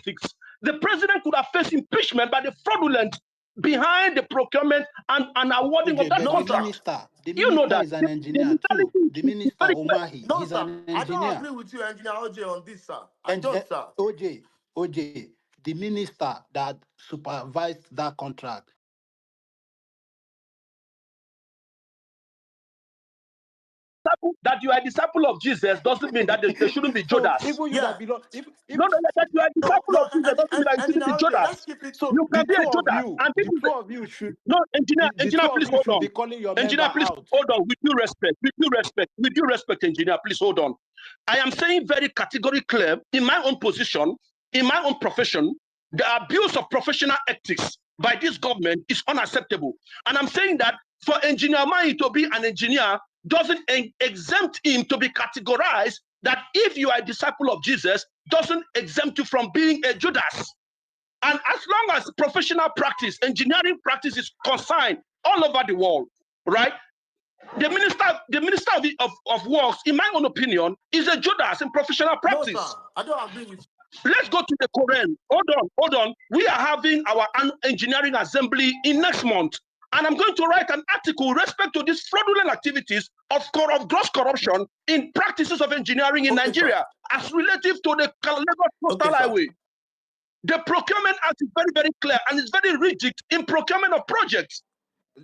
politics, the president could have faced impeachment by the fraudulent behind the procurement and awarding of that contract. The minister is an engineer too. The minister Umahi, no, he's sir. an I don't engineer. agree with you, Engineer OJ, on this, sir. I don't, sir. OJ, the minister that supervised that contract. That you are a disciple of Jesus doesn't mean that they shouldn't be Judas. So even you that belong, that you are a disciple of Jesus doesn't mean that you shouldn't be Judas. Let's keep it. So you can be a two Judas. and the two of you should. No, engineer, please hold on. Be calling your engineer, please out. hold on. With due respect, engineer, please hold on. I am saying very categorically, in my own position, in my own profession, the abuse of professional ethics by this government is unacceptable. And I'm saying that for Engineer Mai to be an engineer doesn't exempt him to be categorized that if you are a disciple of Jesus, doesn't exempt you from being a Judas. And as long as professional practice, engineering practice is consigned all over the world, right? The minister of works, in my own opinion, is a Judas in professional practice. No, sir. I don't agree with you. Let's go to the Quran. Hold on. We are having our engineering assembly in next month. And I'm going to write an article with respect to these fraudulent activities of gross corruption in practices of engineering in Nigeria, as relative to the Lagos Coastal Highway. The Procurement Act is very, very clear and it's very rigid in procurement of projects.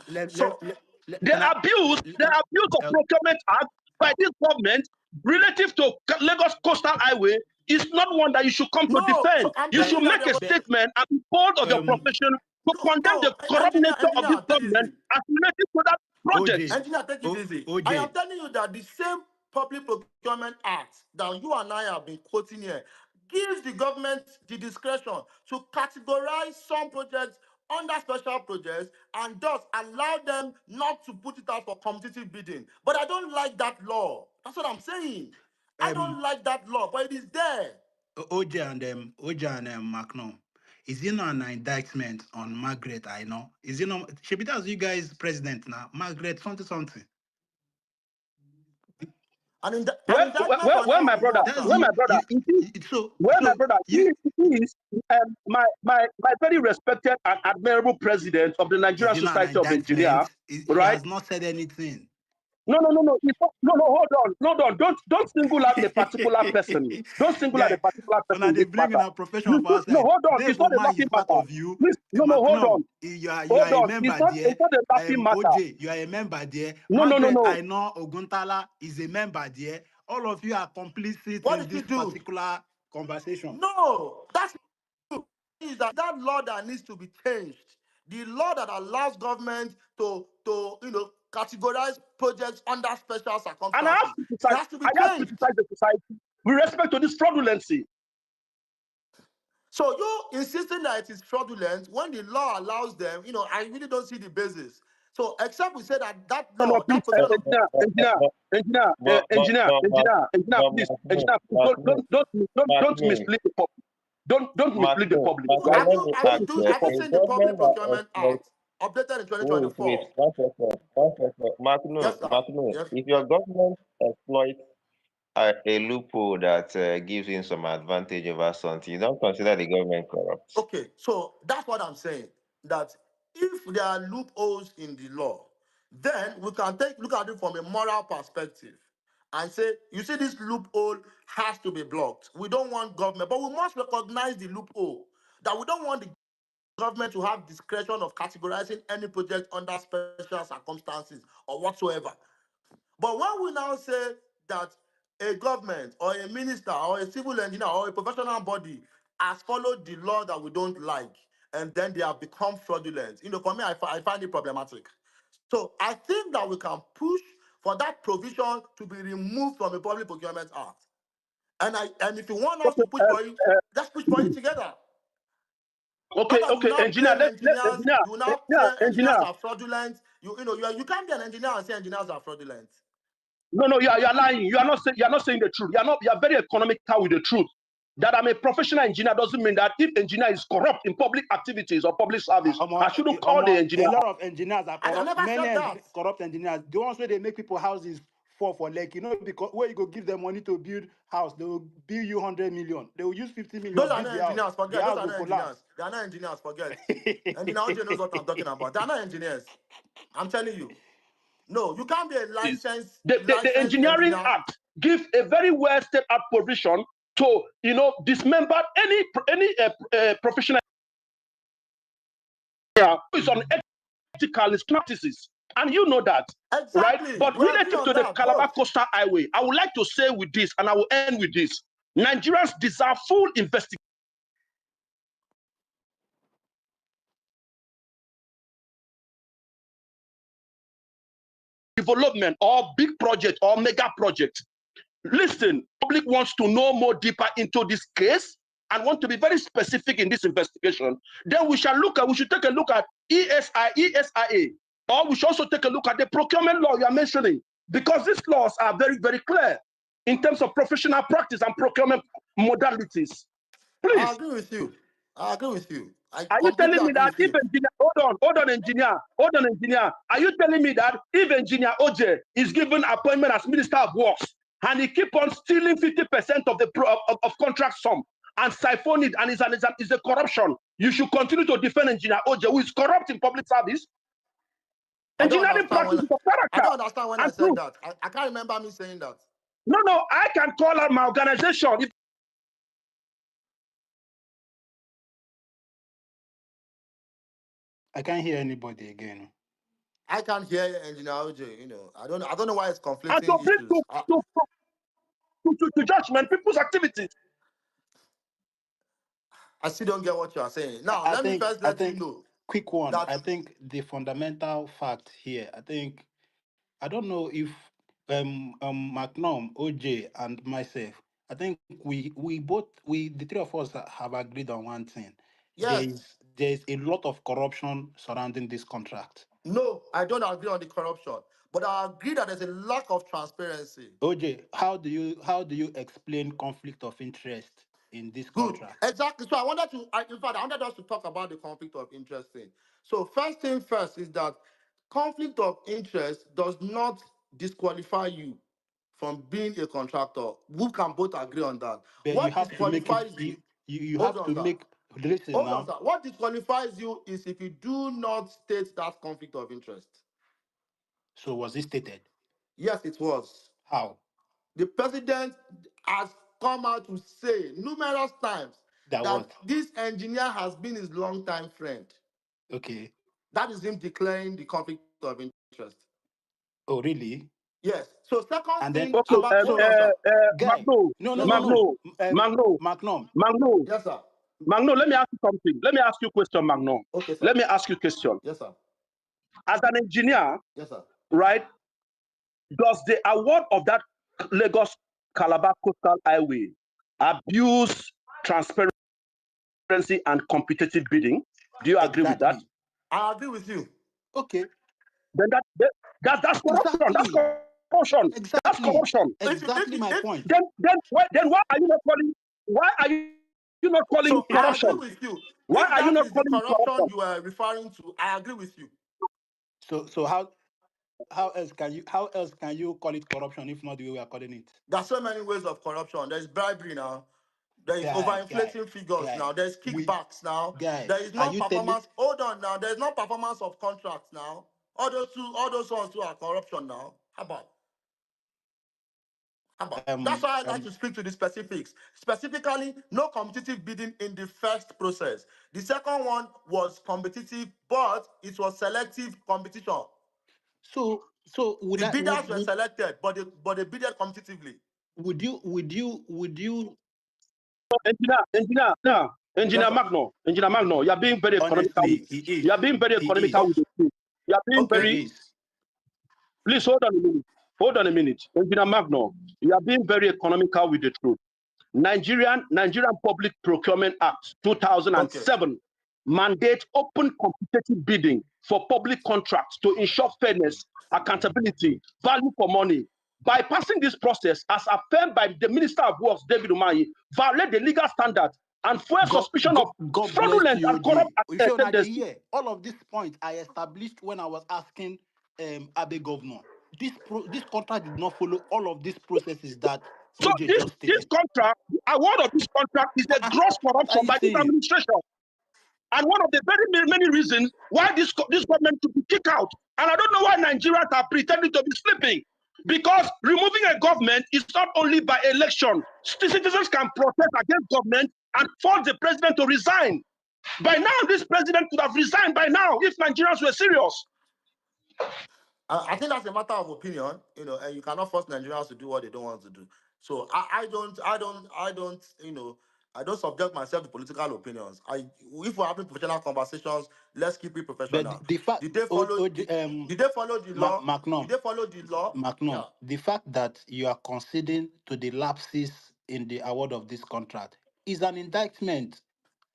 The abuse of Procurement Act by this government relative to Lagos Coastal Highway is not one that you should come to defend. You should make a statement and be bold of your profession to condemn the corrupt nature of this government as related to that project. Engineer, take it easy. I am telling you that the same Public Procurement Act that you and I have been quoting here gives the government the discretion to categorize some projects under special projects and thus allow them not to put it out for competitive bidding. But I don't like that law. That's what I'm saying. I don't like that law, but it is there. OJ and Macron. Is it not an indictment on Margaret? I know. Is it not? She be as you guys president now. Margaret something. Where my brother? He is my very respected and admirable president of the Nigerian Society of Engineers. He has not said anything. No. Hold on. Don't single out a particular person. Don't single out a particular person. They bring in a professional person. No, hold on. It's not a laughing matter. Please, no, hold on. You are a member there. It's not a laughing matter. OJ, you are a member there. No. I know Oguntala is a member there. All of you are complicit in this particular conversation. No, that's that law that needs to be changed. The law that allows government to categorize projects under special circumstances. And I have to criticize the society with respect to this fraudulency. So you insisting that it is fraudulent when the law allows them, I really don't see the basis. So except we say that law, don't mislead the public. Don't mislead the public. Have you seen the Public Procurement Act updated in 2024? Yes, if your government exploits a loophole that gives him some advantage over something, you don't consider the government corrupt. Okay, so that's what I'm saying. That if there are loopholes in the law, then we can look at it from a moral perspective and say, you see, this loophole has to be blocked. We don't want government, but we must recognize the loophole, that we don't want the government to have discretion of categorizing any project under special circumstances or whatsoever. But when we now say that a government or a minister or a civil engineer or a professional body has followed the law that we don't like, and then they have become fraudulent, for me, I find it problematic. So I think that we can push for that provision to be removed from the Public Procurement Act. And if you want us to push for it, let's push for it together. Okay, engineer. Engineers are fraudulent. You can't be an engineer and say engineers are fraudulent. No, you are lying. You are not saying the truth. You are very economical with the truth. That I'm a professional engineer doesn't mean that if engineer is corrupt in public activities or public service, I shouldn't call the engineer. A lot of engineers are corrupt. Many corrupt engineers. The ones where they make people houses for like, you know, because where you go give them money to build house, they will bill you 100 million. They will use 50 million, Those are build not the house. engineers, The forget. Those house are will not collapse. engineers. They are not engineers, forget. Engineer OJ knows what I'm talking about. They are not engineers. I'm telling you. No, you can't be a is the licensed Engineering engineer. Act gives a very well set up provision to, you know, dismember any professional who is on ethical practices, and you know that, right? Exactly. But We agree relative on to the that. Calabar Both. Coastal Highway, I would like to say with this, and I will end with this: Nigerians deserve full investigation. Development or big project or mega project. Listen, public wants to know more deeper into this case and want to be very specific in this investigation. Then we should take a look at ESIA, or we should also take a look at the procurement law you are mentioning, because these laws are very, very clear in terms of professional practice and procurement modalities. I Please. agree with you. I agree with you. I Are you completely telling me agree that with if you. engineer, hold on, engineer. Are you telling me that if engineer OJ is given appointment as Minister of Works and he keep on stealing 50% of the of contract sum and siphon it and is a corruption, you should continue to defend engineer OJ, who is corrupt in public service? I don't Engineering understand practice when is a I character don't understand when I and said truth. that. I can't remember me saying that. No, I can call out my organization. If I can't hear anybody again. I can't hear engineer OJ, you know. I don't know why it's and to conflicting bring issues. to judgment people's activities. I still don't get what you are saying. Now, I let me think first I let you think know quick one. that I think the fundamental fact here, I don't know if Macnom, OJ, and myself, I think the three of us have agreed on one thing. yes, There's a lot of corruption surrounding this contract. no, I don't agree on the corruption, but I agree that there's a lack of transparency. OJ, how do you explain conflict of interest in this Good. contract? Exactly. So in fact, I wanted us to talk about the conflict of interest thing. So first thing first is that conflict of interest does not disqualify you from being a contractor. We can both agree on that. But you What have to make it disqualifies you? you Hold have on, to sir. make listen Hold on, now. sir. What disqualifies you is if you do not state that conflict of interest. So was it stated? Yes, it was. How? The president has come out to say numerous times That that what? this engineer has been his longtime friend. Okay. That is him declaring the conflict of interest. Oh, really? Yes. So second And then thing Okay, about hold on, sir. guy, Yes, sir. Magnom. Yes, sir. Magno, let me ask you something. Let me ask you a question, Magno. Okay, sir. Let me ask you a question. Yes, sir. As an engineer, Yes, sir. right, does the award of that Lagos Calabar Coastal Highway abuse transparency and competitive bidding? Do you agree with that? Exactly. I agree with you. Okay. Then that's corruption. That's Exactly. corruption. That's Exactly. corruption. Exactly my If point. Then why are you not calling? Why are you not calling it so I agree corruption? with you. Why If are you that not is the calling it corruption corruption? you are referring to, I agree with you. So how else can you call it corruption if not the way we are calling it? There's so many ways of corruption. There's bribery now. There is Guy, overinflating figures guy. now. There's We kickbacks now. guy, There is are you telling non-performance. Hold on now. There's non-performance of contracts now. All those ones too are corruption now. How about? That's why I like to speak to the specifics. Specifically, no competitive bidding in the first process. The second one was competitive, but it was selective competition. so would The that bidders were selected, but they bidded competitively. would you Yes, sir. Engineer Magno, you are being very economical with honestly it. You are being very economical with the truth. You are being Okay. very. is Please hold on a minute. Hold on a minute, Engineer Magno. You are being very economical with the truth. Nigerian Public Procurement Act Okay. 2007 mandate open competitive bidding for public contracts to ensure fairness, accountability, value for money. Bypassing this process, as affirmed by the Minister of Works, David Umahi, violate the legal standard and fuel suspicion of God bless fraudulent you, and corrupt OJ. If you're not tendencies. here, all of these points I established when I was asking Abe Governor. this contract did not follow all of these processes that So OJ this just this stated. contract, the award of this contract is a gross What are corruption you by this saying? administration. And one of the very many reasons why this government to be kicked out. And I don't know why Nigerians are pretending to be sleeping. Because removing a government is not only by election. Citizens can protest against government and force the president to resign. By now, this president could have resigned by now if Nigerians were serious. I think that's a matter of opinion, and you cannot force Nigerians to do what they don't want to do. So I don't, I don't subject myself to political opinions. If we're having professional conversations, let's keep it But professional. the fact, Did they follow? Did they follow the law? Did Macnom, they follow the law? Yeah. the fact that you are conceding to the lapses in the award of this contract is an indictment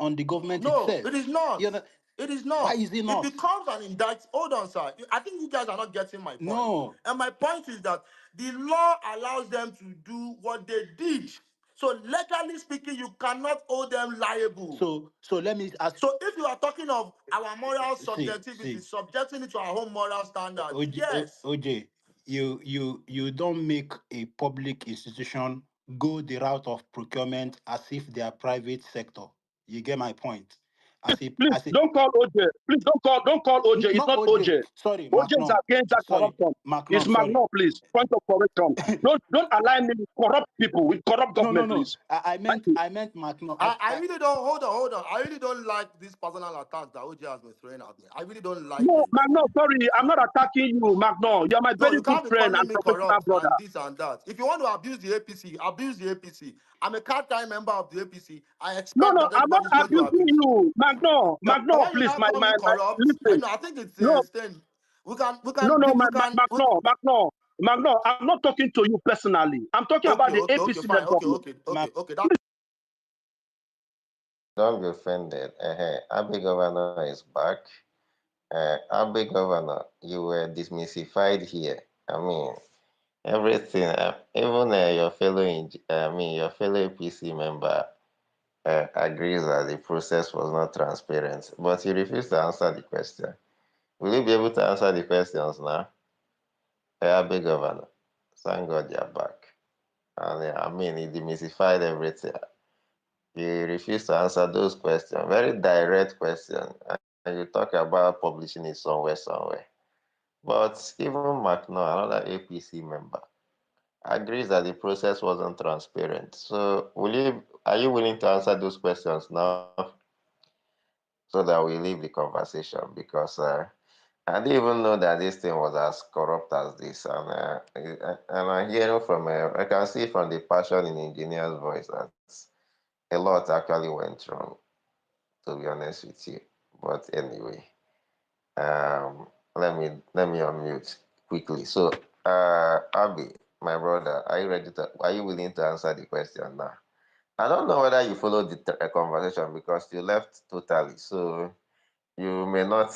on the government No, it itself. is not. You know, It is why not. is it It not? becomes an indictment. Hold on, sir. I think you guys are not getting my point. No. And my point is that the law allows them to do what they did. So legally speaking, you cannot hold them liable. So let me ask. So if you are talking of our moral See, subjectivity, subjecting it to our own moral standards, yes. OJ, you don't make a public institution go the route of procurement as if they are private sector. You get my point. Please As a don't call OJ. Please don't call OJ. It's not not OJ. OJ. Sorry, OJ is Macron. against that Sorry, corruption. It's Macron. Sorry. Magno, please. Point of correction. Don't align me with corrupt people, with corrupt government, No. please. I Thank you. meant Macron. I really don't hold on. I really don't like this personal attack that OJ has been throwing at me. I really don't like No, it. Magno, sorry, I'm not attacking you, Magno. You're my No, very you good can't be friend calling and me professional corrupt brother. and this and that. If you want to abuse the APC, abuse the APC. I'm a card-time member of the APC. I expect No, that I'm not everybody's going to abusing abuse. you. Magno, Now, when you please, now call me corrupt, listen. I think it's No, staying. Magno, I'm not talking to you personally. I'm talking about the APC fine. government. That Don't be offended. Abbey Governor is back. Abbey Governor, you were dismissified here. I mean, everything, even your your fellow APC member agrees that the process was not transparent, but he refused to answer the question. Will you be able to answer the questions now? Big Governor, thank God you're back. And he demystified everything. He refused to answer those questions, very direct questions. And you talk about publishing it somewhere. But even McNaught, another APC member, agrees that the process wasn't transparent. So are you willing to answer those questions now so that we leave the conversation? Because I didn't even know that this thing was as corrupt as this. And I'm hearing from, I can see from the passion in the engineer's voice that a lot actually went wrong, to be honest with you. But anyway, let me unmute quickly. So, Abby, my brother, are you willing to answer the question now? I don't know whether you followed the conversation because you left totally. So you may not,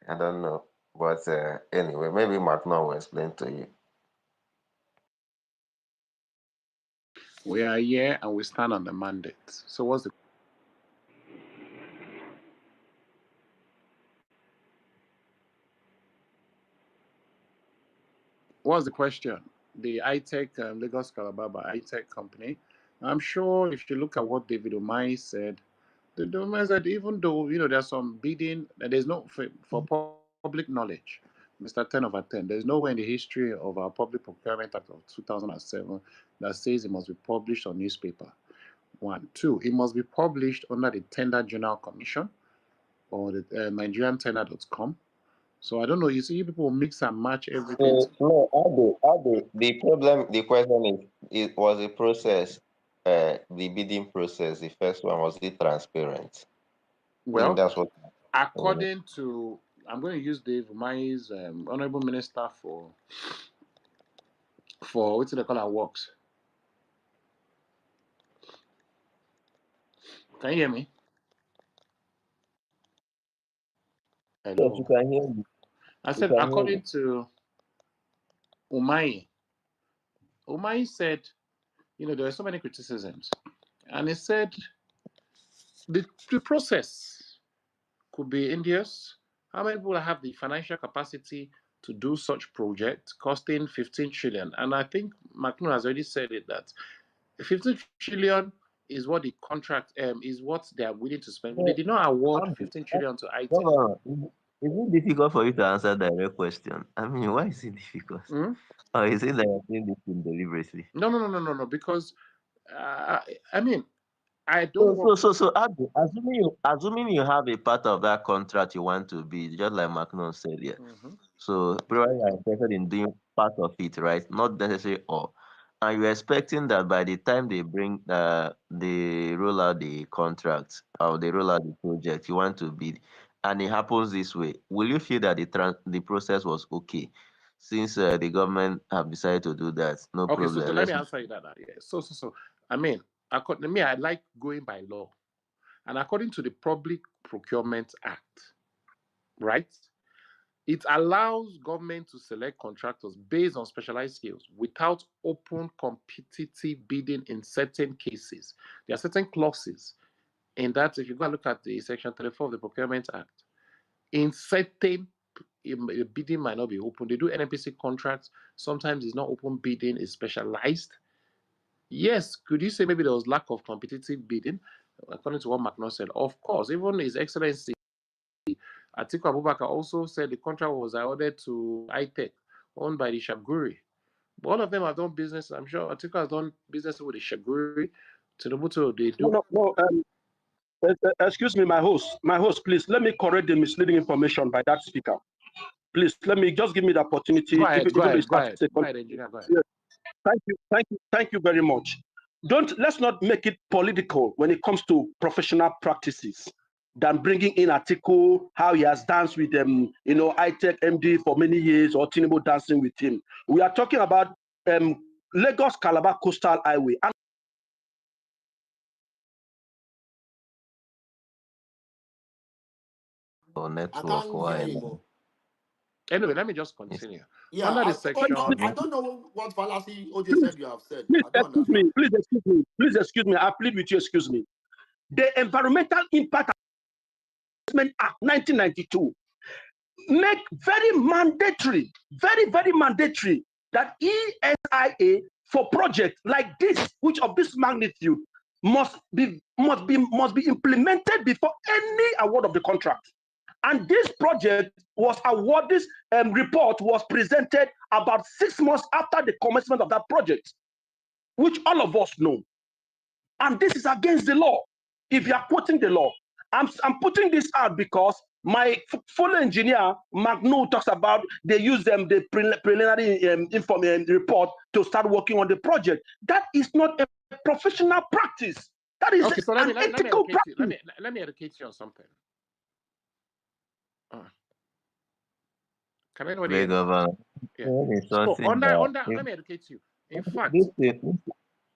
I don't know. But anyway, maybe Macnon will explain to you. We are here and we stand on the mandate. So what's the question? The iTech Lagos Calabar iTech company. I'm sure if you look at what David Omai said, said even though there's some bidding, there's no for public knowledge. Mr. 10/10. There's nowhere in the history of our Public Procurement Act of 2007 that says it must be published on newspaper. 1, 2. It must be published under the Tender Journal Commission or the NigerianTender.com. So I don't know. You see, people mix and match everything. No, Abby, the question is, it was a process, the bidding process, the first one, was it transparent? I think Well, that's what. according to, I'm going to use Dave Umahi's Honorable Minister for what do they call our works. Can you hear me? Hello. Yes, you can hear me. I said, according to Umahi said, there are so many criticisms. And he said the process could be India's. How many people have the financial capacity to do such project costing 15 trillion. And I think Macron has already said it that 15 trillion is what the contract is what they are willing to spend. They did not award 15 trillion to IT. Is it difficult for you to answer that question? I mean, why is it difficult? Or is it that you're saying this thing deliberately? No. Because I mean, I don't. So, assuming you have a part of that contract you want to be, just like Macron said, yeah. So probably you're interested in doing part of it, right? Not necessarily all. And you're expecting that by the time they bring they roll out the contract or they roll out the project, you want to bid, and it happens this way. Will you feel that the process was okay? Since the government have decided to do that, no Okay, problem. so let me answer you that. Yeah. So I mean, according to me, I like going by law. And according to the Public Procurement Act, right, it allows government to select contractors based on specialized skills without open competitive bidding in certain cases. There are certain clauses in that, if you go and look at the Section 34 of the Procurement Act, in certain bidding might not be open. They do NPC contracts. Sometimes it's not open bidding, it's specialized. Yes, could you say maybe there was lack of competitive bidding? According to what Macron said, of course, even His Excellency Atiku Abubakar also said the contract was awarded to iTech, owned by the Shaguri. But all of them have done business. I'm sure Atiku has done business with the Shaguri. Tinubu, they do. No. Excuse me, my host, please let me correct the misleading information by that speaker. Please let me just give me the opportunity. Go ahead, engineer, go ahead. Yes. Thank you very much. Let's not make it political when it comes to professional practices than bringing in Atiku, how he has danced with iTech MD for many years, or Tinubu dancing with him. We are talking about Lagos Calabar Coastal Highway. And network. Why? Anyway, let me just continue. Yeah, Under the section, I don't know what fallacy OJ said you have said. I don't understand. Please excuse me. I plead with you, excuse me. The Environmental Impact Assessment Act 1992 make very mandatory that ESIA for projects like this, which of this magnitude, must be implemented before any award of the contract. And this project was awarded. This report was presented about 6 months after the commencement of that project, which all of us know. And this is against the law. If you are quoting the law, I'm putting this out because my fellow engineer Magnu talks about they use the preliminary report to start working on the project. That is not a professional practice. That is okay. So let me educate you on something. Can anybody? Yeah. So let me educate you. In fact,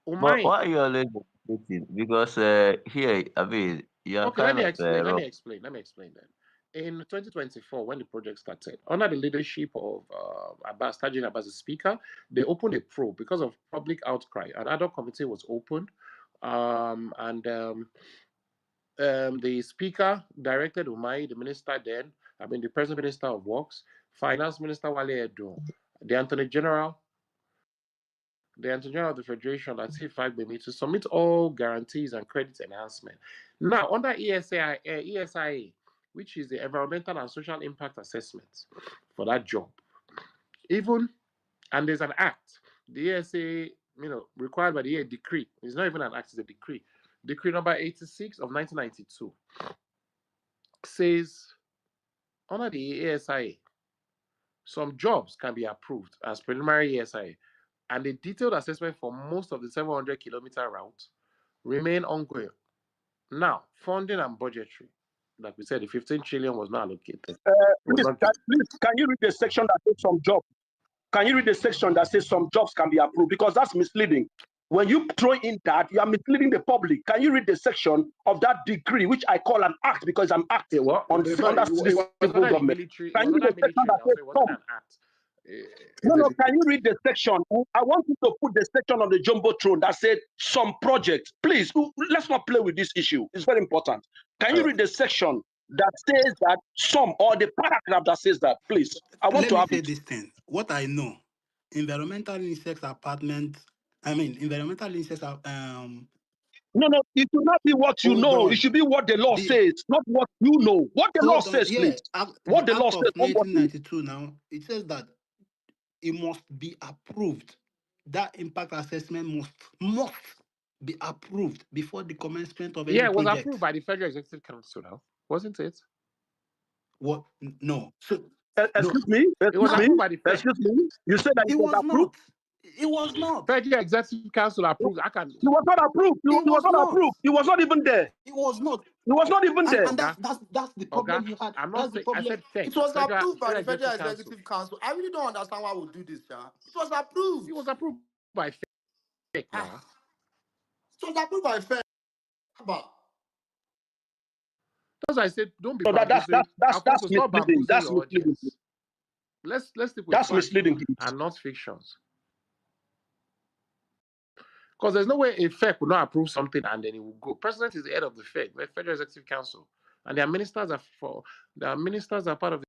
but why are you always educating? Because here, I mean, you are okay. kind Let me explain then. In 2024, when the project started, under the leadership of Abbas Tajin Abbas, the speaker, they opened a probe because of public outcry. An ad hoc committee was opened, the speaker directed Umai, the minister then, the present minister of works, finance minister Wale Edo, the Attorney General of the Federation, Lateef Fagbemi, to submit all guarantees and credit enhancement. Now, under ESIA, which is the Environmental and Social Impact Assessment for that job, and there's an act, the ESA, required by the decree. It's not even an act, it's a decree. Decree number 86 of 1992 says, under the ESIA, some jobs can be approved as preliminary ESIA, and the detailed assessment for most of the 700-kilometer route remain ongoing. Now, funding and budgetary, like we said, the 15 trillion was not allocated. Please, can you read the section that says some jobs? Can you read the section that says some jobs can be approved? Because that's misleading. When you throw in that, you are misleading the public. Can you read the section of that decree, which I call an act because I'm acting on the civil government? Can you read the section that says some? No, can you read the section? I want you to put the section on the Jumbotron that said some projects. Please, let's not play with this issue. It's very important. Can you read the section that says that some, or the paragraph that says that, please. I want Let to me have say it. this thing. What I know, environmental insects apartment. I mean, environmental insects are No, it should not be what you hold know. It on. should be what the law The says, not what you know. What the law hold on. says, Yeah, please. the What the law Act says, of not what you. 1992 now, it says that it must be approved. That impact assessment must be approved before the commencement of any Yeah, it was approved project. by the Federal Executive Council now, wasn't it? What? No. So no, Excuse me. It was Excuse me. approved by the Fed. Excuse me. You said that it it was was approved. not. It was not. Federal Executive Council approved. I can. It was not approved. It It was was not not. approved. It was not even there. It was not. It was not even there. And Oga, that's the problem Oga, you had. I'm not That's the saying. I problem. said FEC, It was approved by Federal the Federal Executive Council. Executive Council. I really don't understand why we do this, yeah. It was It approved. was approved by FEC now. Ah, it was approved by Fed. But That's why I said don't be So bamboozling. that's Alfonso, stop misleading. bambooling That's your misleading. audience. Let's stick with That's facts misleading, please. and not fictions. Because there's no way a FEC will not approve something and then it will go. President is the head of the FEC, the Federal Executive Council, and their ministers are part of the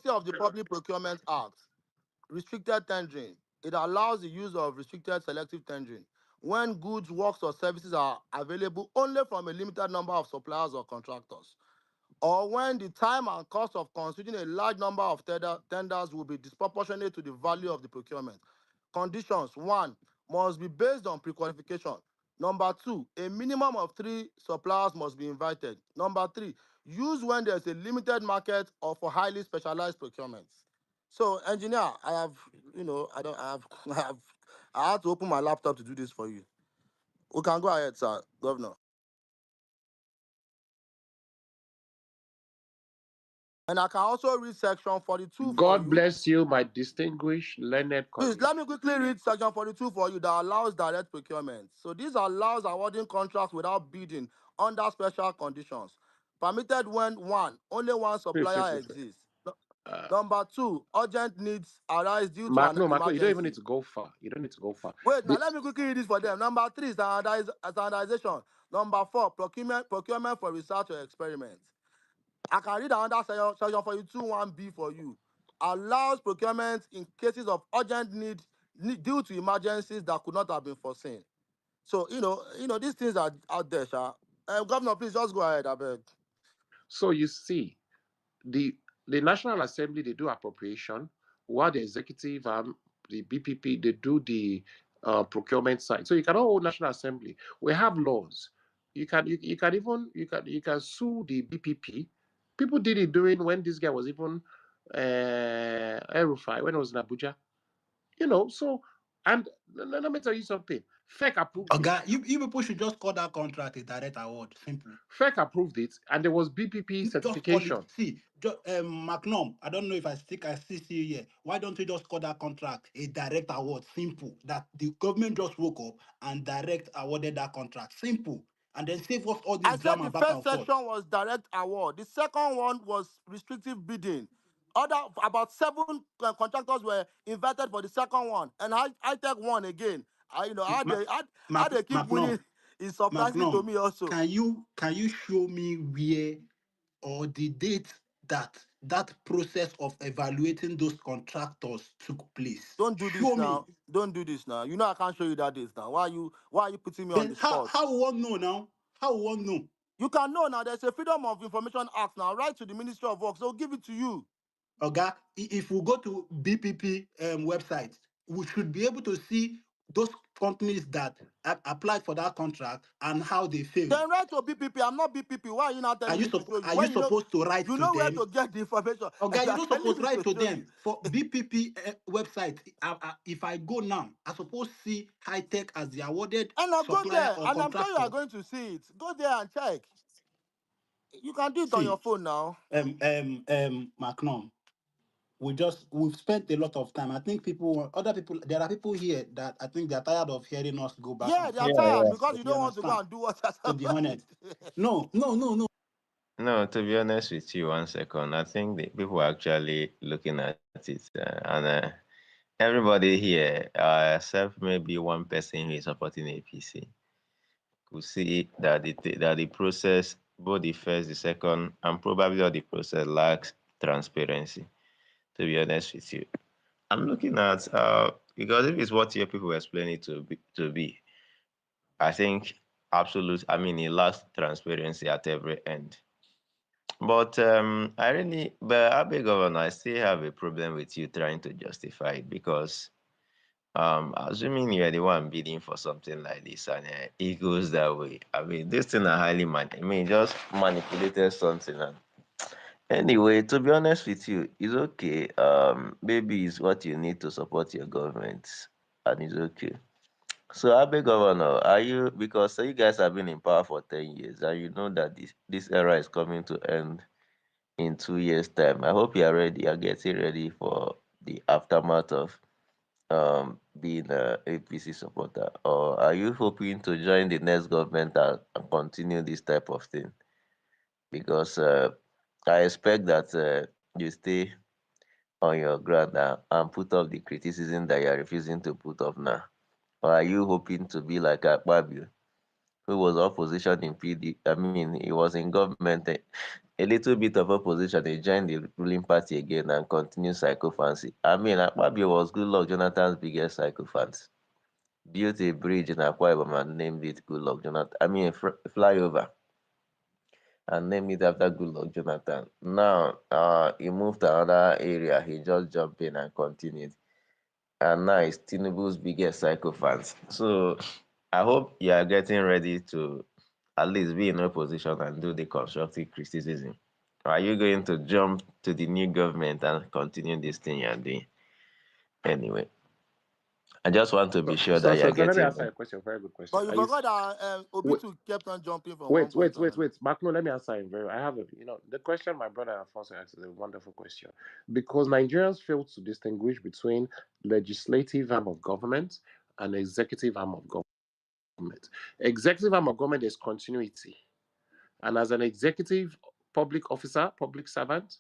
of the Public Procurement Act, restricted tendering. It allows the use of restricted selective tendering when goods, works, or services are available only from a limited number of suppliers or contractors, or when the time and cost of considering a large number of tenders will be disproportionate to the value of the procurement. Conditions: 1, must be based on pre-qualification. Number 2, a minimum of 3 suppliers must be invited. Number 3, use when there's a limited market or for highly specialized procurements. So, engineer, I have, I don't I have, I had to open my laptop to do this for you. We can go ahead, sir, Governor. And I can also read section 42 for God you. bless you, my distinguished learned Please, colleague. let me quickly read section 42 for you that allows direct procurement. So this allows awarding contracts without bidding under special conditions. Permitted when 1, only one supplier exists. Uh, Number 2, urgent needs arise due to Mark, an no, Mark, no, you don't even need emergency. to go far. You don't need to go far. Wait, now let me quickly read this for them. Number 3, standardization. Number 4, procurement for research or experiment. I can read another section for you, 2(1)(b) for you. Allows procurement in cases of urgent need due to emergencies that could not have been foreseen. So, these things are out there, Sha. Governor, please just go ahead, I beg. So you see, the National Assembly, they do appropriation, while the executive the BPP, they do the procurement side. So you cannot hold National Assembly. We have laws. You can even you can sue the BPP. People did it during when this guy was even Erufai, when it was in Abuja. So and let me tell you something. FEC approved it. Okay, you people should just call that contract a direct award. Simple. FEC approved it, and there was BPP You just call it. certification. See, Macnom, I don't know if I still see you here. Why don't you just call that contract a direct award? Simple. That the government just woke up and direct awarded that contract. Simple. And then save us all this I said drama the back first and forth. section was direct award. The second one was restrictive bidding. About 7 contractors were invited for the second one, and I take one again. How they keep winning Macnom, is surprising to Macnom, me also. can you show me where or the date that process of evaluating those contractors took place? Don't do this Show me. now. Don't do this now. You know I can't show you that this now. Why are you putting me on Then the how spot? how we won't know now? How we won't know? You can know now. There's a Freedom of Information Act now. Write to the Ministry of Works. They'll give it to you. Oga, if we go to BPP website, we should be able to see those companies that applied for that contract and how they failed. Then write to BPP. I'm not BPP. Why are you not telling me to show you? Are you When supposed to write you to know where them? to get the information, and Okay, you you're are not telling supposed to me write to to show them you. for BPP website. If I go now, I suppose see high tech as the awarded And I'll go supplier there, or and I'm sure you contractor. are going to see it. Go there and check. You can do it on your See, phone now. Macron, we've spent a lot of time. I think other people, there are people here that I think they're tired of hearing us go back Yeah, and they are forth. tired Yeah. because you You don't want to go understand? and do what you're To be supposed honest, to do. no, no, no, no. No, to be honest with you, 1 second. I think the people are actually looking at it, and everybody here, except maybe one person who is supporting APC, could see that the process, both the first, the second, and probably all the process lacks transparency. To be honest with you, I'm looking at because if it's what your people explain it to be, I think absolute. I mean, it lacks transparency at every end. But but Abe Governor, I still have a problem with you trying to justify it because assuming you're the one bidding for something like this and it goes that way. I mean, this thing are just manipulated something. And anyway, to be honest with you, it's okay. Maybe it's what you need to support your government, and it's okay. So, Abe Governor, are you because you guys have been in power for 10 years, and you know that this era is coming to end in 2 years' time. I hope you are ready. You're getting ready for the aftermath of being a APC supporter, or are you hoping to join the next government and continue this type of thing? Because I expect that you stay on your ground and put up the criticism that you are refusing to put up now. Or are you hoping to be like Akpabio, who was opposition in PD? I mean, he was in government, a little bit of opposition. He joined the ruling party again and continued psychophancy. I mean, Akpabio was Goodluck Jonathan's biggest sycophant. Built a bridge in Akwa Ibom and named it Goodluck Jonathan. I mean, a flyover and named it after Goodluck Jonathan. Now, he moved to another area. He just jumped in and continued. And now he's Tinubu's biggest sycophant. So I hope you are getting ready to at least be in opposition and do the constructive criticism. Are you going to jump to the new government and continue this thing you're doing? Anyway, I just want to be sure that you're So let me getting answer ready. your question. Very good question. But you Are you? forgot that Wait, Obitu kept on jumping from one wait, point wait, to wait, another. wait. Makno, let me answer him very. I have a, the question my brother Alfonso asked is a wonderful question because Nigerians fail to distinguish between legislative arm of government and executive arm of government. Executive arm of government is continuity. And as an executive public officer, public servant,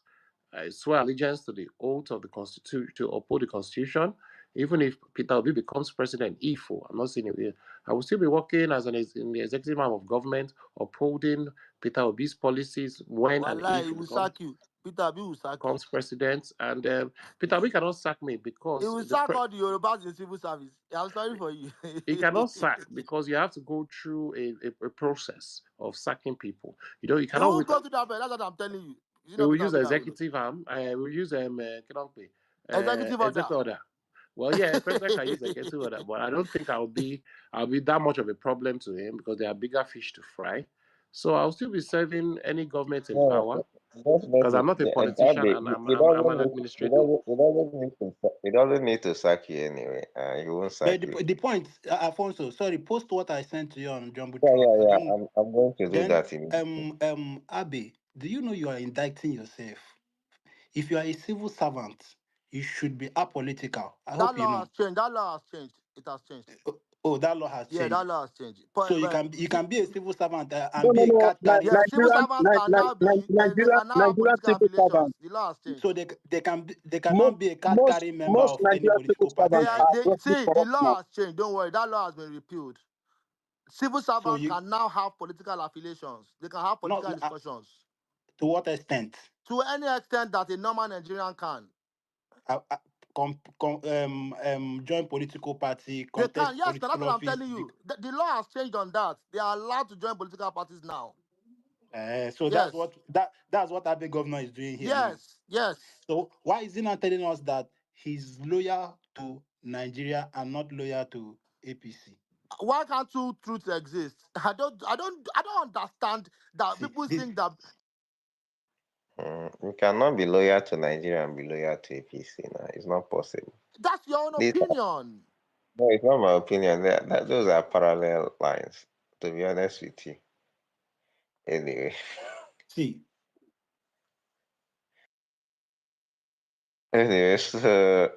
I swear allegiance to the oath of the Constitution to uphold the Constitution. Even if Peter Obi becomes president, I'm not saying it, I will still be working as in the executive arm of government, upholding Peter Obi's policies when and Wallah, if he he will sack you. Peter Abi will sack you. becomes president. And Peter Obi cannot sack me He because will sack all the Yorubas in civil service. I'm sorry for you. he cannot sack because you have to go through a process of sacking people. You He cannot won't wait. go to that, but that's what I'm telling you. You We know will Peter use Abi that will. executive arm. We use Executive order. executive order. Well, yeah, president can use executive order, but I don't think I'll be that much of a problem to him because there are bigger fish to fry. So I'll still be serving any government in No, power because I'm definitely. not a politician Abe, and he I'm an administrator. he doesn't need to sack you anyway. He won't But sack you. the point, Alfonso, sorry, post what I sent to you on Yeah, Jumbotron. yeah, I yeah. don't. I'm going to do Then, that immediately. Abe, do you know you are indicting yourself? If you are a civil servant, you should be apolitical. I That hope you law has know. changed. That law has changed. It has changed. Oh, that law has Yeah, that changed. law has changed. So But you can be a civil servant No, and be no, a no. card carrier. yeah, civil servants can now be they can now have Nigerian political civil affiliations. servants. The law has changed. So they Most, cannot be a card most, carrying member most of any Nigerian civil political party, servants right? are They grossly see the corrupt now. law has changed. Don't worry, that law has been repealed. Civil So servants you can now have political affiliations. They can have not political discussions to what extent? to any extent that a normal Nigerian can. Uh, uh, join political party, They can. contest Yes, now that's political what I'm office. telling you. The law has changed on that. They are allowed to join political parties now. So Yes, that's what Abe governor is doing here now. yes. So why is he not telling us that he's loyal to Nigeria and not loyal to APC? Why can't two truths exist? I don't understand that See, people this think that You cannot be loyal to Nigeria and be loyal to APC now. It's not possible. that's your own This, opinion. no, it's not my opinion. Those are parallel lines, to be honest with you. Anyway, see, anyway, so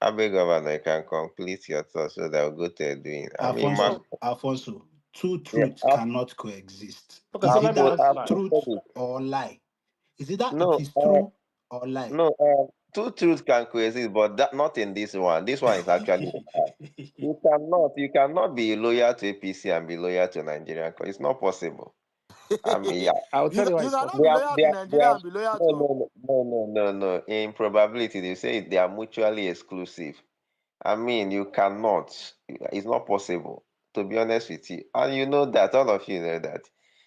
I beg Governor, you can complete your thoughts so that we'll go to doing. I mean, Alfonso, Alfonso, two yeah, truths cannot coexist. Okay, so Is let me either just I've like truth posted it. or lie. Is either it No, is true or lie. no, two truths can coexist, but that not in this one. This one is actually you cannot be loyal to APC and be loyal to Nigerian. It's not possible. I mean, yeah, I'll you tell you why you it's cannot be possible. loyal to they Nigeria are and be loyal no, to. no, no, no, no, no, no. In probability, they say they are mutually exclusive. I mean, you cannot. It's not possible. To be honest with you, and you know that all of you know that.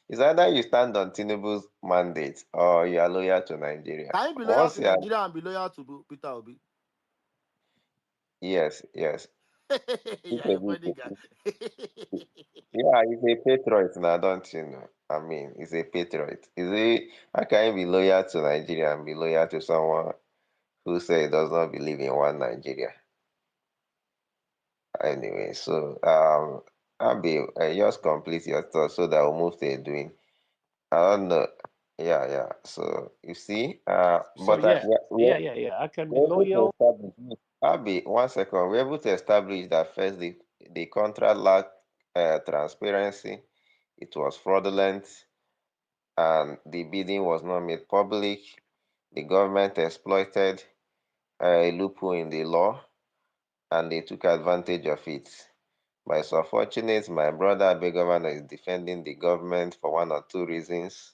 It's either you stand on Tinubu's mandate or you are loyal to Nigeria. Can you be loyal Once to you are, Nigeria and be loyal to Peter Obi? yes, yes. Yeah, a funny guy. Peter Yeah, he's a patriot now, don't you know? I mean, he's a patriot. Is he? How can you be loyal to Nigeria and be loyal to someone who say he does not believe in one Nigeria? Anyway, so Abi, just complete your thoughts so that we'll move to doing. I don't know. Yeah, yeah. So you see, So but yeah, yeah. I can be we're able to loyal. establish. Abi, 1 second. We're able to establish that first the contract lacked transparency. It was fraudulent and the bidding was not made public. The government exploited a loophole in the law and they took advantage of it. But it's unfortunate my brother Abe Governor is defending the government for one or two reasons.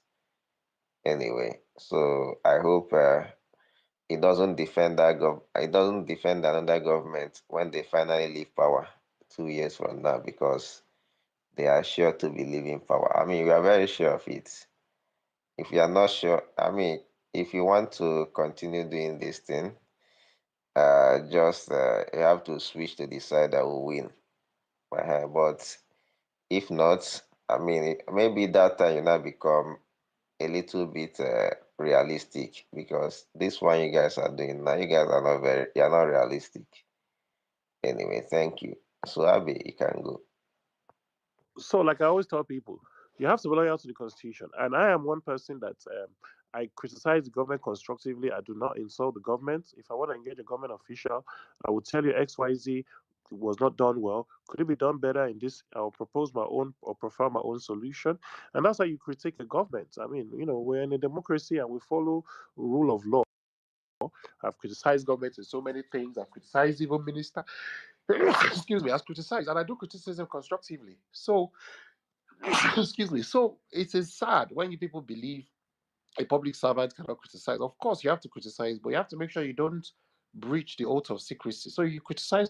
Anyway, so I hope he doesn't defend he doesn't defend another government when they finally leave power 2 years from now because they are sure to be leaving power. I mean, we are very sure of it. If you are not sure, I mean, if you want to continue doing this thing, just you have to switch to the side that will win. But if not, I mean, maybe that time you now become a little bit realistic because this one you guys are doing now, you guys are not you're not realistic. Anyway, thank you. So Abby, you can go. So, like I always tell people, you have to be loyal to the constitution. And I am one person that I criticize the government constructively. I do not insult the government. If I want to engage a government official, I will tell you XYZ was not done well. Could it be done better in this? I'll propose my own or prefer my own solution. And that's how you critique a government. I mean, we're in a democracy and we follow rule of law. I've criticized government in so many things. I've criticized even minister. Excuse me, I've criticized, and I do criticism constructively. So excuse me. So it is sad when you people believe a public servant cannot criticize. Of course, you have to criticize, but you have to make sure you don't breach the oath of secrecy. So you criticize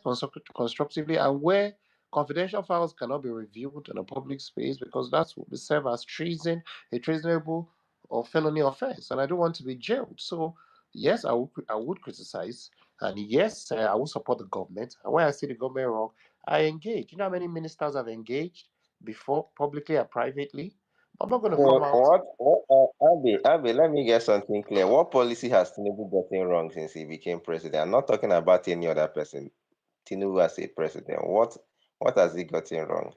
constructively, and where confidential files cannot be reviewed in a public space because that's what we serve as treason, a treasonable or felony offense, and I don't want to be jailed. So yes, I would criticize, and yes, I will support the government. And when I see the government wrong, I engage. You know how many ministers have engaged before, publicly and privately? I'm not going to So come out. what Abby, let me get something clear. What policy has Tinubu gotten wrong since he became president? I'm not talking about any other person. Tinubu as a president. What has he gotten wrong?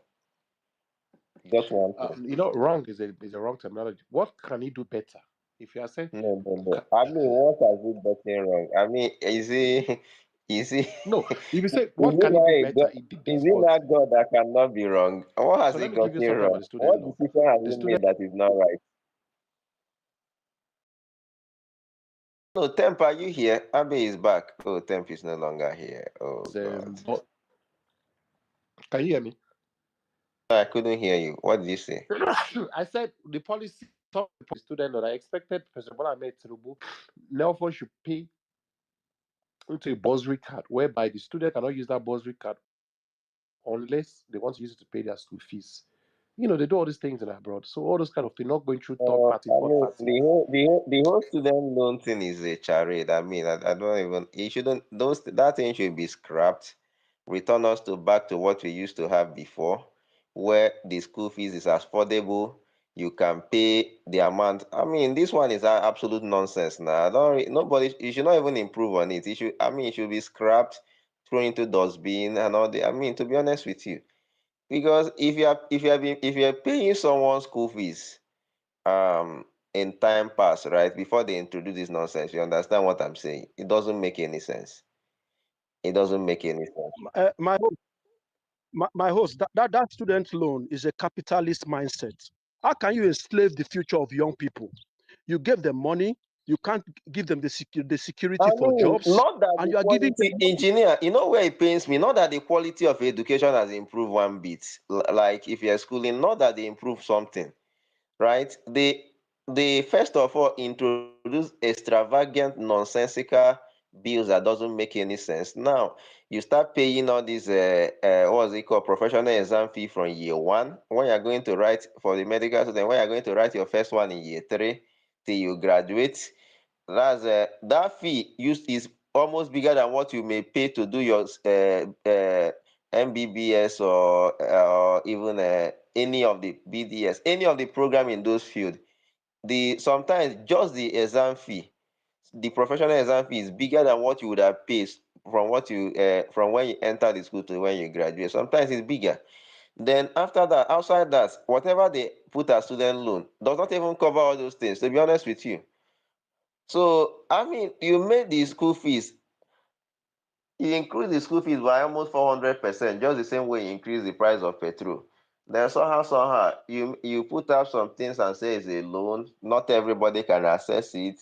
Just one thing. Wrong is a wrong terminology. What can he do better? If you are saying, No, no, no. ca- I mean, what has he gotten wrong? I mean, is he, no, if you say, is what he can he not do a better? God? He did Is this, he but not God that cannot be wrong? What has so he let me give you gotten something about wrong? the student What loan. decision has The he student made that is not right? No, Temp, are you here? Abe is back. Oh, Temp is no longer here. Oh, God. but can you hear me? I couldn't hear you. What did you say? I said the policy of the student loan. I expected President Bola Ahmed Tinubu, therefore should pay into a bursary card, whereby the student cannot use that bursary card unless they want to use it to pay their school fees. they do all these things in abroad. So all those kind of things, not going through third party, I fourth mean, party. the whole student loan thing is a charade. I mean, I don't even. It shouldn't. That thing should be scrapped. Return us to back to what we used to have before, where the school fees is affordable. You can pay the amount. I mean, this one is absolute nonsense now. I don't. Nobody. You should not even improve on it. It should. I mean, it should be scrapped, thrown into dustbin and all the. I mean, to be honest with you, because if you are paying someone school fees in time past, right, before they introduce this nonsense, you understand what I'm saying? It doesn't make any sense. It doesn't make any sense. My host, that student loan is a capitalist mindset. How can you enslave the future of young people? You give them money, you can't give them the security I for mean, jobs, not that and the you are giving them quality engineer, where it pains me, not that the quality of education has improved one bit. Like if you're schooling, not that they improve something, right? They first of all introduce extravagant, nonsensical bills that doesn't make any sense. Now you start paying all these what's it called, professional exam fee from year one, when you're going to write for the medical student, when you're going to write your first one in year three till you graduate. That fee used is almost bigger than what you may pay to do your MBBS or even any of the BDS, any of the program in those fields. Sometimes just the exam fee, the professional exam fee is bigger than what you would have paid from when you enter the school to when you graduate. Sometimes it's bigger. Then after that, outside that, whatever they put as student loan does not even cover all those things, to be honest with you. So I mean, you made the school fees, you increase the school fees by almost 400%, just the same way you increase the price of petrol. Then somehow, you put up some things and say it's a loan. Not everybody can access it.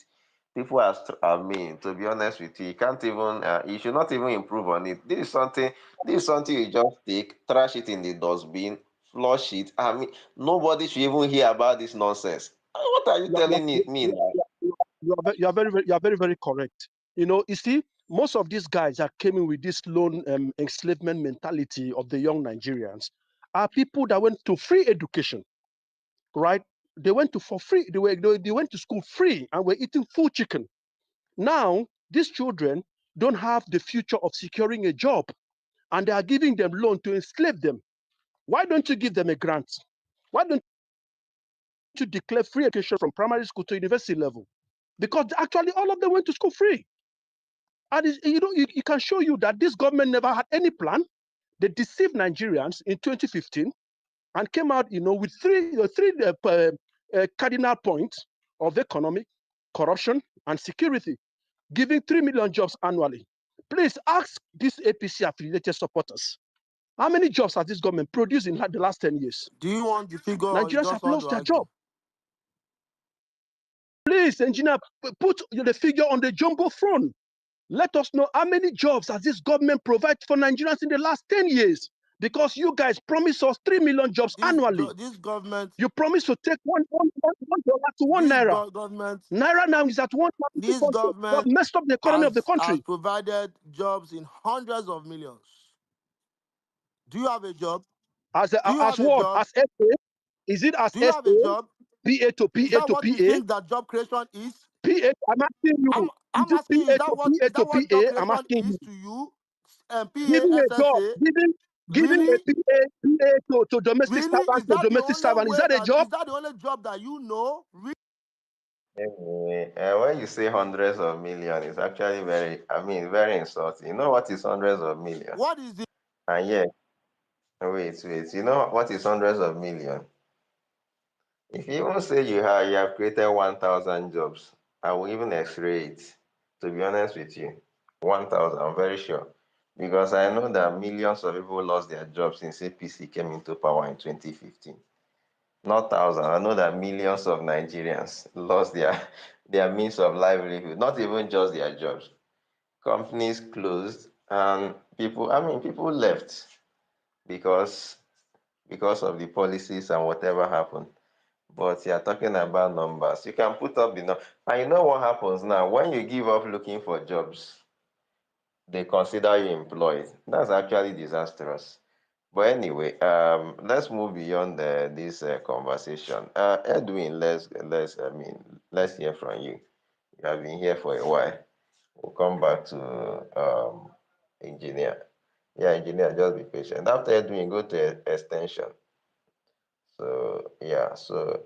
People are, I mean, to be honest with you, you can't even, you should not even improve on it. This is something you just take, trash it in the dustbin, flush it. I mean, nobody should even hear about this nonsense. What are you you are, telling me now? you are very, very correct. You see, most of these guys that came in with this loan enslavement mentality of the young Nigerians are people that went to free education, right? They went to for free. They went to school free and were eating full chicken. Now these children don't have the future of securing a job, and they are giving them loan to enslave them. Why don't you give them a grant? Why don't you declare free education from primary school to university level? Because actually all of them went to school free. And you can show you that this government never had any plan. They deceived Nigerians in 2015 and came out, with three cardinal points of economic, corruption, and security, giving 3 million jobs annually. Please ask these APC affiliated supporters, how many jobs has this government produced in the last 10 years? Do you want the figure or you Nigerians just have want lost to their argue? job. Please, engineer, put the figure on the jumbo throne. Let us know how many jobs has this government provided for Nigerians in the last 10 years. Because you guys promised us 3 million jobs annually. This government, You promised to take $1 to 1 this naira. government, Naira now is at 1. this You have government messed up the economy of the has country. provided jobs in hundreds of millions. Do you have a job? As Do you have a what? job? As SA? Is it as Do you have SA? a job? PA to Is PA that to what you PA? think that job creation is? PA, I'm asking you. I'm Is it asking you, PA to is PA to that what job PA? I'm creation asking you. is to you? Giving a job, PASSA? giving Really? to domestic Really? servant to domestic servant. Is that a job? Is that the only job that you know? Really? Anyway, when you say hundreds of millions, it's actually very insulting. You know what is hundreds of millions? What is it? And yet, wait. You know what is hundreds of millions? If you even say you have created 1,000 jobs, I will even X-ray it. To be honest with you, 1,000, I'm very sure. Because I know that millions of people lost their jobs since APC came into power in 2015. Not thousands. I know that millions of Nigerians lost their means of livelihood, not even just their jobs. Companies closed and people left because of the policies and whatever happened. But you're talking about numbers. You can put up the number. And you know what happens now? When you give up looking for jobs, they consider you employed. That's actually disastrous. But anyway, let's move beyond this conversation. Edwin, let's hear from you. You have been here for a while. We'll come back to engineer. Yeah, engineer, just be patient. After Edwin, go to extension. So yeah, so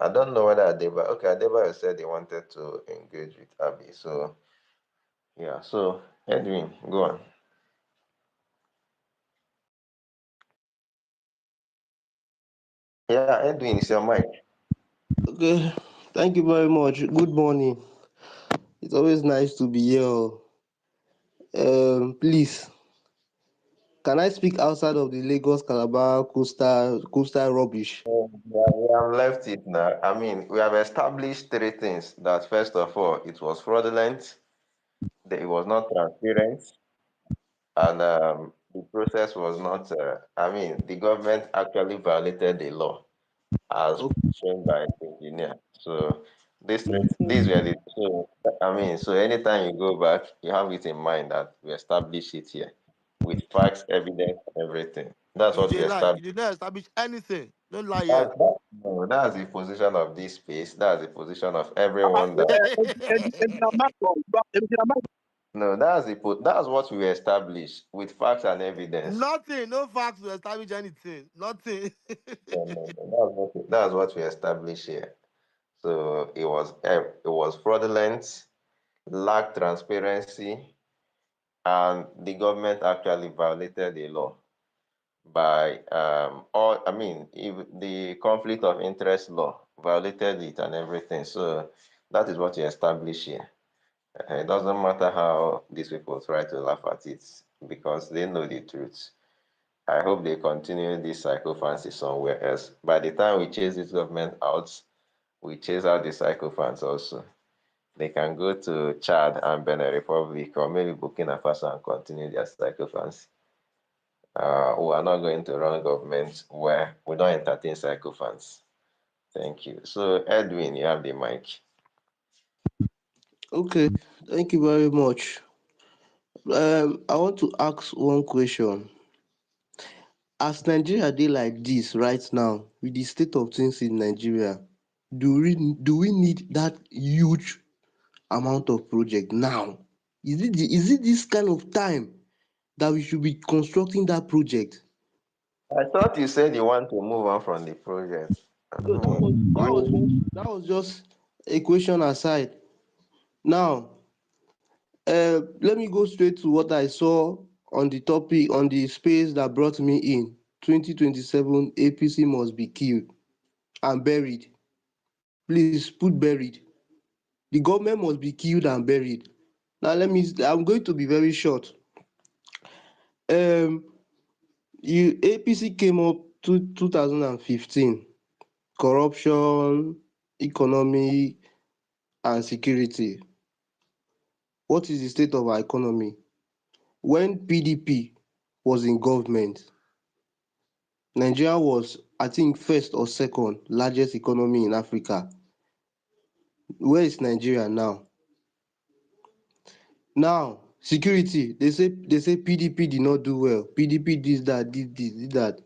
I don't know whether Adeba said he wanted to engage with Abby. So yeah, so Edwin, go on. Yeah, Edwin, it's your mic. Okay, thank you very much. Good morning. It's always nice to be here. Please, can I speak outside of the Lagos Calabar coastal rubbish? We have left it now. I mean, we have established three things. That first of all, it was fraudulent, that it was not transparent, and the process was not. I mean, the government actually violated the law, as shown by the engineer. So these were the so I mean, so anytime you go back, you have it in mind that we established it here with facts, evidence, everything. That's You what we did lie. You established. did not establish anything. Don't lie That's, here. that, no, that's the position of this space. That's the position of Uh, everyone that. Engineer Marco, Engineer Marco, That's what we established with facts and evidence. Nothing. No facts to establish anything. Nothing. No. That's what we established here. So it was fraudulent, lacked transparency, and the government actually violated the law by all. I mean, if the conflict of interest law violated it and everything. So that is what we established here. It doesn't matter how these people try to laugh at it because they know the truth. I hope they continue this psychophancy somewhere else. By the time we chase this government out, we chase out the psychophants also. They can go to Chad and Benin Republic or maybe Burkina Faso and continue their psychophancy. We are not going to run governments where we don't entertain psychophants. Thank you. So, Edwin, you have the mic. Okay, thank you very much. I want to ask one question. As Nigeria dey like this right now, with the state of things in Nigeria, do we need that huge amount of project now? Is it this kind of time that we should be constructing that project? I thought you said you want to move on from the project. So that was just a question aside. Now, let me go straight to what I saw on the topic on the space that brought me in. 2027 APC must be killed and buried. Please put buried. The government must be killed and buried. Now I'm going to be very short. Um APC came up to 2015. Corruption, economy and security. What is the state of our economy? When PDP was in government, Nigeria was, I think, first or second largest economy in Africa. Where is Nigeria now? Now, security, they say PDP did not do well. PDP did that, did this, did that.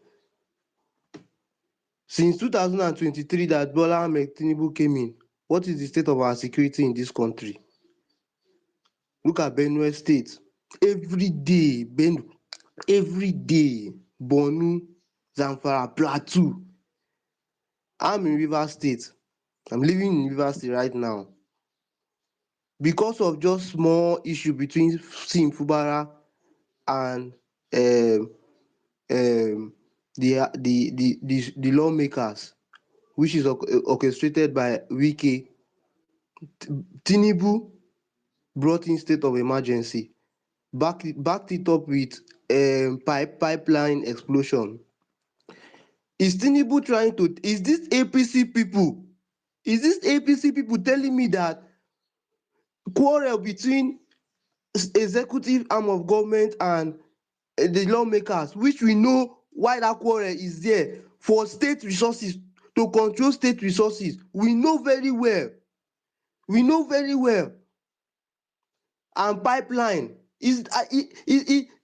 Since 2023 that Bola Ahmed Tinubu came in, what is the state of our security in this country? Look at Benue State. Every day, Borno, Zamfara, Plateau. I'm in Rivers State. I'm living in Rivers State right now. Because of just small issue between Sim Fubara and um the lawmakers, which is orchestrated by Wike, Tinubu brought in state of emergency, backed it up with pipeline explosion. Is Tinubu trying to is this APC people telling me that quarrel between executive arm of government and the lawmakers, which we know why that quarrel is there, for state resources, to control state resources, we know very well, we know very well. And pipeline is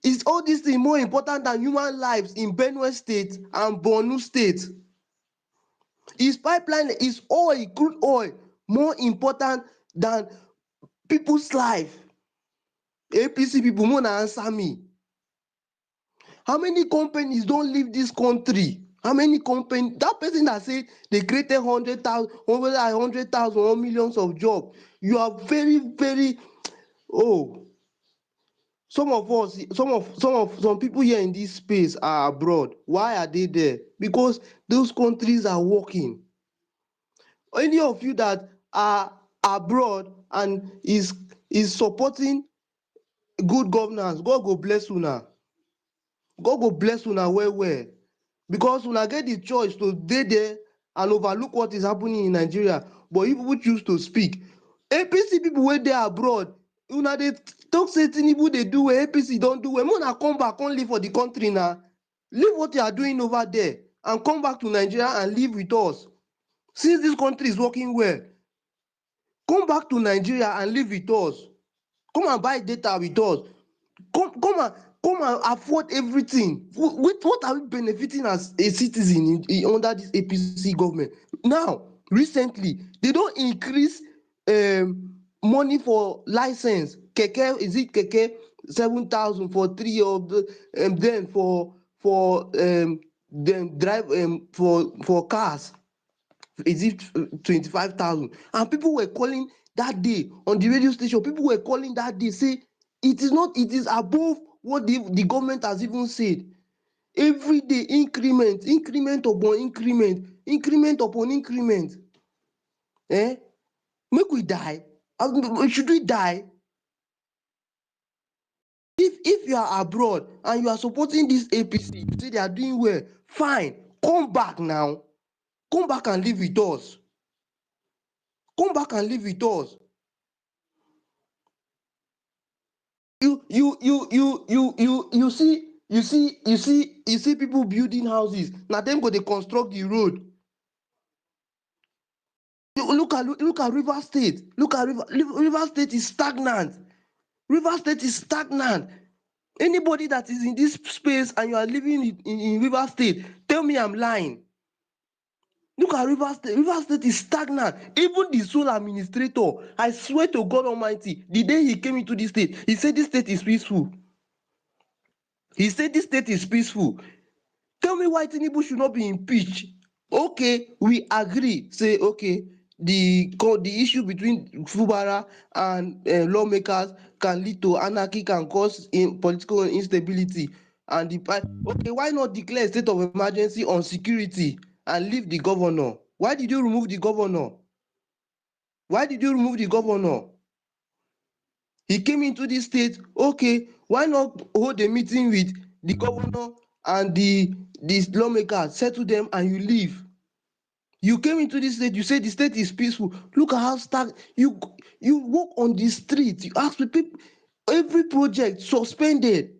Is all these things more important than human lives in Benue State and Borno State? Is pipeline, is oil, crude oil, more important than people's life? APC people, more answer me. How many companies don't leave this country? How many companies? That person that said they created 100,000, over 100,000 or millions of jobs. You are very, very, oh, some of us, some people here in this space are abroad. Why are they there? Because those countries are working. Any of you that are abroad and is supporting good governance, God go bless una. God go bless una well well, because una get the choice to dey there and overlook what is happening in Nigeria, but if people choose to speak, APC people wey dey abroad, una dey talk say Tinubu dey do well, APC don do well. Make una come back come live for the country na. Leave what you are doing over there and come back to Nigeria and live with us. Since this country is working well, come back to Nigeria and live with us. Come and buy data with us. Come and afford everything. What are we benefiting as a citizen under this APC government? Now, recently, they don't increase money for license. Keke, is it Keke? 7,000 for 3 of the, then for them drive for cars. Is it 25,000? And people were calling that day on the radio station. People were calling that day, say it is not, it is above what the government has even said. Every day increment upon increment upon increment. Make we die. Should we die? If you are abroad and you are supporting this APC, you say they are doing well, fine. Come back now. Come back and live with us. Come back and live with us. You see people building houses. Now them go they construct the road. Look at River State. Look at River State is stagnant. River State is stagnant. Anybody that is in this space and you are living in River State, tell me I'm lying. Look at River State. River State is stagnant. Even the sole administrator, I swear to God Almighty, the day he came into this state, he said this state is peaceful. He said this state is peaceful. Tell me why Tinubu should not be impeached. Okay, we agree. Say, okay, the issue between Fubara and lawmakers can lead to anarchy, can cause political instability. And okay, why not declare a state of emergency on security and leave the governor? Why did you remove the governor? Why did you remove the governor? He came into this state, okay, why not hold a meeting with the governor and the lawmakers, settle them and you leave? You came into this state, you say the state is peaceful. Look at how you walk on the street, you ask people, every project suspended.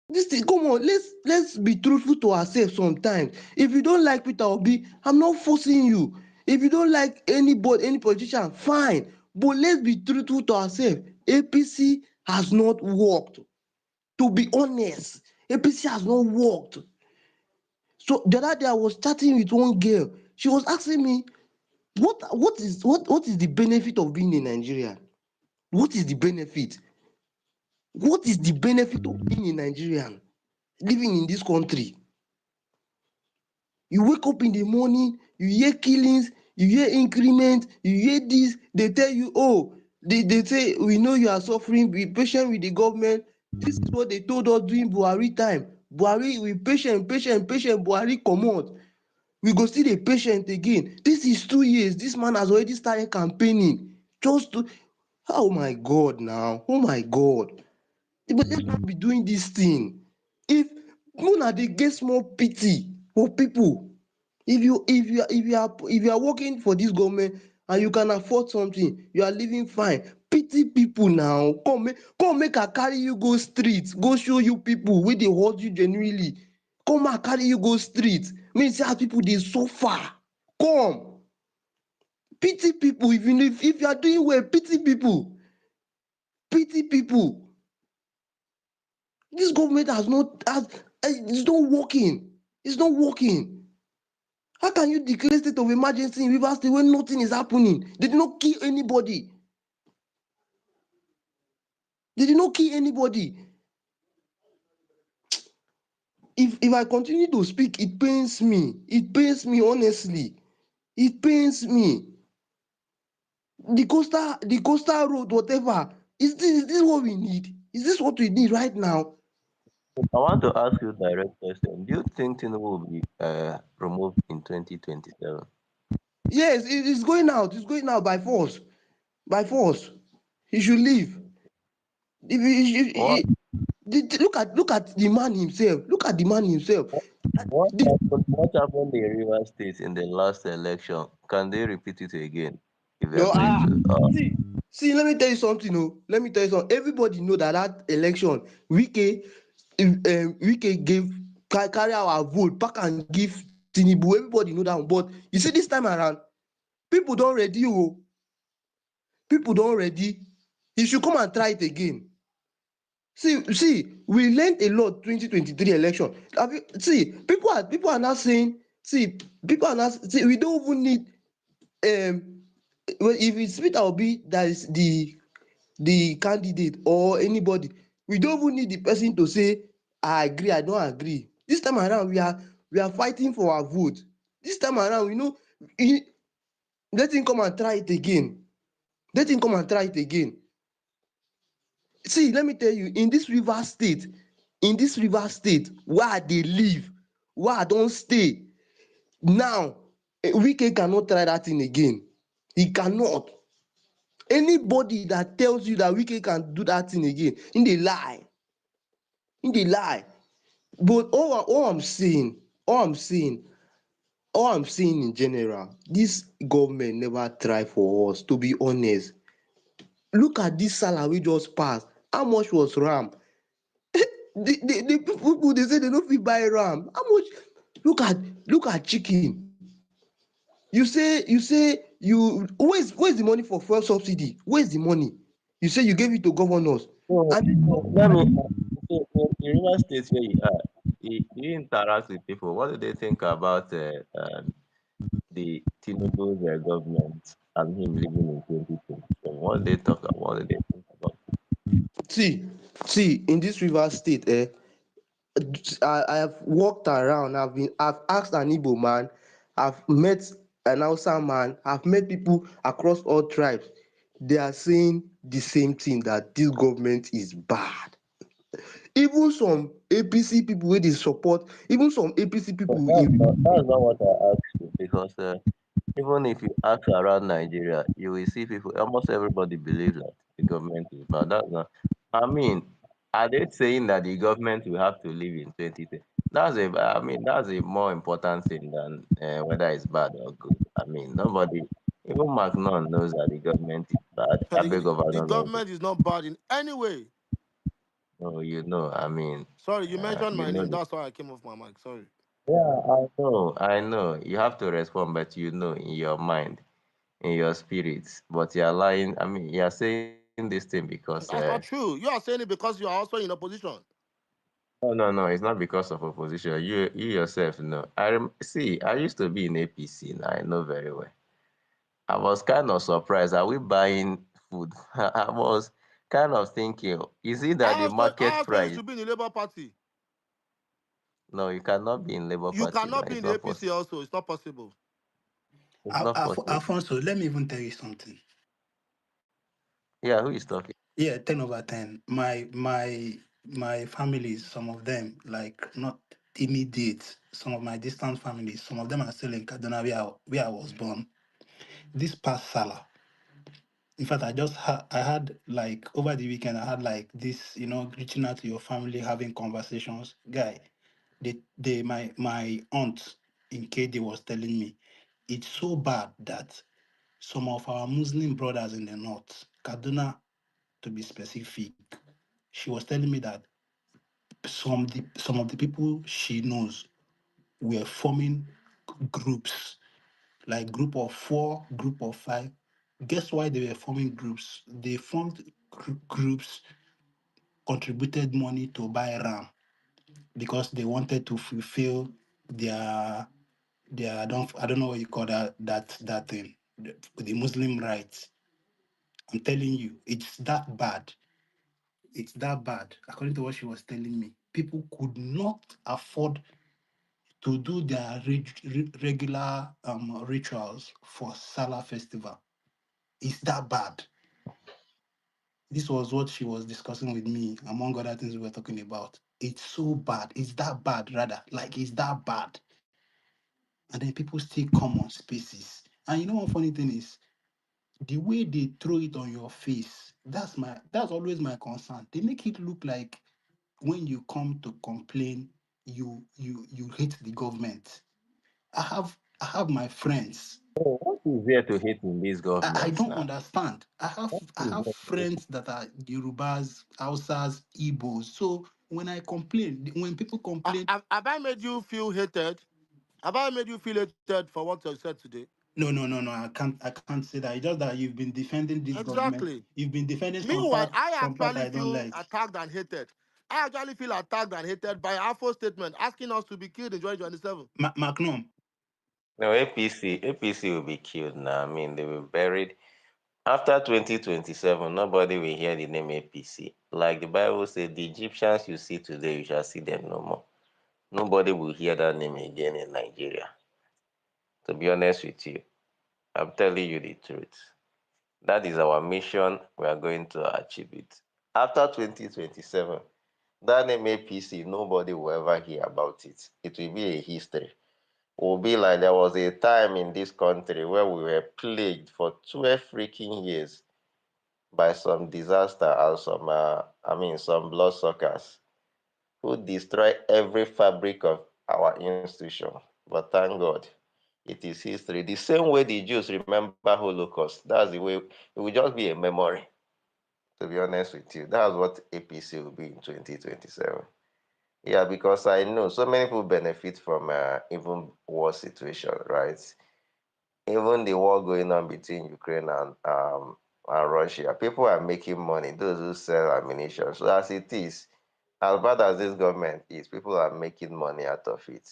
This thing, come on, let's be truthful to ourselves sometimes. If you don't like Peter Obi, I'm not forcing you. If you don't like anybody, any politician, fine. But let's be truthful to ourselves. APC has not worked. To be honest, APC has not worked. So the other day I was chatting with one girl. She was asking me, what is the benefit of being a Nigerian? What is the benefit? What is the benefit of being a Nigerian? Living in this country? You wake up in the morning, you hear killings, you hear increment, you hear this, they tell you, oh, they say, we know you are suffering, be patient with the government. This is what they told us during Buhari time. Buhari, we patient, Buhari comot. We go still dey patient again. This is 2 years. This man has already started campaigning. Just to, oh my God now, oh my God. But let's not be doing this thing. If una dey get small pity for people, if you are working for this government and you can afford something, you are living fine. Pity people now. Come make I carry you go street, go show you people wey dey hurt you genuinely. Come and carry you go street. Make see how people dey suffer. Come. Pity people. If you are doing well, pity people. Pity people. This government it's not working. It's not working. How can you declare state of emergency in Rivers State when nothing is happening? They did not kill anybody. They did not kill anybody. If I continue to speak, it pains me. It pains me, honestly. It pains me. The coastal road, whatever. Is this what we need? Is this what we need right now? I want to ask you a direct question. Do you think Tinubu will be removed in 2027? Yes, it's going out. It's going out by force. By force. He should leave. What Look at the man himself. Look at the man himself. what The- happened? What happened in Rivers State in the last election? Can they repeat it again if they are no, going to? see, let me tell you something. Oh, let me tell you something. Everybody know that election, Wike gave carry our vote back and give Tinubu. Everybody know that one. But you see, this time around, people don ready. Oh, people don ready. He should come and try it again. See, we learned a lot 2023 election. See, people are now saying, we don't even need well, if it's Peter Obi that is the candidate or anybody, we don't even need the person to say I agree, I don't agree. This time around, we are fighting for our vote. This time around, let him come and try it again. Let him come and try it again. See, let me tell you, in this river state where I dey live, where I don stay now, Wike cannot try that thing again. He cannot. Anybody that tells you that Wike can do that thing again, im dey lie. Im dey lie. But all I'm saying in general, this government never try for us, to be honest. Look at this salary wey just pass. How much was ram? The people dey say they no fit buy ram. How much? Look at chicken. Where is the money for fuel subsidy? Where is the money? You say you gave it to governors. So, And let me. So, in Rivers State where you are, you interact with people. What do they think about the Tinubu's government and him living in 2027? What do they talk about? What do they think about? see, in this Rivers State, I have walked around. I've asked an Igbo man. I've met an Hausa man. I've met people across all tribes. They are saying the same thing, that this government is bad. Even some APC people wey dey support, even some APC But people in that's not what I asked you because even if you ask around Nigeria, you will see people, almost everybody believes that the government is bad. That's not, I mean, are they saying that the government will have to live in 2020? That's a more important thing than whether it's bad or good. I mean, nobody, even Macron knows that the government is bad. I beg The, of I the don't know. government is not bad in any way. No, I mean, Sorry, you mentioned you my know name. this. That's why I came off my mic. Sorry. Yeah, I know. You have to respond, but in your mind, in your spirits, but you're lying. I mean, you're saying this thing because That's not true. You are saying it because you are also in opposition. no, it's not because of opposition. You yourself know. See. I used to be in APC. Now I know very well. I was kind of surprised. Are we buying food? I was kind of thinking, is it that the I market also used price? to be in the Labour Party. No, you cannot be in Labour You Party. No, cannot be it's in the not APC possible. also. It's not possible. It's not possible. Alfonso, let me even tell you something. Yeah, who is talking? Yeah, 10/10. My families, some of them, like not immediate, some of my distant families, some of them are still in Kaduna where I was born. This past Salah. In fact, I had like over the weekend, I had like this, reaching out to your family, having conversations. Guy, my aunt in KD was telling me it's so bad that some of our Muslim brothers in the north, Kaduna to be specific, she was telling me that some of the people she knows were forming groups, like group of 4, group of 5. Guess why they were forming groups? They formed groups contributed money to buy RAM because they wanted to fulfill their I don't know what you call that thing, the Muslim rights. I'm telling you, it's that bad. It's that bad. According to what she was telling me, people could not afford to do their regular rituals for Salah festival. It's that bad. This was what she was discussing with me, among other things we were talking about. It's so bad. It's that bad, rather. Like, it's that bad. And then people still come on spaces. And you know what funny thing is? The way they throw it on your face, that's always my concern. They make it look like when you come to complain, you hate the government. I have my friends. Oh, what is there to hate in these I governments don't now? understand. I What have I is have there to hate? friends that are Yorubas, Hausas, Igbos. So when I complain, when people complain, Have I made you feel hated? Have I made you feel hated for what you said today? no, I can't say that. It's just that you've been defending this government. Exactly. You've been defending Meanwhile, I some part actually I don't feel like. attacked and hated. I actually feel attacked and hated by AFO statement asking us to be killed in 2027. Macnom, No, APC will be killed now. I mean, they will be buried. After 2027, nobody will hear the name APC. Like the Bible said, the Egyptians you see today, you shall see them no more. Nobody will hear that name again in Nigeria. To be honest with you, I'm telling you the truth. That is our mission. We are going to achieve it. After 2027, that name APC, nobody will ever hear about it. It will be a history. It will be like there was a time in this country where we were plagued for 12 freaking years by some disaster and some bloodsuckers who destroy every fabric of our institution. But thank God, it is history. The same way the Jews remember Holocaust, that's the way it will just be a memory. To be honest with you, that's what APC will be in 2027. Yeah, because I know so many people benefit from even war situation, right? Even the war going on between Ukraine and Russia, people are making money. Those who sell ammunition. So as it is, as bad as this government is, people are making money out of it.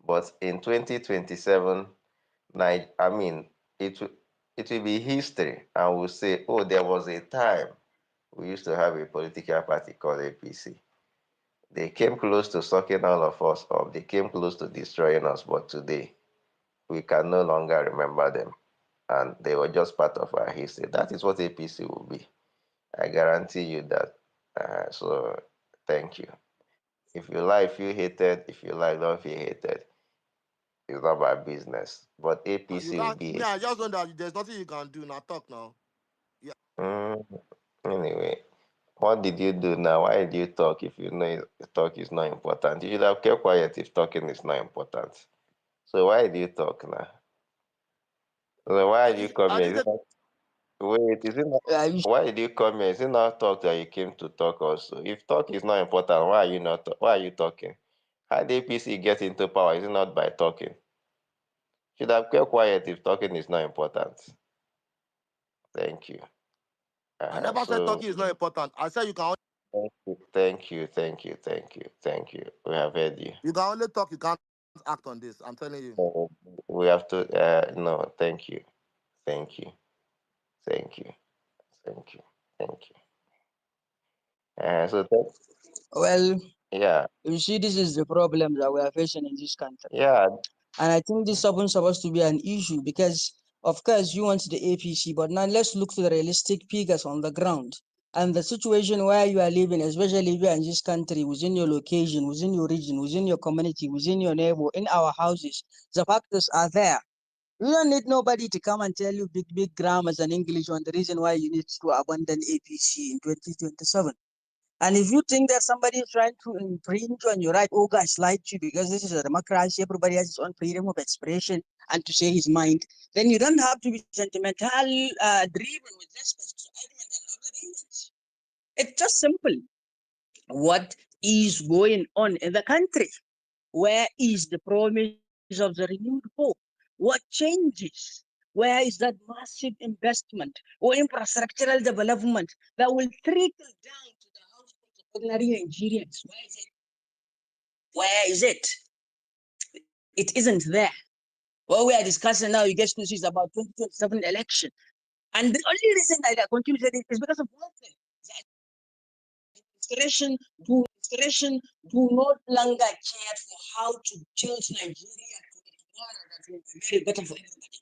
But in 2027, I mean, it will be history, and we'll say, oh, there was a time we used to have a political party called APC. They came close to sucking all of us up. They came close to destroying us, but today we can no longer remember them, and they were just part of our history. That is what APC will be. I guarantee you that. So, thank you. If you like, feel hated. If you like, don't feel hated. It's not my business. But You APC will can't. be Me, I just know that there's nothing you can do now. Talk now. Yeah. Mm, anyway, what did you do now? Why did you talk if you know talk is not important? You should have kept quiet if talking is not important. So why did you talk now? So why did you come I here? Is it didn't. not, wait, is it not, I wish why did you come here? Is it not talk that you came to talk also? If talk is not important, why are you not? Why are you talking? How did APC get into power? Is it not by talking? Should have kept quiet if talking is not important. Thank you. I never said So talking is not important. I said thank you. We have heard you. you can only talk. You can't act on this. I'm telling you. Uh, we have to. No, thank you, thank you, thank you, thank you, thank you. So Well, yeah, you see, this is the problem that we are facing in this country. yeah. And I think this is supposed to be an issue because, of course, you want the APC, but now let's look to the realistic figures on the ground. And the situation where you are living, especially if you are in this country, within your location, within your region, within your community, within your neighbor, in our houses, the factors are there. You don't need nobody to come and tell you big grammars and English on the reason why you need to abandon APC in 2027. And if you think that somebody is trying to infringe on your right, oh guys, like you because this is a democracy, everybody has his own freedom of expression and to say his mind, then you don't have to be sentimental, driven with respect to argument and arguments. It's just simple. What is going on in the country? Where is the promise of the renewed hope? What changes? Where is that massive investment or infrastructural development that will trickle down to the households ordinary Nigerians. Where is it? Where is it? It isn't there. What we are discussing now, you get to see, is about 2027 election. And the only reason that I continue to say this is because of one thing. The administration do not longer care for how to build Nigeria to the tomorrow that will be very better for everybody.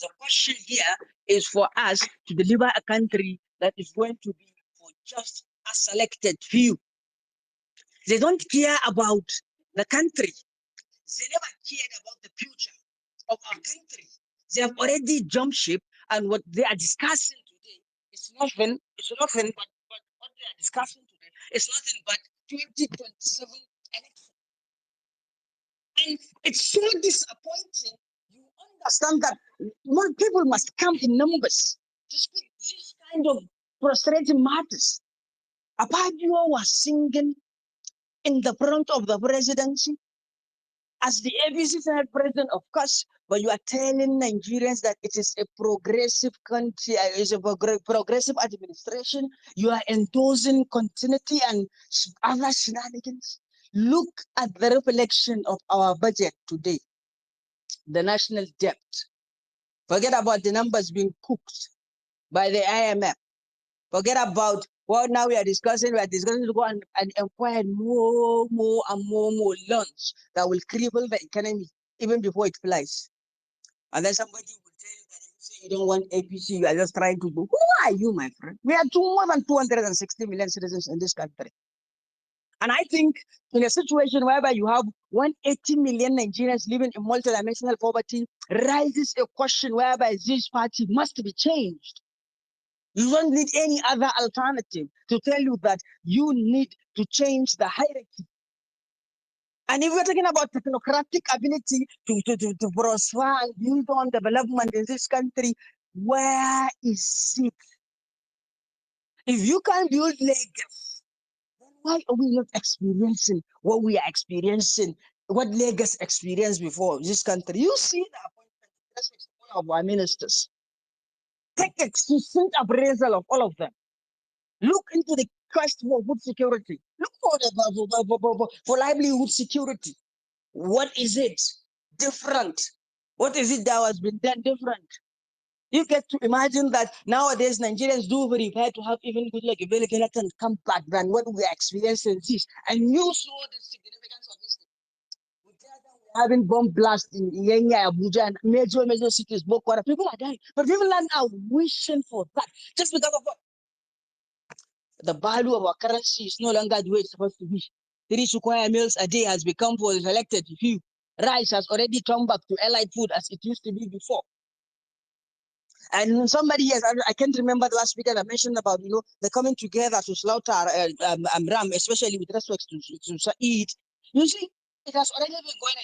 The question here is for us to deliver a country that is going to be for just a selected few. They don't care about the country. They never cared about the future of our country. They have already jumped ship, and what they are discussing today is nothing. It's nothing but what they are discussing today is nothing but 2027 election. And it's so disappointing. You understand that more people must come in numbers to speak these kind of frustrating matters. Abadio was singing in the front of the presidency as the APC Senate president, of course, but you are telling Nigerians that it is a progressive country, is a progressive administration. You are endorsing continuity and other shenanigans. Look at the reflection of our budget today, the national debt. Forget about the numbers being cooked by the IMF. Forget about what now we are discussing. We are discussing to go and acquire more loans that will cripple the economy even before it flies. And then somebody will tell you that if you say you don't want APC, you are just trying to do. Who are you, my friend? We are more than 260 million citizens in this country. And I think in a situation whereby you have 180 million Nigerians living in multidimensional poverty, raises a question whereby this party must be changed. You don't need any other alternative to tell you that you need to change the hierarchy. And if we're talking about technocratic ability to prosper and build on development in this country, where is it? If you can build Lagos, then why are we not experiencing what we are experiencing, what Lagos experienced before this country? You see the appointment of our ministers. Take a succinct appraisal of all of them. Look into the quest for food security. Look for livelihood security. What is it different? What is it that has been done different? You get to imagine that nowadays Nigerians do prepare to have even good like a very and come back than what we are experiencing this. And you saw the significance of this. Having bomb blast in Yenya, Abuja, and major cities, Boko Haram. People are dying. But people are wishing for that. Just because of what? The value of our currency is no longer the way it's supposed to be. 3 square meals a day has become for the selected few. Rice has already come back to allied food as it used to be before. And somebody, yes, I can't remember the last speaker that mentioned about, the coming together to slaughter ram, especially with respect to eat. You see, it has already been going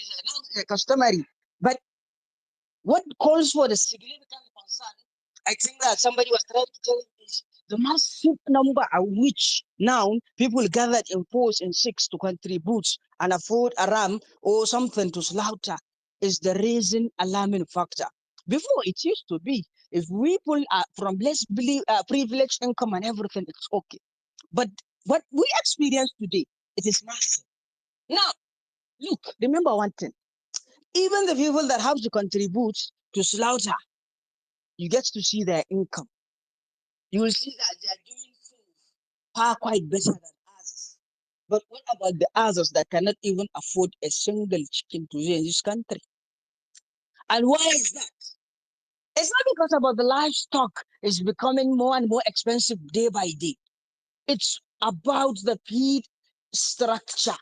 as customary. But what calls for the significant concern, I think that somebody was trying to tell is the massive number at which now people gathered in force in 6 to contribute and afford a ram or something to slaughter is the reason alarming factor. Before it used to be, if we pull from less privileged income and everything, it's okay. But what we experience today, it is massive. Now, look, remember one thing. Even the people that have to contribute to slaughter, you get to see their income. You will see that they are doing things far quite better than others. But what about the others that cannot even afford a single chicken to in this country? And why is that? It's not because about the livestock is becoming more and more expensive day by day. It's about the feed structure,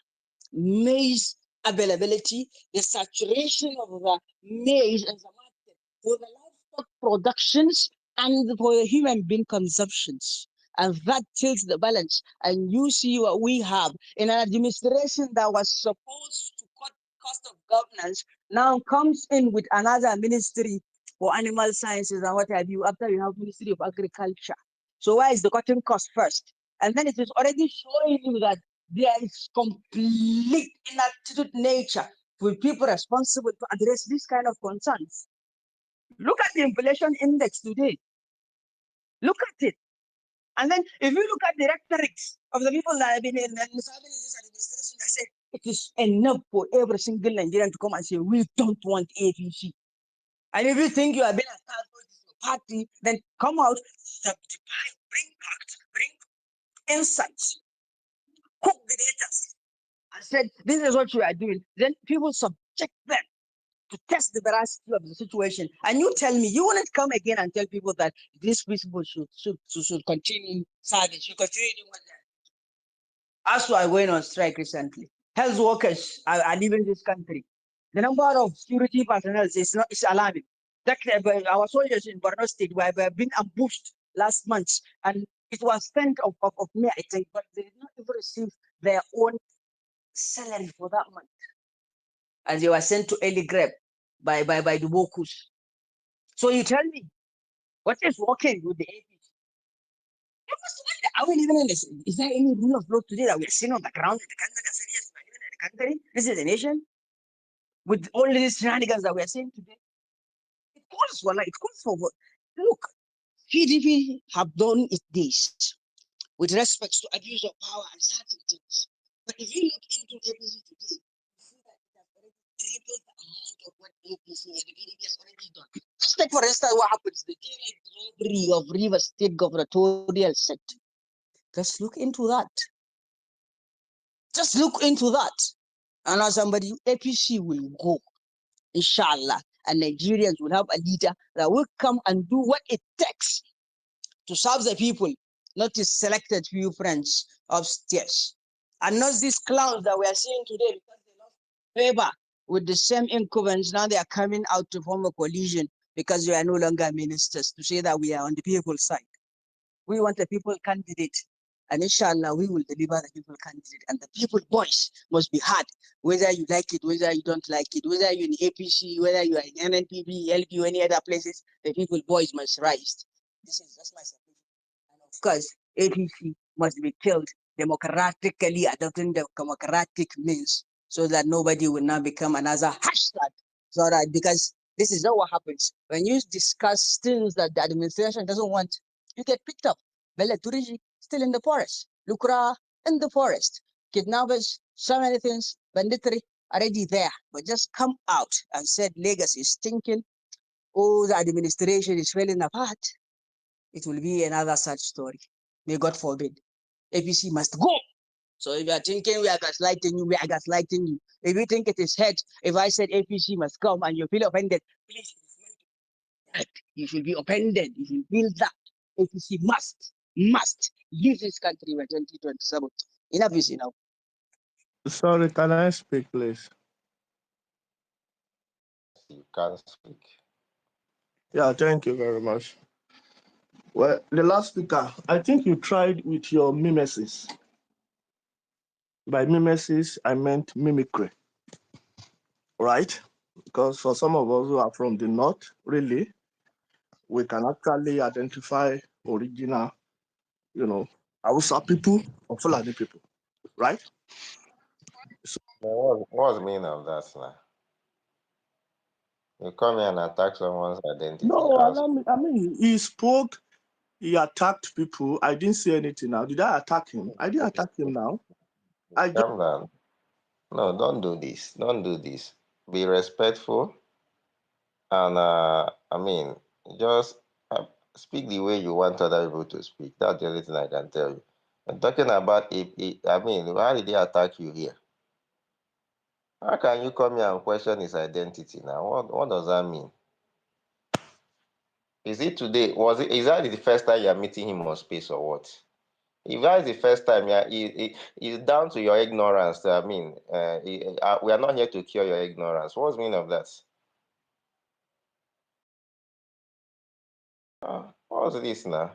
maize availability, the saturation of the maize in the market for the livestock productions and for the human being consumptions. And that tilts the balance. And you see what we have in an administration that was supposed to cut cost of governance now comes in with another ministry for animal sciences and what have you after you have Ministry of Agriculture. So why is the cutting cost first? And then it is already showing you that there is complete inaptitude nature with people responsible to address these kind of concerns. Look at the inflation index today. Look at it. And then if you look at the rhetorics of the people that have been in this administration, they say it is enough for every single Nigerian to come and say, we don't want APC. And if you think you have been attacked by this party, then come out, subdivide, bring facts, bring insights, cook the data, and said, this is what you are doing. Then people subject them to test the veracity of the situation. And you tell me, you wouldn't come again and tell people that these people should continue service, should continue doing what they're. As we are going on strike recently, health workers are leaving this country. The number of security personnel is alarming. That our soldiers in Borno State were being ambushed last month, and it was 10th of May, I think, but they did not even receive their own salary for that month. And they were sent to early grave by the Bokus. So you tell me, what is working with the APC? Are we living in this? Is there any rule of law today that we are seeing on the ground in the country that says, yes, we are living in the country? This is a nation with all these shenanigans that we are seeing today. It calls for what? Look, PDP have done its days with respect to abuse of power and certain things. But if you look into APC today, you see that it has already tripled the amount of what APC and the PDP has already done. Just take for instance what happens, the robbery of Rivers State gubernatorial seat. Just look into that. Just look into that. And as somebody, APC will go, inshallah, and Nigerians will have a leader that will come and do what it takes to serve the people, not his selected few friends upstairs. And not these clowns that we are seeing today because they lost favor with the same incumbents. Now they are coming out to form a coalition because we are no longer ministers to say that we are on the people's side. We want a people candidate. And inshallah, we will deliver the people candidate. And the people voice must be heard, whether you like it, whether you don't like it, whether you're in APC, whether you are in NNPP, LP, or any other places, the people voice must rise. That's my submission. And of course, APC must be killed democratically, adopting the democratic means, so that nobody will now become another hashtag. So that because this is not what happens. When you discuss things that the administration doesn't want, you get picked up. Bella Turiji still in the forest. Lukra in the forest. Kidnappers, so many things, banditry already there. But just come out and said Lagos is stinking. Oh, the administration is falling apart. It will be another such story. May God forbid. APC must go. So if you are thinking we are gaslighting you, we are gaslighting you. If you think it is head, if I said APC must come and you feel offended, please, you should be offended. You should feel that APC must leave this country by 2027. Enough is enough. Sorry, can I speak, please? You can speak. Yeah, thank you very much. Well, the last speaker, I think you tried with your mimesis. By mimesis, I meant mimicry, right? Because for some of us who are from the north, really, we can actually identify original, Hausa people or Fulani people, right? So, What's the meaning of that now? You come here and attack someone's identity. no, I mean, he spoke, he attacked people. I didn't say anything now. Did I attack him? I didn't attack him now. Calm down. No, don't do this. Don't do this. Be respectful. And I mean, just speak the way you want other people to speak. That's the only thing I can tell you. I'm talking about I mean, why did he attack you here? How can you come here and question his identity now? What does that mean? Is it today? Is that the first time you're meeting him on space or what? If that is the first time, yeah, it's down to your ignorance. I mean, we are not here to cure your ignorance. What's the meaning of that? What's this now?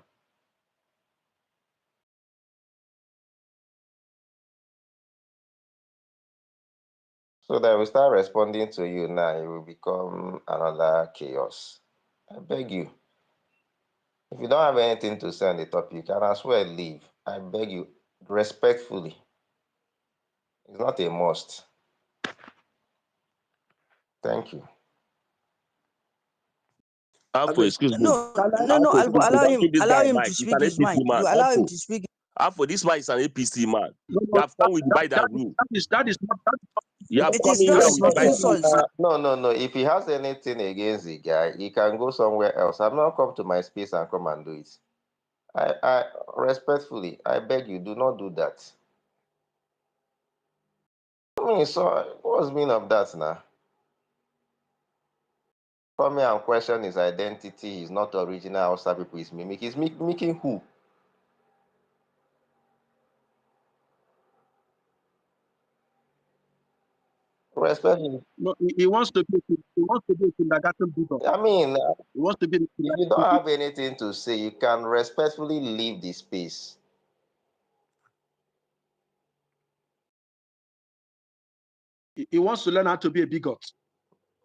So that we start responding to you now, it will become another chaos. I beg you. If you don't have anything to say on the topic, you can as well leave. I beg you, respectfully. It's not a must. Thank you. Alpha, excuse me. No, Alpha, Albo, excuse me. Don't give this allow guy a him mic. to He's speak an his APC mind. man. You allow him Alpha. to speak. Alpha, this man is an APC man. No, You no, have come with divide and rule. that is not You have It come is in not here that is with not it's divide true. and rule. insults. No. If he has anything against the guy, he can go somewhere else. I'm not come to my space and come and do it. I respectfully, I beg you, do not do that. I mean, so what's the meaning of that now? Come here and question his identity. He's not original Hausa people. He's mimic. He's mimicking who? Respect him. No, he wants to be a kindergarten bigot. I mean, He wants to be a if you kindergarten don't bigot. have anything to say, you can respectfully leave the space. He wants to learn how to be a bigot.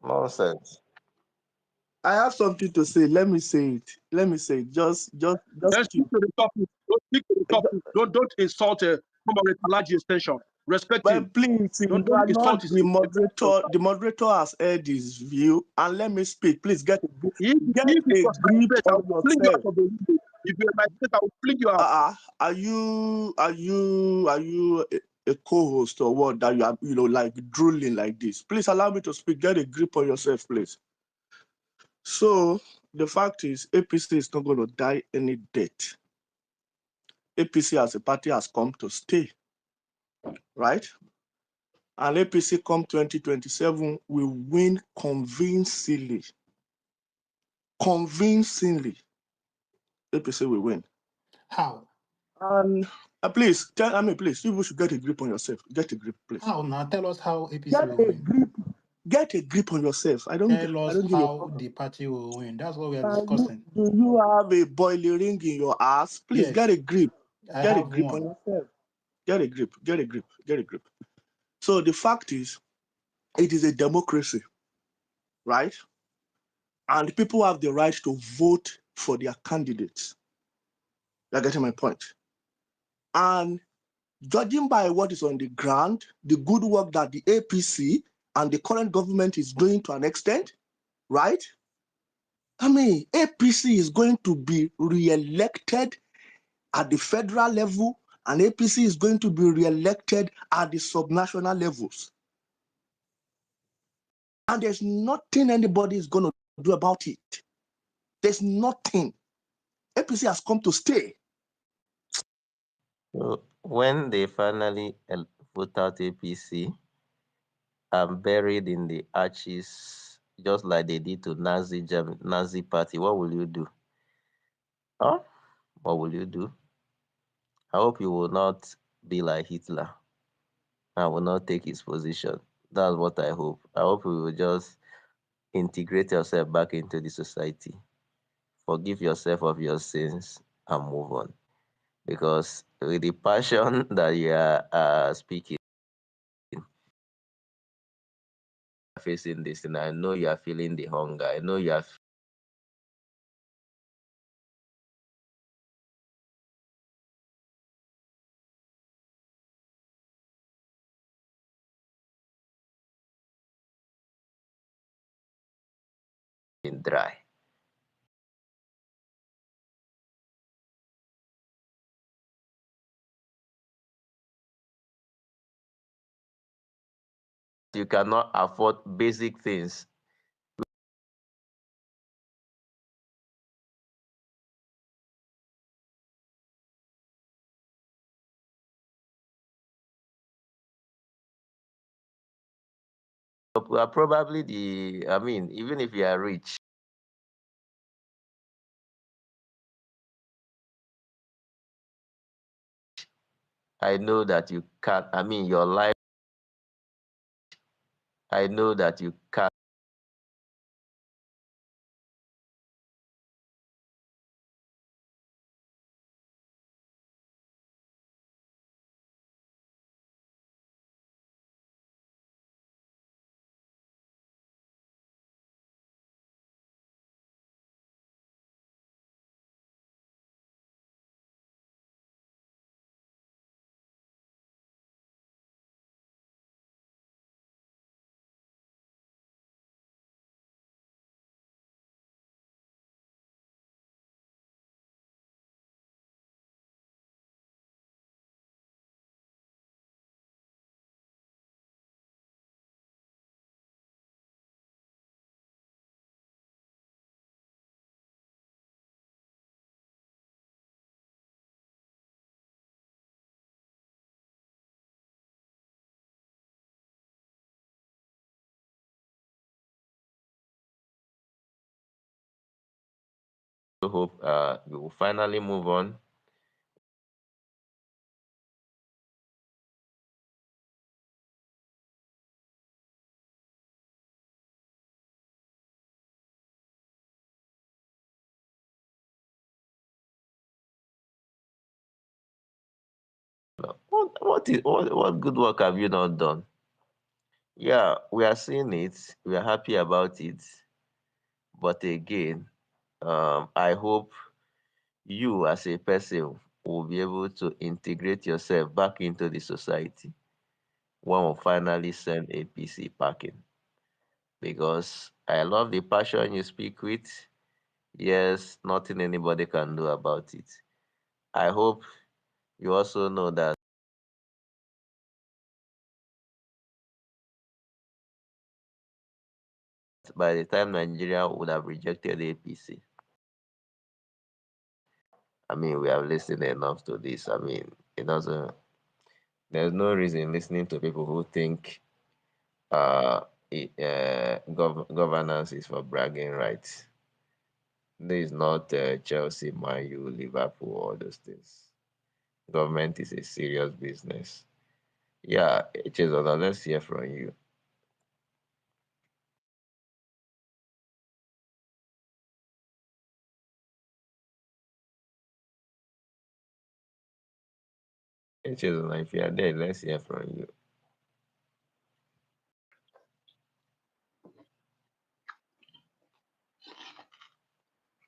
Nonsense. I have something to say. Let me say it. Let me say it. Just Then speak to the topic. Don't speak to the topic. Don't insult Comrade Alaji extension. Respect But him. please, you Don't are insult not his the moderator. The moderator has heard his view, and let me speak. Please get if it a was my grip space, I on will fling you out yourself. of the window. If you're in my space, I will fling you out. Are you a co-host or what that you are like drooling like this? Please allow me to speak. Get a grip on yourself, please. So the fact is, APC is not going to die any death. APC as a party has come to stay, right? And APC come 2027 will win convincingly. Convincingly, APC will win. How? And please, please, you should get a grip on yourself. Get a grip, please. How now? Tell us how APC Get will a win. grip. Get a grip on yourself. I don't Tell us give a how fuck. the party will win. That's what we are Do discussing. you have a boiling ring in your ass? Please get a Yes, grip. I Get a have grip on one. yourself. Get a grip. Get a grip. Get a grip. So the fact is, it is a democracy, right? And people have the right to vote for their candidates. You're getting my point. And judging by what is on the ground, the good work that the APC and the current government is doing to an extent, right? I mean, APC is going to be re-elected at the federal level, and APC is going to be re-elected at the subnational levels. And there's nothing anybody is going to do about it. There's nothing. APC has come to stay. So when they finally vote out APC, I'm buried in the ashes, just like they did to Nazi party. What will you do? Huh? What will you do? I hope you will not be like Hitler. I will not take his position. That's what I hope. I hope you will just integrate yourself back into the society. Forgive yourself of your sins and move on. Because with the passion that you are speaking, facing this, and I know you are feeling the hunger. I know you are feeling dry. You cannot afford basic things. Probably even if you are rich, I know that you can't. Your life, I know that you can't. hope we will finally move on. What good work have you not done? Yeah, we are seeing it. We are happy about it. But again, I hope you as a person will be able to integrate yourself back into the society when we finally send APC packing. Because I love the passion you speak with. Yes, nothing anybody can do about it. I hope you also know that by the time Nigeria would have rejected APC, I mean, we have listened enough to this. I mean, it doesn't, there's no reason listening to people who think governance is for bragging rights. This is not Chelsea, Man U, Liverpool, all those things. Government is a serious business. Yeah, Chizola, let's hear from you. Chizola, if you are there, let's hear from you.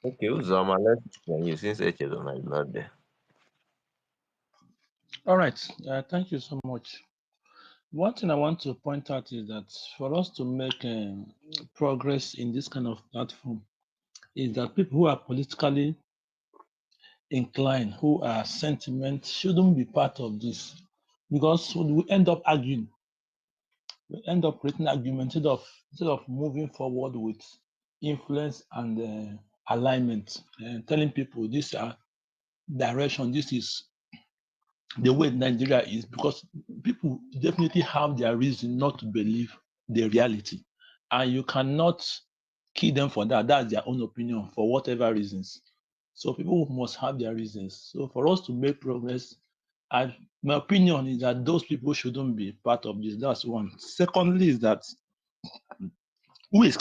Okay, Uzoma, let's hear from you since Chizola is not there. All right. Thank you so much. One thing I want to point out is that for us to make progress in this kind of platform is that people who are politically inclined, who are sentiment, shouldn't be part of this because we end up arguing. We end up creating argument instead of moving forward with influence and alignment and telling people this direction, this is the way Nigeria is, because people definitely have their reason not to believe the reality. And you cannot kill them for that. That's their own opinion for whatever reasons. So people must have their reasons. So for us to make progress, my opinion is that those people shouldn't be part of this. That's one. Secondly, is that who is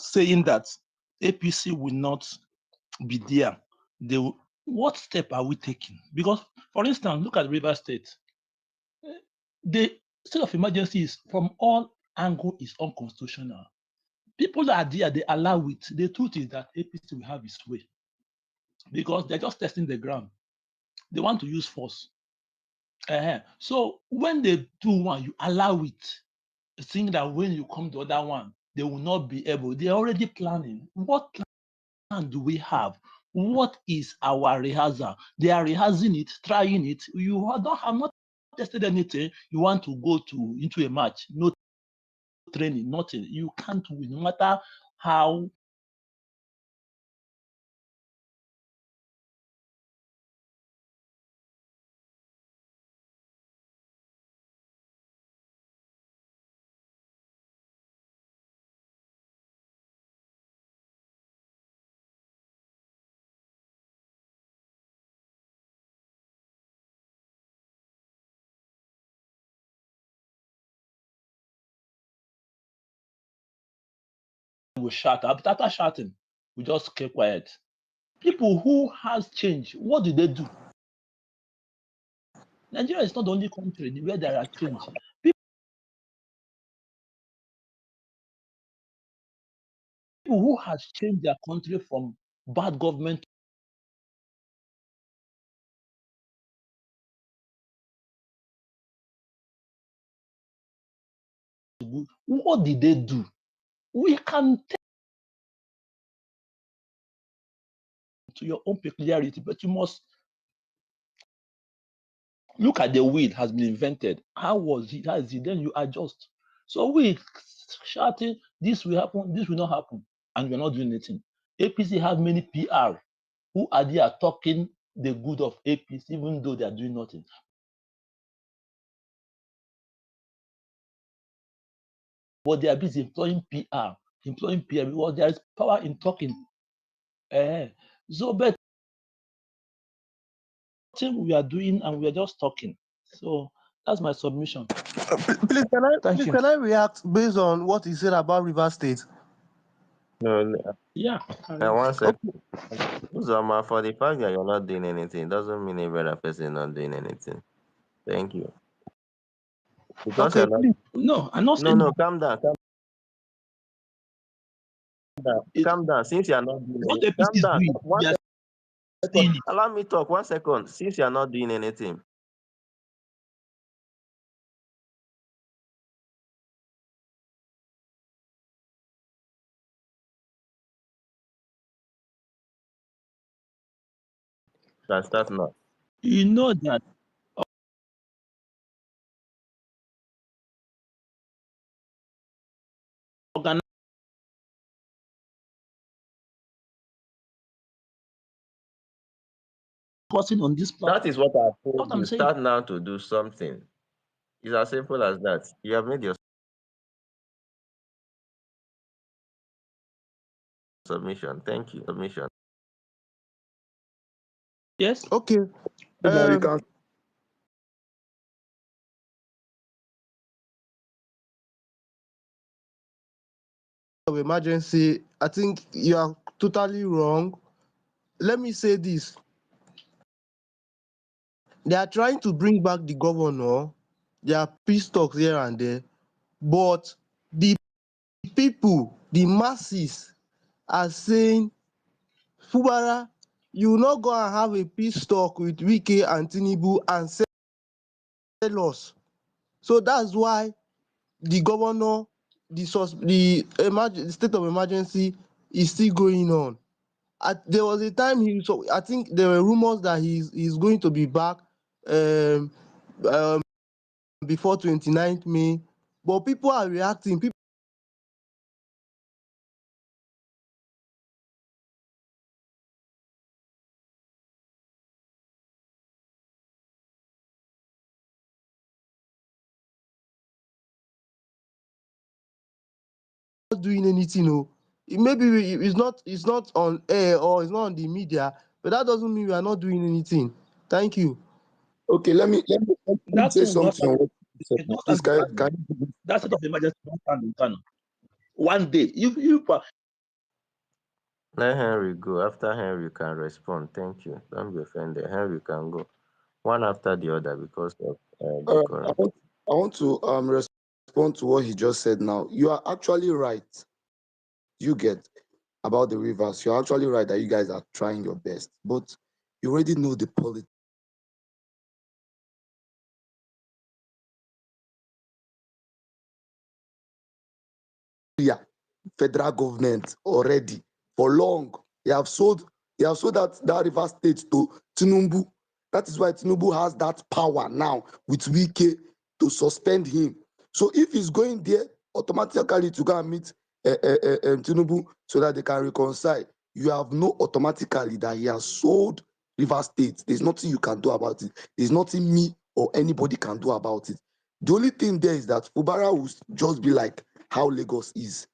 saying that APC will not be there? What step are we taking? Because, for instance, look at River State. The state of emergency is from all angles is unconstitutional. People that are there, they allow it. The truth is that APC will have its way because they're just testing the ground. They want to use force. So when they do one, you allow it, seeing that when you come to the other one, they will not be able. They're already planning. What plan do we have? What is our rehearsal? They are rehearsing it, trying it. You don't have not tested anything. You want to go into a match, no training, nothing. You can't win, no matter how. We shout. After shouting, we just keep quiet. People who has change, what did they do? Nigeria is not the only country where there are change. People who has changed their country from bad government to good, what did they do? We can take to your own peculiarity, but you must look at the wheel has been invented. How was it? How is it? Then you adjust. So we shouting, this will happen, this will not happen, and we're not doing anything. APC have many PR who are there talking the good of APC, even though they are doing nothing. But they are busy employing PR because there is power in talking. So, but we are doing and we are just talking. So that's my submission. Please, Thank you. can I react based on what he said about River State? No, Yeah. one second. Uzoma, for the fact that you're not doing anything doesn't mean every other person is not doing anything. Thank you. Because Okay, you're not. please. No, I'm not saying No, calm down, calm down. Since you're not doing what anything, APC calm is down. doing. One We are second. seeing it. Allow me talk. 1 second. Since you're not doing anything, can start now. You know that organizing on this platform. That is what I That's told what I'm you. saying. Start now to do something. It's as simple as that. You have made your submission. Thank you. Submission. Yes. Okay. Now you can. Of emergency, I think you are totally wrong. Let me say this. They are trying to bring back the governor. There are peace talks here and there, but the people, the masses, are saying, Fubara, you will not go and have a peace talk with Wike and Tinubu and sell us. So that's why the governor, the state of emergency is still going on. There was a time I think there were rumors that he's going to be back um, um, before 29th May, but people are reacting. People are not doing anything. Maybe it's not on air or it's not on the media, but that doesn't mean we are not doing anything. Thank you. Okay, let me That say thing will not something stand. on what you said It now. will not Please, stand in Kano. can you That state of emergency will not stand in Kano. One day, you Let Henry go. After Henry, you can respond. Thank you. Don't be offended. Henry can go. One after the other because of I decorum. want to respond to what he just said now. You are actually right. You get about the rivers. You're actually right that you guys are trying your best, but you already know the politics. Federal government already for long. They have sold that River State to Tinubu. That is why Tinubu has that power now with Wike to suspend him. So if he's going there automatically to go and meet Tinubu so that they can reconcile, you have no automatically that he has sold River State. There's nothing you can do about it. There's nothing me or anybody can do about it. The only thing there is that Fubara will just be like how Lagos is,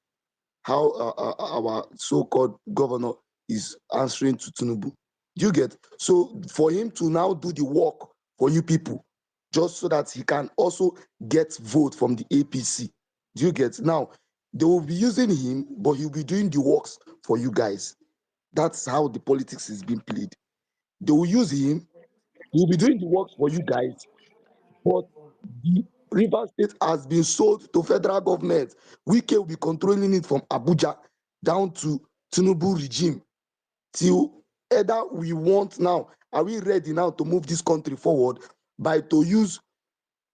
how our so-called governor is answering to Tinubu. Do you get? So for him to now do the work for you people, just so that he can also get vote from the APC. Do you get? Now, they will be using him, but he'll be doing the works for you guys. That's how the politics is being played. They will use him, he'll be doing the works for you guys, but the River State has been sold to federal government. Wike will be controlling it from Abuja down to Tinubu regime till either we want now, are we ready now to move this country forward by to use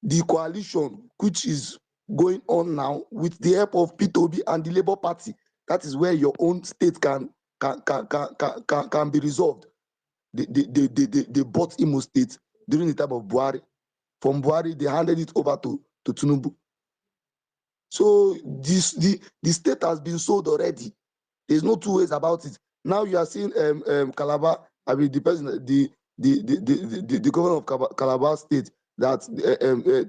the coalition which is going on now with the help of P2B and the Labour Party. That is where your own state can be resolved. They bought Imo State during the time of Buhari. From Buhari, they handed it over to Tinubu. So the state has been sold already. There's no two ways about it. Now you are seeing Calabar, I mean the person, the governor of Calabar State that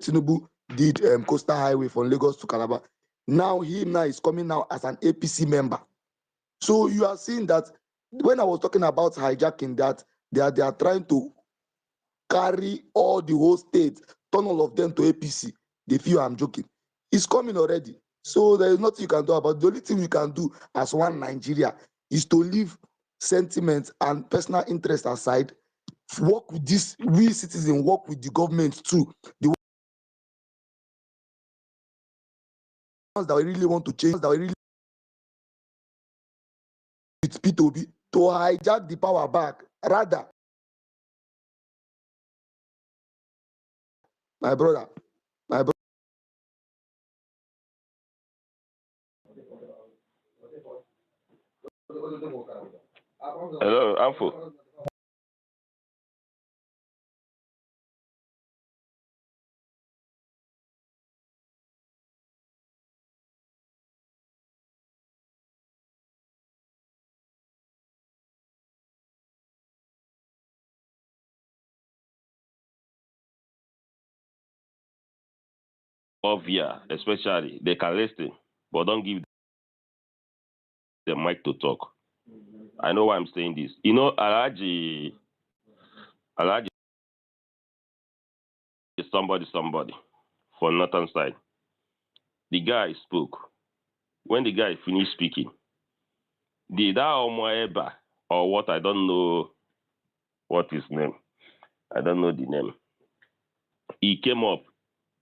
Tinubu did coastal highway from Lagos to Calabar. Now he is coming now as an APC member. So you are seeing that when I was talking about hijacking, that they are trying to carry all the whole state, turn all of them to APC. They feel I'm joking. It's coming already. So there is nothing you can do about it. The only thing you can do as one Nigeria is to leave sentiment and personal interest aside, work with this, we citizens work with the government too. The ones that we really want to change, that we really with P2B, to hijack the power back. Rather, my brother, Hello, Amfo. Obvious, especially they can listen, but don't give the mic to talk. I know why I'm saying this. You know, Alaji is somebody for Northern side. The guy spoke. When the guy finished speaking, did that Omoeba or what? I don't know what his name. I don't know the name. He came up.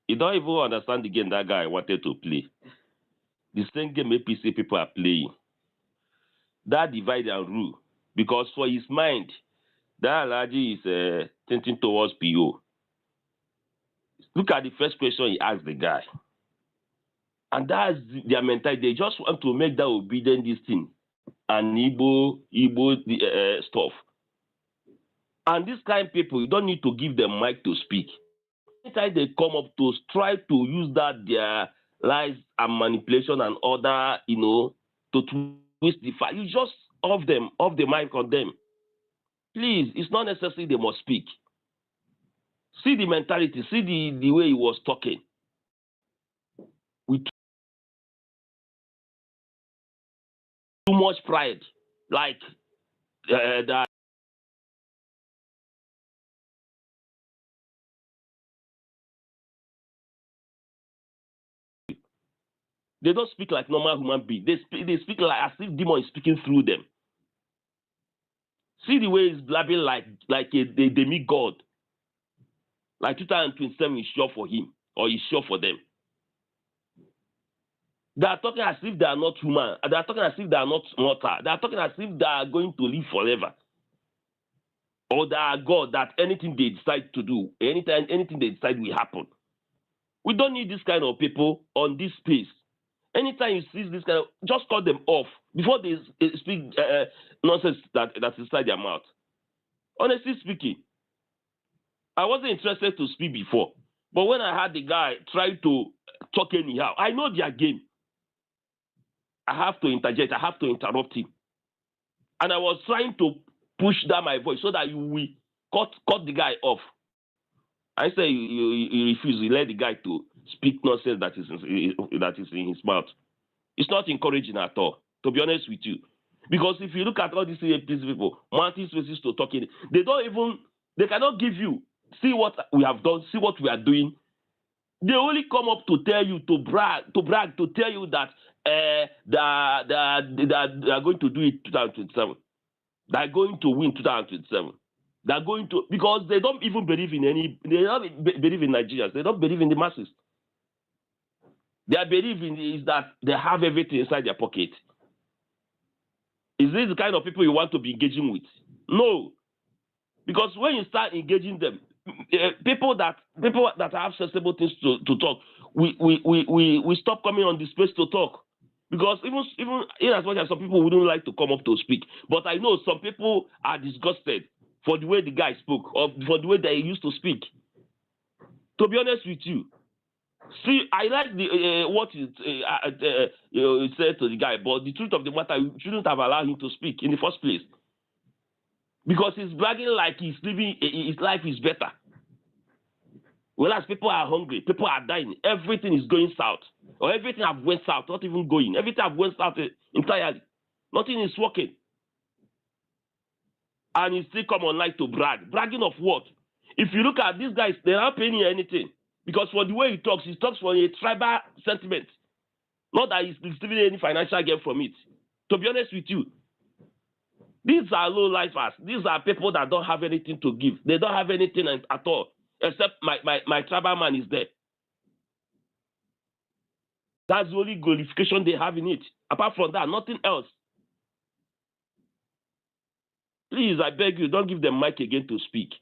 He don't even understand the game that guy wanted to play. The same game APC people are playing. That divide and rule. Because for his mind, that Alaji is thinking towards PO. Look at the first question he asked the guy. And that's their mentality. They just want to make that obedient this thing. And Igbo stuff. And this kind of people, you don't need to give them mic to speak. Anytime they come up to try to use that their lies and manipulation and other, to twist the fact, you just off the mic on them. Please, it's not necessary they must speak. See the mentality, see the way he was talking. With too much pride, like that. They don't speak like normal human beings. They speak like as if demon is speaking through them. See the way he's blabbing like a demigod. Like 2027 is sure for him or is sure for them. They are talking as if they are not human. They are talking as if they are not mortal. They are talking as if they are going to live forever. Or they are God, that anything they decide to do, anything they decide will happen. We don't need this kind of people on this space. Anytime you see this kind of, just cut them off before they speak nonsense that is inside their mouth. Honestly speaking, I wasn't interested to speak before. But when I had the guy try to talk anyhow, I know their game. I have to interject. I have to interrupt him. And I was trying to push down my voice so that you will cut the guy off. I said you refuse. You let the guy to speak nonsense that is in his mouth. It's not encouraging at all, to be honest with you. Because if you look at all these APC people, mounting spaces to talking, they cannot give you, see what we have done, see what we are doing. They only come up to tell you, to brag, to tell you that they are going to do it 2027. They are going to win 2027. They are going to, because they don't even believe in they don't believe in Nigerians. They don't believe in the masses. Their belief is that they have everything inside their pocket. Is this the kind of people you want to be engaging with? No. Because when you start engaging them, people that have sensible things to talk, we stop coming on the space to talk. Because even in as much as some people wouldn't like to come up to speak, but I know some people are disgusted for the way the guy spoke, or for the way they used to speak. To be honest with you, see, I like what you said to the guy, but the truth of the matter, you shouldn't have allowed him to speak in the first place. Because he's bragging like he's living, his life is better. Whereas people are hungry, people are dying, everything is going south. Or everything have went south, not even going. Everything have went south entirely. Nothing is working. and he still come online to brag. Bragging of what? If you look at these guys, they're not paying you anything. Because for the way he talks for a tribal sentiment. Not that he's receiving any financial gain from it. To be honest with you, these are low lifers. These are people that don't have anything to give. They don't have anything at all, except my tribal man is there. That's the only glorification they have in it. Apart from that, nothing else. Please, I beg you, don't give them mic again to speak.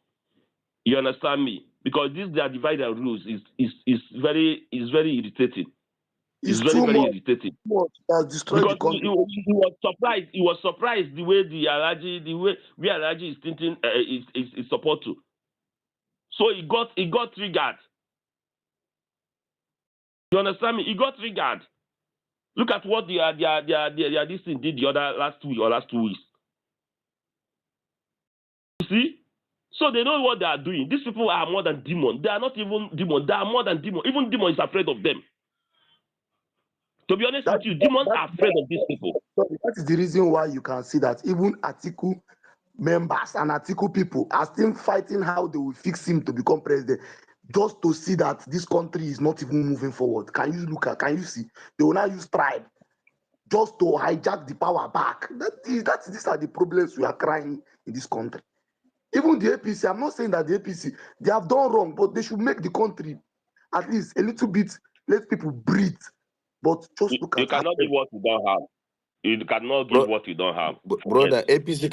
You understand me? Because this their divide and rules is very irritating. It's very, too very much. irritating. It has destroyed Because the country. he was surprised. He was surprised the way the way Alaji is thinking is support to. So he got triggered. You understand me? He got triggered. Look at what this thing did the other last 2 weeks. You see? So they know what they are doing. These people are more than demons. They are not even demons. They are more than demons. Even demons is afraid of them. To be honest with you, demons are afraid of these people. That is the reason why you can see that even Atiku members and Atiku people are still fighting how they will fix him to become president, just to see that this country is not even moving forward. Can you see? They will now use tribe just to hijack the power back. These are the problems we are crying in this country. Even the APC, I'm not saying that the APC, they have done wrong, but they should make the country at least a little bit, let people breathe. But just look at You cannot give what you don't have. You cannot give what you don't have. Brother, APC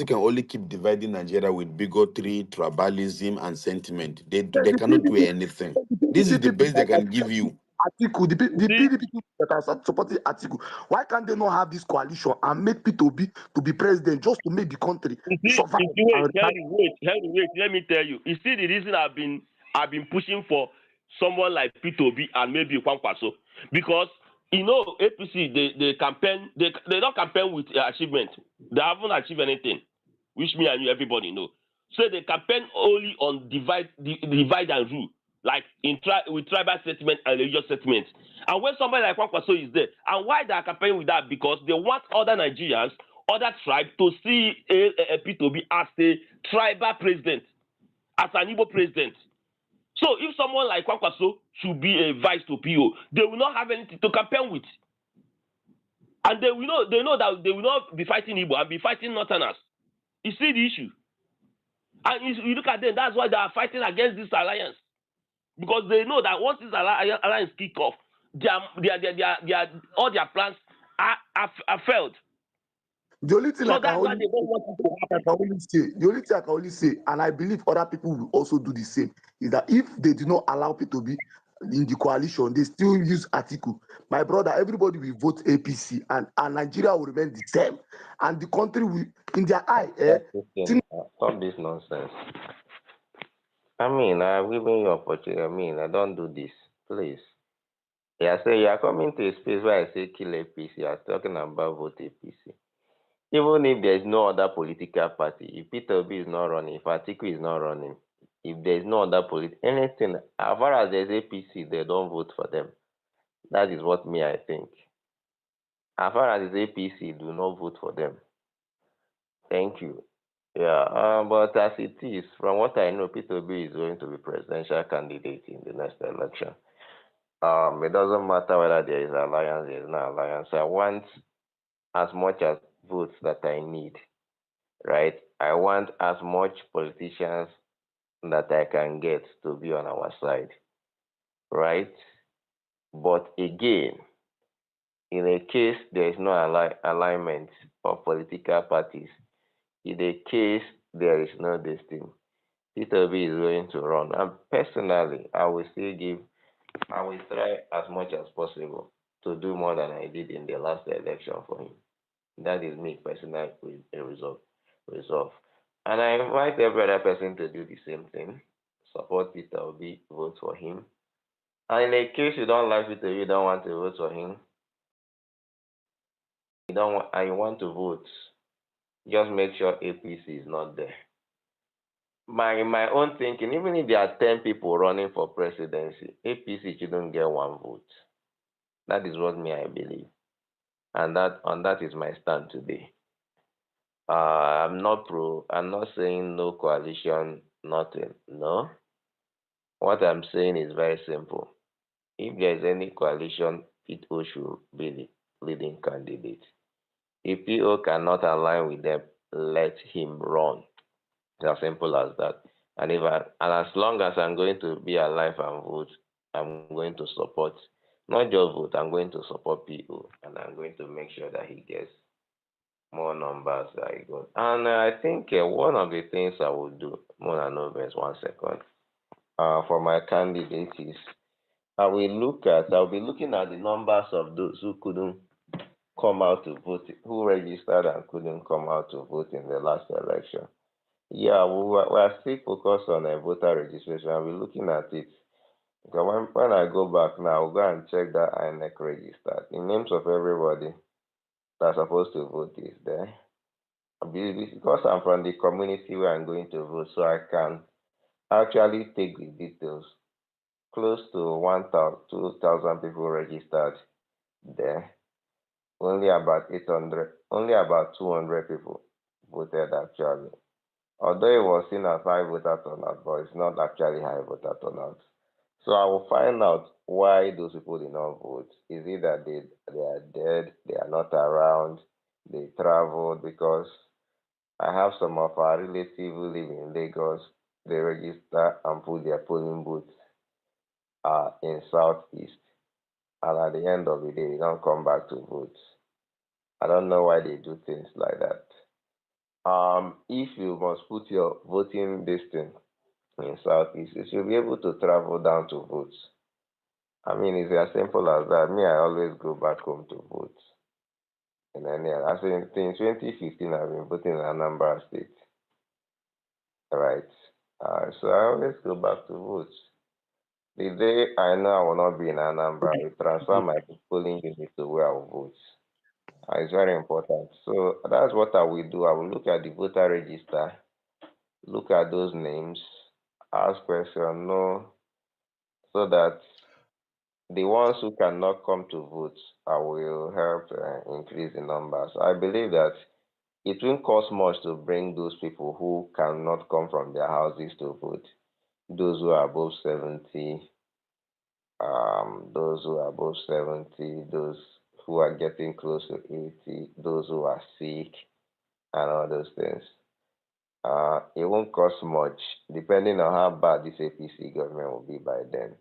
can only keep dividing Nigeria with bigotry, tribalism, and sentiment. They cannot do anything. This is the best they can give you. Atiku, the PDP people that are supporting Atiku, why can't they not have this coalition and make P2B to be president just to make the country survive? Wait, let me tell you. You see the reason I've been pushing for someone like P2B and maybe Kwankwaso, because you know APC they campaign they don't campaign with achievement. They haven't achieved anything, which me and you everybody know. So they campaign only on divide and rule, like with tribal settlement and religious settlement. And when somebody like Kwankwaso is there, and why they are campaigning with that? Because they want other Nigerians, other tribes to see a P2B as a tribal president, as an Igbo president. So if someone like Kwankwaso should be a vice to PO, they will not have anything to campaign with. And they know that they will not be fighting Igbo and be fighting Northerners. You see the issue? And you look at them, that's why they are fighting against this alliance. Because they know that once this alliance kick off, all their plans are failed. The only thing I can only say, and I believe other people will also do the same, is that if they do not allow people to be in the coalition, they still use Atiku. My brother, everybody will vote APC, and Nigeria will remain the same, and the country will, in their eye, Stop this nonsense. I mean, I've given you opportunity. I mean, I don't do this, please. Yeah, say you are coming to a space where I say kill APC. You are talking about vote APC. Even if there is no other political party, if Peter B is not running, if Atiku is not running, if there is no other anything, as far as there's APC, they don't vote for them. That is what I think. As far as it's APC, do not vote for them. Thank you. Yeah, but as it is, from what I know, Peter B is going to be presidential candidate in the next election. It doesn't matter whether there is alliance, there is no alliance. I want as much as votes that I need, right? I want as much politicians that I can get to be on our side, right? But again, in a case there is no alignment of political parties, in a case there is no destiny, Peter B is going to run. And personally, I will try as much as possible to do more than I did in the last election for him. That is me personally with a resolve. And I invite every other person to do the same thing. Support Peter Obi, vote for him. And in a case you don't like Peter, you don't want to vote for him, you want to vote, just make sure APC is not there. My own thinking, even if there are 10 people running for presidency, APC shouldn't get one vote. That is what I believe. And that is my stand today. I'm not I'm not saying no coalition, nothing. No. What I'm saying is very simple. If there is any coalition, PO should be the leading candidate. If PO cannot align with them, let him run. It's as simple as that. And as long as I'm going to be alive and vote, I'm going to support, not just vote, I'm going to support PO, and I'm going to make sure that he gets more numbers that he got. And I think one of the things I will do, more than over 1 second, for my candidate is I'll be looking at the numbers of those who couldn't come out to vote, who registered and couldn't come out to vote in the last election. Yeah, we are still focused on voter registration. I'll be looking at it. Because when I go back now, I'll go and check that INEC register. The names of everybody that's supposed to vote is there. Because I'm from the community where I'm going to vote, so I can actually take the details. Close to 1,000, 2,000 people registered there. Only about 800, only about 200 people voted actually. Although it was seen as high voter turnout, but it's not actually high voter turnout. So I will find out why those people did not vote. Is it that they are dead, they are not around, they traveled? Because I have some of our relatives who live in Lagos, they register and put their polling booths in Southeast. And at the end of the day, they don't come back to vote. I don't know why they do things like that. If you must put your voting distance in Southeast, you should be able to travel down to vote. I mean, it's as simple as that. Me, I always go back home to vote. In any, I think in 2015, I've been voting in Anambra State, right? So I always go back to vote. The day I know I will not be in Anambra, I will transfer my polling unit to where I will vote. It's very important. So that's what I will do. I will look at the voter register, look at those names, ask questions, no, so that the ones who cannot come to vote, I will help increase the numbers. I believe that it won't cost much to bring those people who cannot come from their houses to vote. Those who are above 70, those who are above 70, those who are getting close to 80, those who are sick, and all those things. It won't cost much, depending on how bad this APC government will be by then.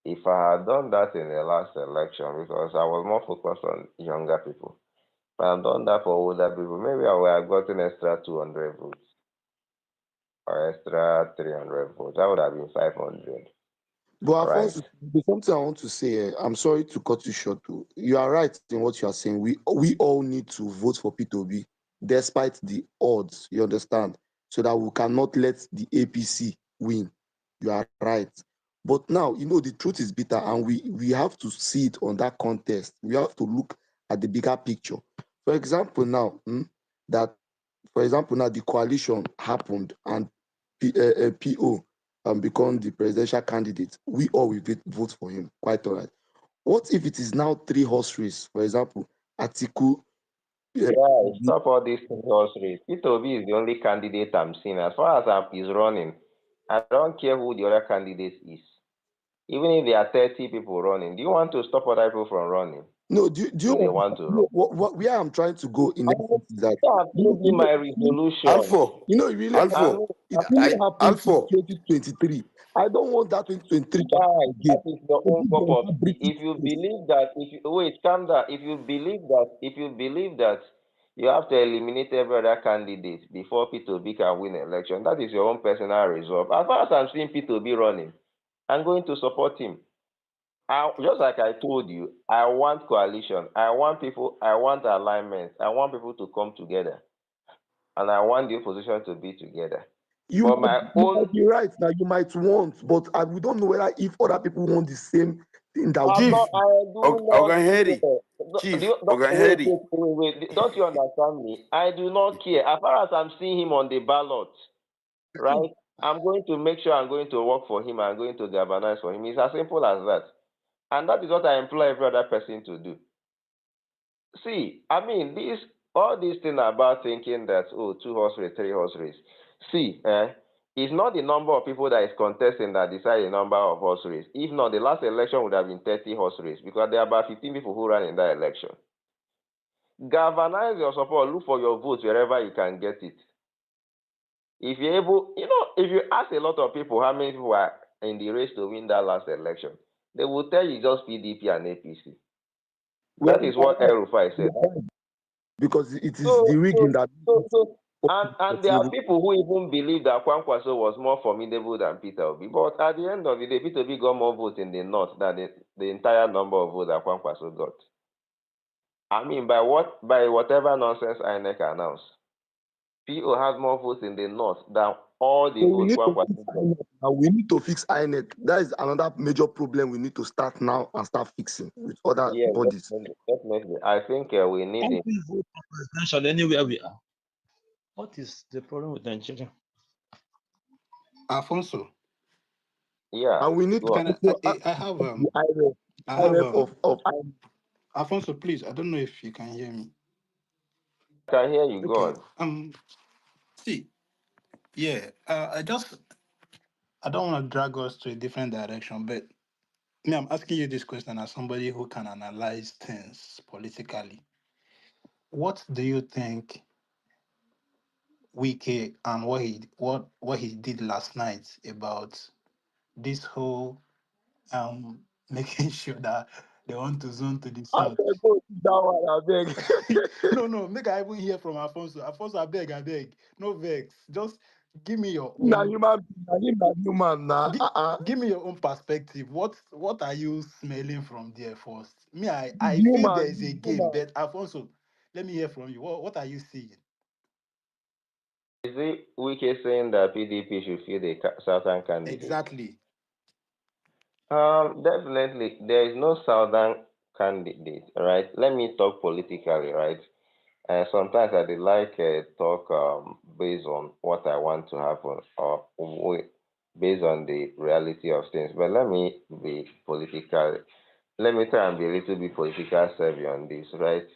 If I had done that in the last election, because I was more focused on younger people, if I had done that for older people, maybe I would have gotten extra 200 votes or extra 300 votes. That would have been 500, But right? Alphonse, there's something I want to say. I'm sorry to cut you short. Too. You are right in what you are saying. We all need to vote for P2B, despite the odds. You understand? So that we cannot let the APC win. You are right. But now, the truth is bitter, and we have to see it on that contest. We have to look at the bigger picture. For example, now the coalition happened, and PO become the presidential candidate. We all will vote for him. Quite all right. What if it is now 3 horse race? For example, Atiku. Yeah, stop all these horse race. P2B is the only candidate I'm seeing. As far as he's running, I don't care who the other candidate is. Even if there are 30 people running, do you want to stop other people from running? No, do you They want to run. where I'm trying to go in essence is that That will be my resolution. Alpha, it really Alpha, happened Alpha. in 2023. I don't want that 2023 Guys, again. that is your own cup of tea. If you believe that, wait, calm down. If you believe that you have to eliminate every other candidate before P2B can win an election, that is your own personal resolve. As far as I'm seeing P2B running, I'm going to support him. Just like I told you, I want coalition. I want people. I want alignment. I want people to come together, and I want the opposition to be together. You But might be right now. You might want, but we don't know whether if other people want the same thing that Chief, wait. Don't you understand me? I do not care. As far as I'm seeing him on the ballot, right? I'm going to make sure I'm going to work for him. I'm going to galvanize for him. It's as simple as that. And that is what I employ every other person to do. See, I mean, all these things about thinking that, oh, 2 horse race, 3 horse race. See, it's not the number of people that is contesting that decide the number of horse race. If not, the last election would have been 30 horse race because there are about 15 people who ran in that election. Galvanize your support, look for your votes wherever you can get it. If you're able, if you ask a lot of people how many people are in the race to win that last election, they will tell you just PDP and APC. Well, That is what El-Rufai said. because it is the rigging that. And there are people who even believe that Kwankwaso was more formidable than Peter Obi. But at the end of the day, Peter Obi got more votes in the north than the entire number of votes that Kwankwaso got. I mean, by whatever nonsense INEC announced, PO has more votes in the north than all the votes Kwankwaso got. We need to fix INEC. That is another major problem we need to start now and start fixing with other bodies. Definitely. I think we need Can't we vote for presidential anywhere we are? What is the problem with Nigeria? Alfonso. Yeah. And we need I have Alfonso, please. I don't know if you can hear me. I can hear you. Okay. God. See, yeah. I don't want to drag us to a different direction, but I'm asking you this question as somebody who can analyze things politically. What do you think Wike and what he did last night about this whole making sure that they want to zone to the south? No, make I even hear from Alfonso. Alfonso, I beg, no vex. Just give me your own. Give me your own perspective. What are you smelling from there first? Me, I feel there is a game, but Alfonso, let me hear from you. What are you seeing? Is it Wike saying that PDP should field a southern candidate? Exactly. Definitely, there is no southern candidate, right? Let me talk politically, right? Sometimes I dey like talk based on what I want to happen or based on the reality of things. But let me be political. Let me try and be a little bit political savvy on this, right?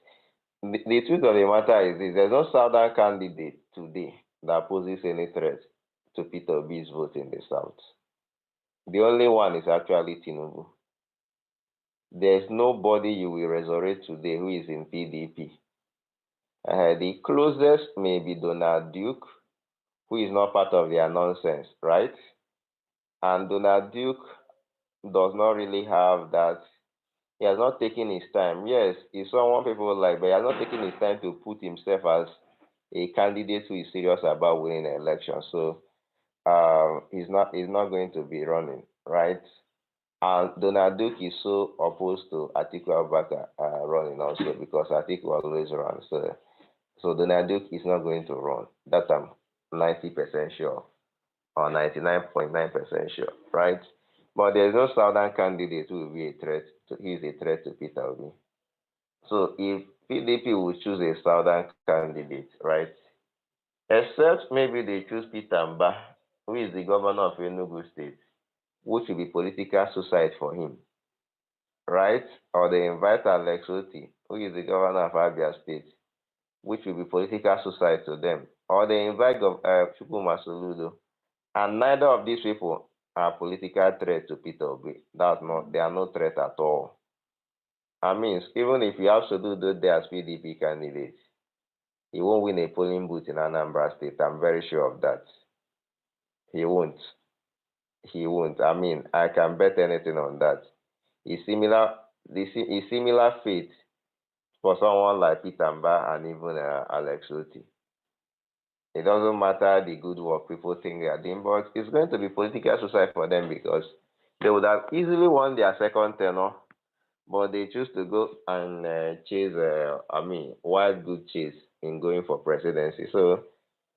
The truth of the matter is this: there's no southern candidate today that poses any threat to Peter Obi's vote in the south. The only one is actually Tinubu. There's nobody you will resurrect today who is in PDP. The closest may be Donald Duke, who is not part of their nonsense, right? And Donald Duke does not really have that. He has not taken his time. Yes, he's someone people like, but he has not taken his time to put himself as a candidate who is serious about winning an election. So he's not going to be running, right? And Donald Duke is so opposed to Atiku Abubakar running also because Atiku always runs. So Donald Duke is not going to run. That I'm 90% sure or 99.9% sure, right? But there's no southern candidate who will be a threat. He is a threat to Peter Obi. So if PDP will choose a southern candidate, right? Except maybe they choose Peter Mba, who is the governor of Enugu State, which will be political suicide for him, right? Or they invite Alex Oti, who is the governor of Abia State, which will be political suicide to them. Or they invite Chukwuma Soludo. And neither of these people are political threat to Peter Obi. They are no threat at all. I mean, even if you have Soludo there as PDP candidate, he won't win a polling booth in Anambra State. I'm very sure of that. He won't. He won't. I mean, I can bet anything on that. It's similar fate for someone like Peter Mba and even Alex Oti. It doesn't matter the good work people think they are doing, but it's going to be political suicide for them because they would have easily won their second tenure, but they choose to go and chase, wild good chase in going for presidency. So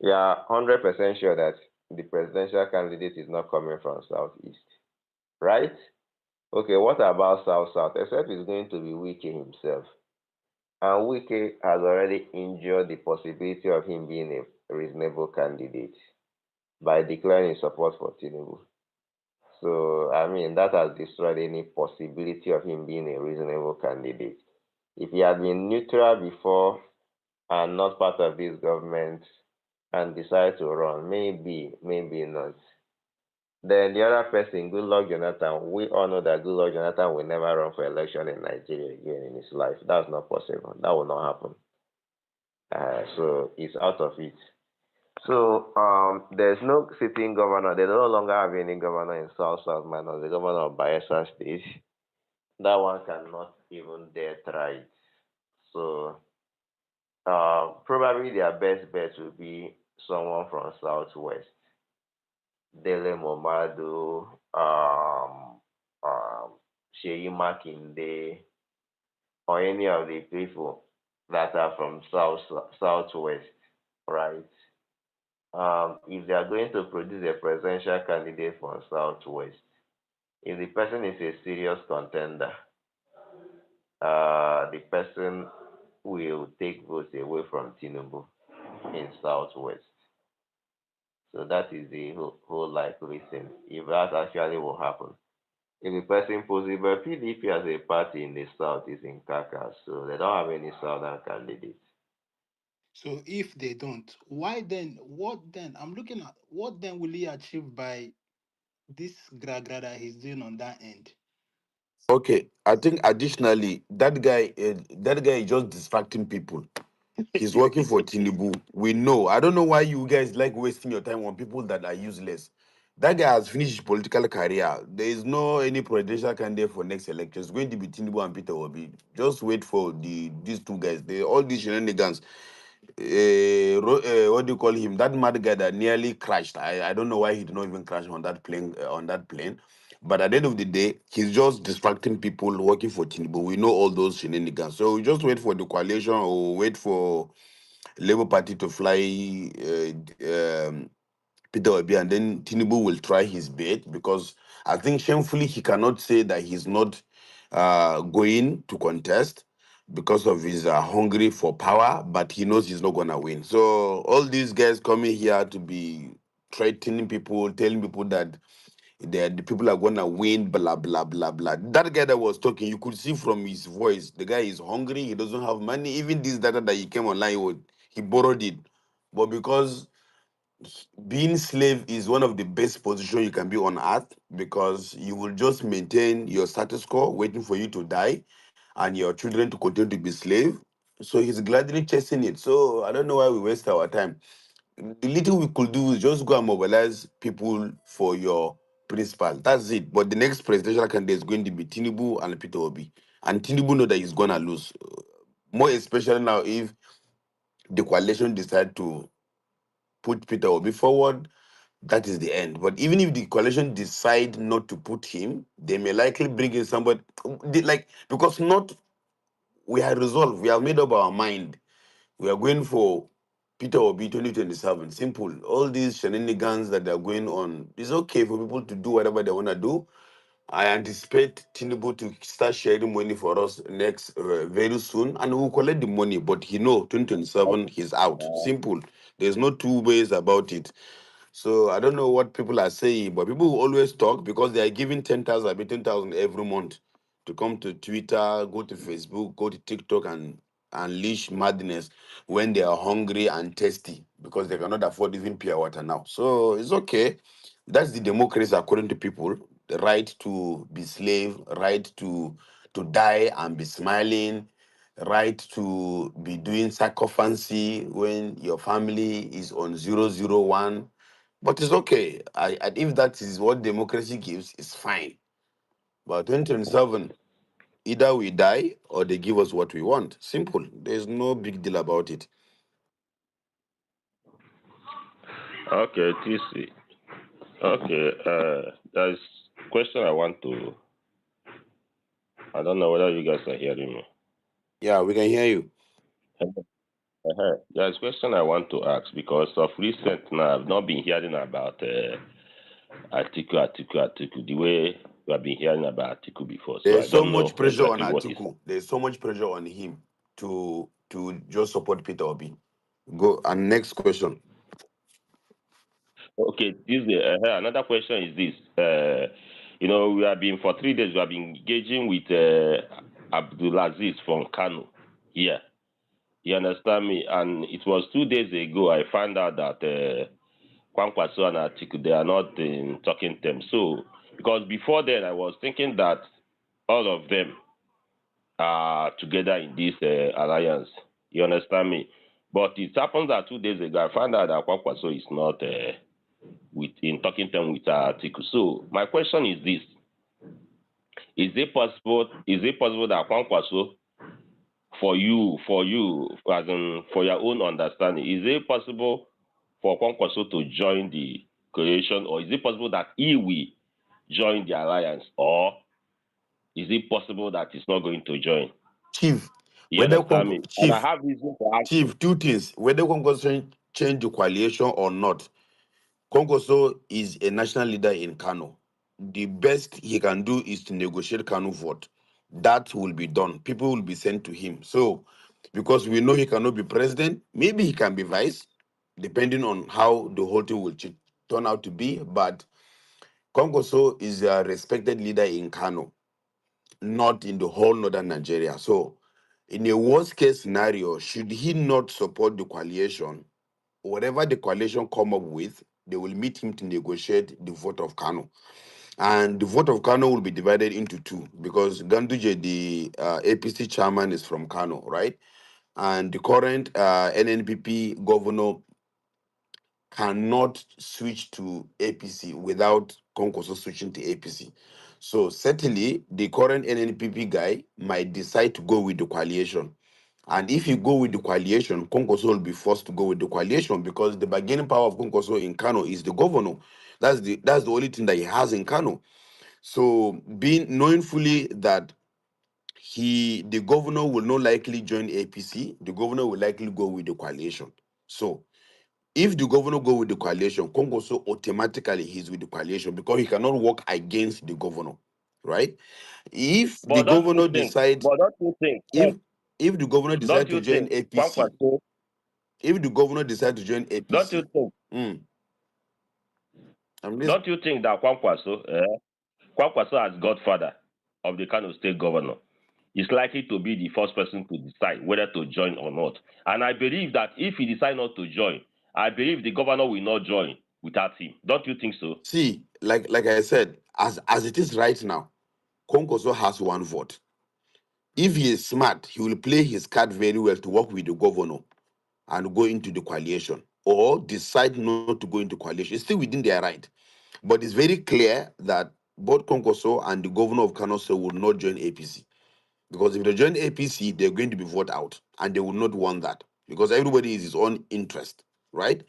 we are 100% sure that the presidential candidate is not coming from Southeast, right? Okay, what about South? Except it's going to be Wike himself. And Wike has already injured the possibility of him being a reasonable candidate by declaring support for Tinubu. So, I mean, that has destroyed any possibility of him being a reasonable candidate. If he had been neutral before and not part of this government and decide to run, maybe, maybe not. Then the other person, Goodluck Jonathan, we all know that Goodluck Jonathan will never run for election in Nigeria again in his life. That's not possible. That will not happen. So he's out of it. So there's no sitting governor. They no longer have any governor in South minus the governor of Bayelsa State. That one cannot even dare try it. So probably their best bet would be someone from Southwest. Dele Momadu, Sheyi Makinde, or any of the people that are from Southwest, right? If they are going to produce a presidential candidate from Southwest, if the person is a serious contender, the person will take votes away from Tinubu in Southwest. So that is the whole likely thing. If that actually will happen. If the person possible, PDP as a party in the South is in Kaka, so they don't have any Southern candidates. So if they don't, why then? What then? I'm looking at what then will he achieve by this gragra that he's doing on that end? Okay, I think additionally that guy is just distracting people. He's working for Tinubu. We know. I don't know why you guys like wasting your time on people that are useless. That guy has finished his political career. There is no any presidential candidate for next election. It's going to be Tinubu and Peter Obi. Just wait for these two guys. All these shenanigans. What do you call him? That mad guy that nearly crashed. I don't know why he did not even crash on that plane. But at the end of the day, he's just distracting people working for Tinubu. We know all those shenanigans. So we just wait for the coalition or wait for Labour Party to fly Peter Obi, and then Tinubu will try his bait, because I think shamefully he cannot say that he's not going to contest because of his hungry for power, but he knows he's not gonna win. So all these guys coming here to be threatening people, telling people that the people are gonna win, blah blah blah blah. That guy that was talking, you could see from his voice, the guy is hungry. He doesn't have money. Even this data that he came online with, he borrowed it, but because being slave is one of the best positions you can be on earth, because you will just maintain your status quo, waiting for you to die, and your children to continue to be slave. So he's gladly chasing it. So I don't know why we waste our time. The little we could do is just go and mobilize people for your principal. That's it. But the next presidential candidate is going to be Tinubu and Peter Obi. And Tinubu know that he's gonna lose. More especially now if the coalition decide to put Peter Obi forward, that is the end. But even if the coalition decide not to put him, they may likely bring in somebody because not we are resolved, we have made up our mind. We are going for Peter Obi 2027. Simple. All these shenanigans that are going on, it's okay for people to do whatever they want to do. I anticipate Tinubu to start sharing money for us next very soon, and we'll collect the money. But 2027 he's out. Simple. There's no two ways about it. So I don't know what people are saying, but people will always talk because they are giving 10,000 every month to come to Twitter, go to Facebook, go to TikTok, and unleash madness when they are hungry and thirsty because they cannot afford even pure water now. So it's okay. That's the democracy according to people. The right to be slave, right to die and be smiling, right to be doing sacrifice when your family is on 001. But it's okay. If that is what democracy gives, it's fine. But 2027, either we die or they give us what we want. Simple. There's no big deal about it. Okay, TC. Okay, there's question I want to. I don't know whether you guys are hearing me. Yeah, we can hear you. There's question I want to ask because of recent now I've not been hearing about Atiku the way we have been hearing about Atiku before. So I There's so don't know much pressure on exactly what is. Atiku. There's so much pressure on him to just support Peter Obi. Go and next question. Okay, another question is this. We have been for 3 days. We have been engaging with Abdulaziz from Kano here. You understand me? And it was 2 days ago I found out that Kwankwaso and Atiku, they are not in talking terms. So, because before then I was thinking that all of them are together in this alliance. You understand me? But it happens that 2 days ago I found out that Kwankwaso is not in talking terms with Atiku. So my question is this: Is it possible? Is it possible that Kwankwaso, for you, as in for your own understanding, is it possible for Kwankwaso to join the coalition, or is it possible that he will join the alliance, or is it possible that he's not going to join? Chief, You whether understand me? And I Chief, have reason to ask you. Chief, two things. Whether Kwankwaso change the coalition or not, Kwankwaso is a national leader in Kano. The best he can do is to negotiate Kano vote. That will be done. People will be sent to him. So, because we know he cannot be president, maybe he can be vice, depending on how the whole thing will turn out to be. But Kwankwaso is a respected leader in Kano, not in the whole northern Nigeria. So, in a worst case scenario, should he not support the coalition, whatever the coalition come up with, they will meet him to negotiate the vote of Kano. And the vote of Kano will be divided into two because Ganduje, the APC chairman, is from Kano, right? And the current NNPP governor cannot switch to APC without Konkoso switching to APC. So certainly, the current NNPP guy might decide to go with the coalition. And if you go with the coalition, Konkoso will be forced to go with the coalition because the bargaining power of Konkoso in Kano is the governor. That's the only thing that he has in Kano. So knowing fully that the governor will not likely join APC, the governor will likely go with the coalition. So if the governor go with the coalition, Kongoso automatically he's with the coalition because he cannot work against the governor, right? If the But don't you governor think? decide, But don't you think? if the governor Don't decide to you join think? APC, Kwankwaso, if the governor decide to join don't you APC, think? I'm this. Don't you think that Kwankwaso as godfather of the Kano State governor is likely to be the first person to decide whether to join or not? And I believe that if he decides not to join, I believe the governor will not join without him. Don't you think so? See, like I said, as it is right now, Kongoso has one vote. If he is smart, he will play his card very well to work with the governor and go into the coalition or decide not to go into coalition. It's still within their right. But it's very clear that both Konkoso and the governor of Kano State will not join APC. Because if they join APC, they're going to be voted out. And they will not want that. Because everybody is his own interest, right?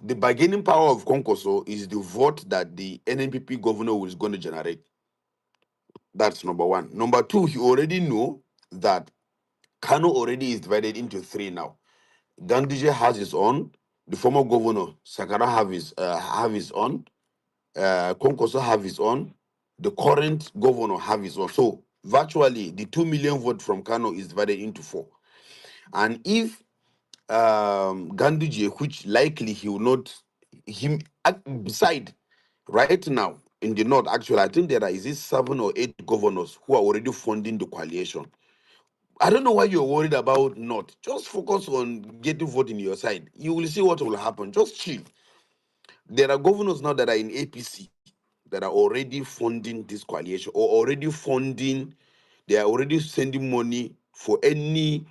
The bargaining power of Konkoso is the vote that the NNPP governor is going to generate. That's number one. Number two, he already know that Kano already is divided into three now. Ganduje has his own. The former governor Sakara have his own. Konkoso have his own. The current governor have his own. So virtually, the 2 million vote from Kano is divided into four. And if Ganduje, which likely he will not, him beside right now in the north. Actually, I think there is this 7 or 8 governors who are already funding the coalition. I don't know why you're worried about not. Just focus on getting vote in your side. You will see what will happen. Just chill. There are governors now that are in APC that are already funding this coalition or already funding, they are already sending money for any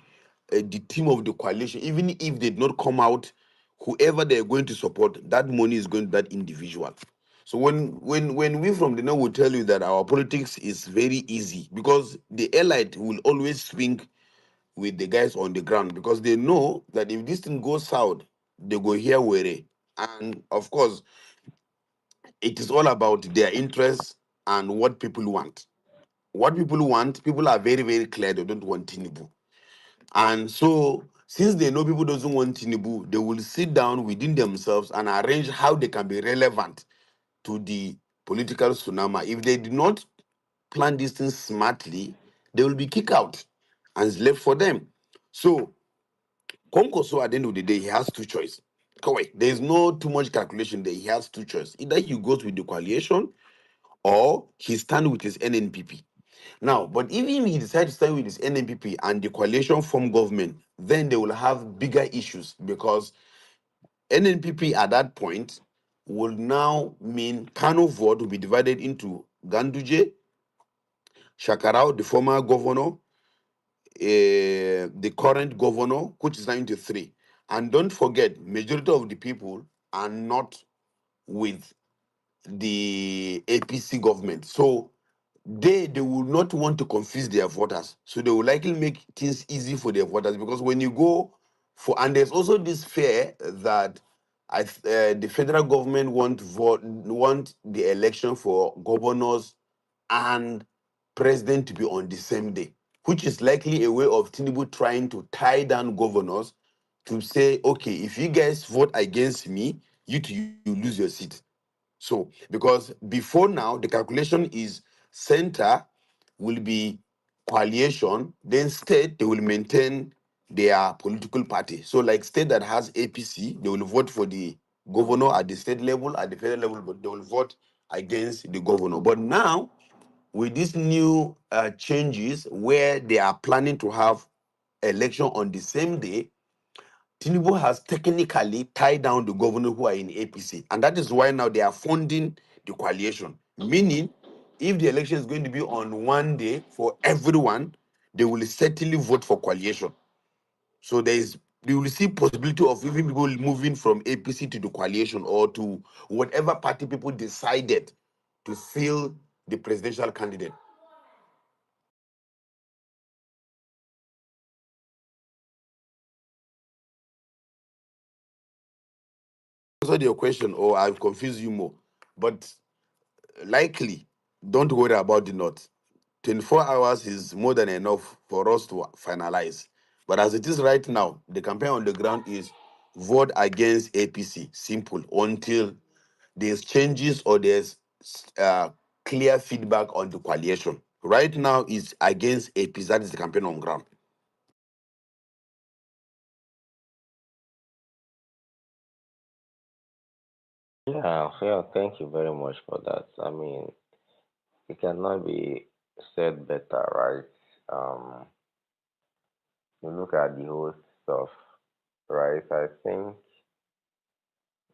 the team of the coalition, even if they did not come out, whoever they are going to support, that money is going to that individual. So when we from the north will tell you that our politics is very easy because the elite will always swing with the guys on the ground because they know that if this thing goes south, they go here where. And of course, it is all about their interests and what people want. What people want, people are very, very clear they don't want Tinubu. And so, since they know people doesn't want Tinubu, they will sit down within themselves and arrange how they can be relevant to the political tsunami. If they do not plan these things smartly, they will be kicked out and it's left for them. So, Konkoso at the end of the day, he has two choices. Correct. There is no too much calculation there. He has two choices. Either he goes with the coalition or he stand with his NNPP. Now, but even if he decides to stand with his NNPP and the coalition form government, then they will have bigger issues because NNPP at that point will now mean Kano vote will be divided into Ganduje, Shakarao, the former governor, the current governor, which is now into three. And don't forget, majority of the people are not with the APC government. So they will not want to confuse their voters. So they will likely make things easy for their voters because when you go for, and there's also this fear that the federal government want the election for governors and president to be on the same day, which is likely a way of Tinubu trying to tie down governors to say, okay, if you guys vote against me, you lose your seat. So, because before now, the calculation is center will be coalition, then state, they will maintain their political party. So, like state that has APC, they will vote for the governor at the state level, at the federal level, but they will vote against the governor. But now, with these new changes where they are planning to have election on the same day, Tinubu has technically tied down the governors who are in APC, and that is why now they are funding the coalition. Meaning, if the election is going to be on one day for everyone, they will certainly vote for coalition. So you will see possibility of even people moving from APC to the coalition or to whatever party people decided to fill the presidential candidate. Answered your question, or I've confused you more, but likely, don't worry about the north. 24 hours is more than enough for us to finalize. But as it is right now, the campaign on the ground is vote against APC. Simple. Until there's changes or there's clear feedback on the coalition. Right now, is against APC. That is the campaign on ground. Yeah, yeah, thank you very much for that. I mean, it cannot be said better, right? You look at the whole stuff, right? I think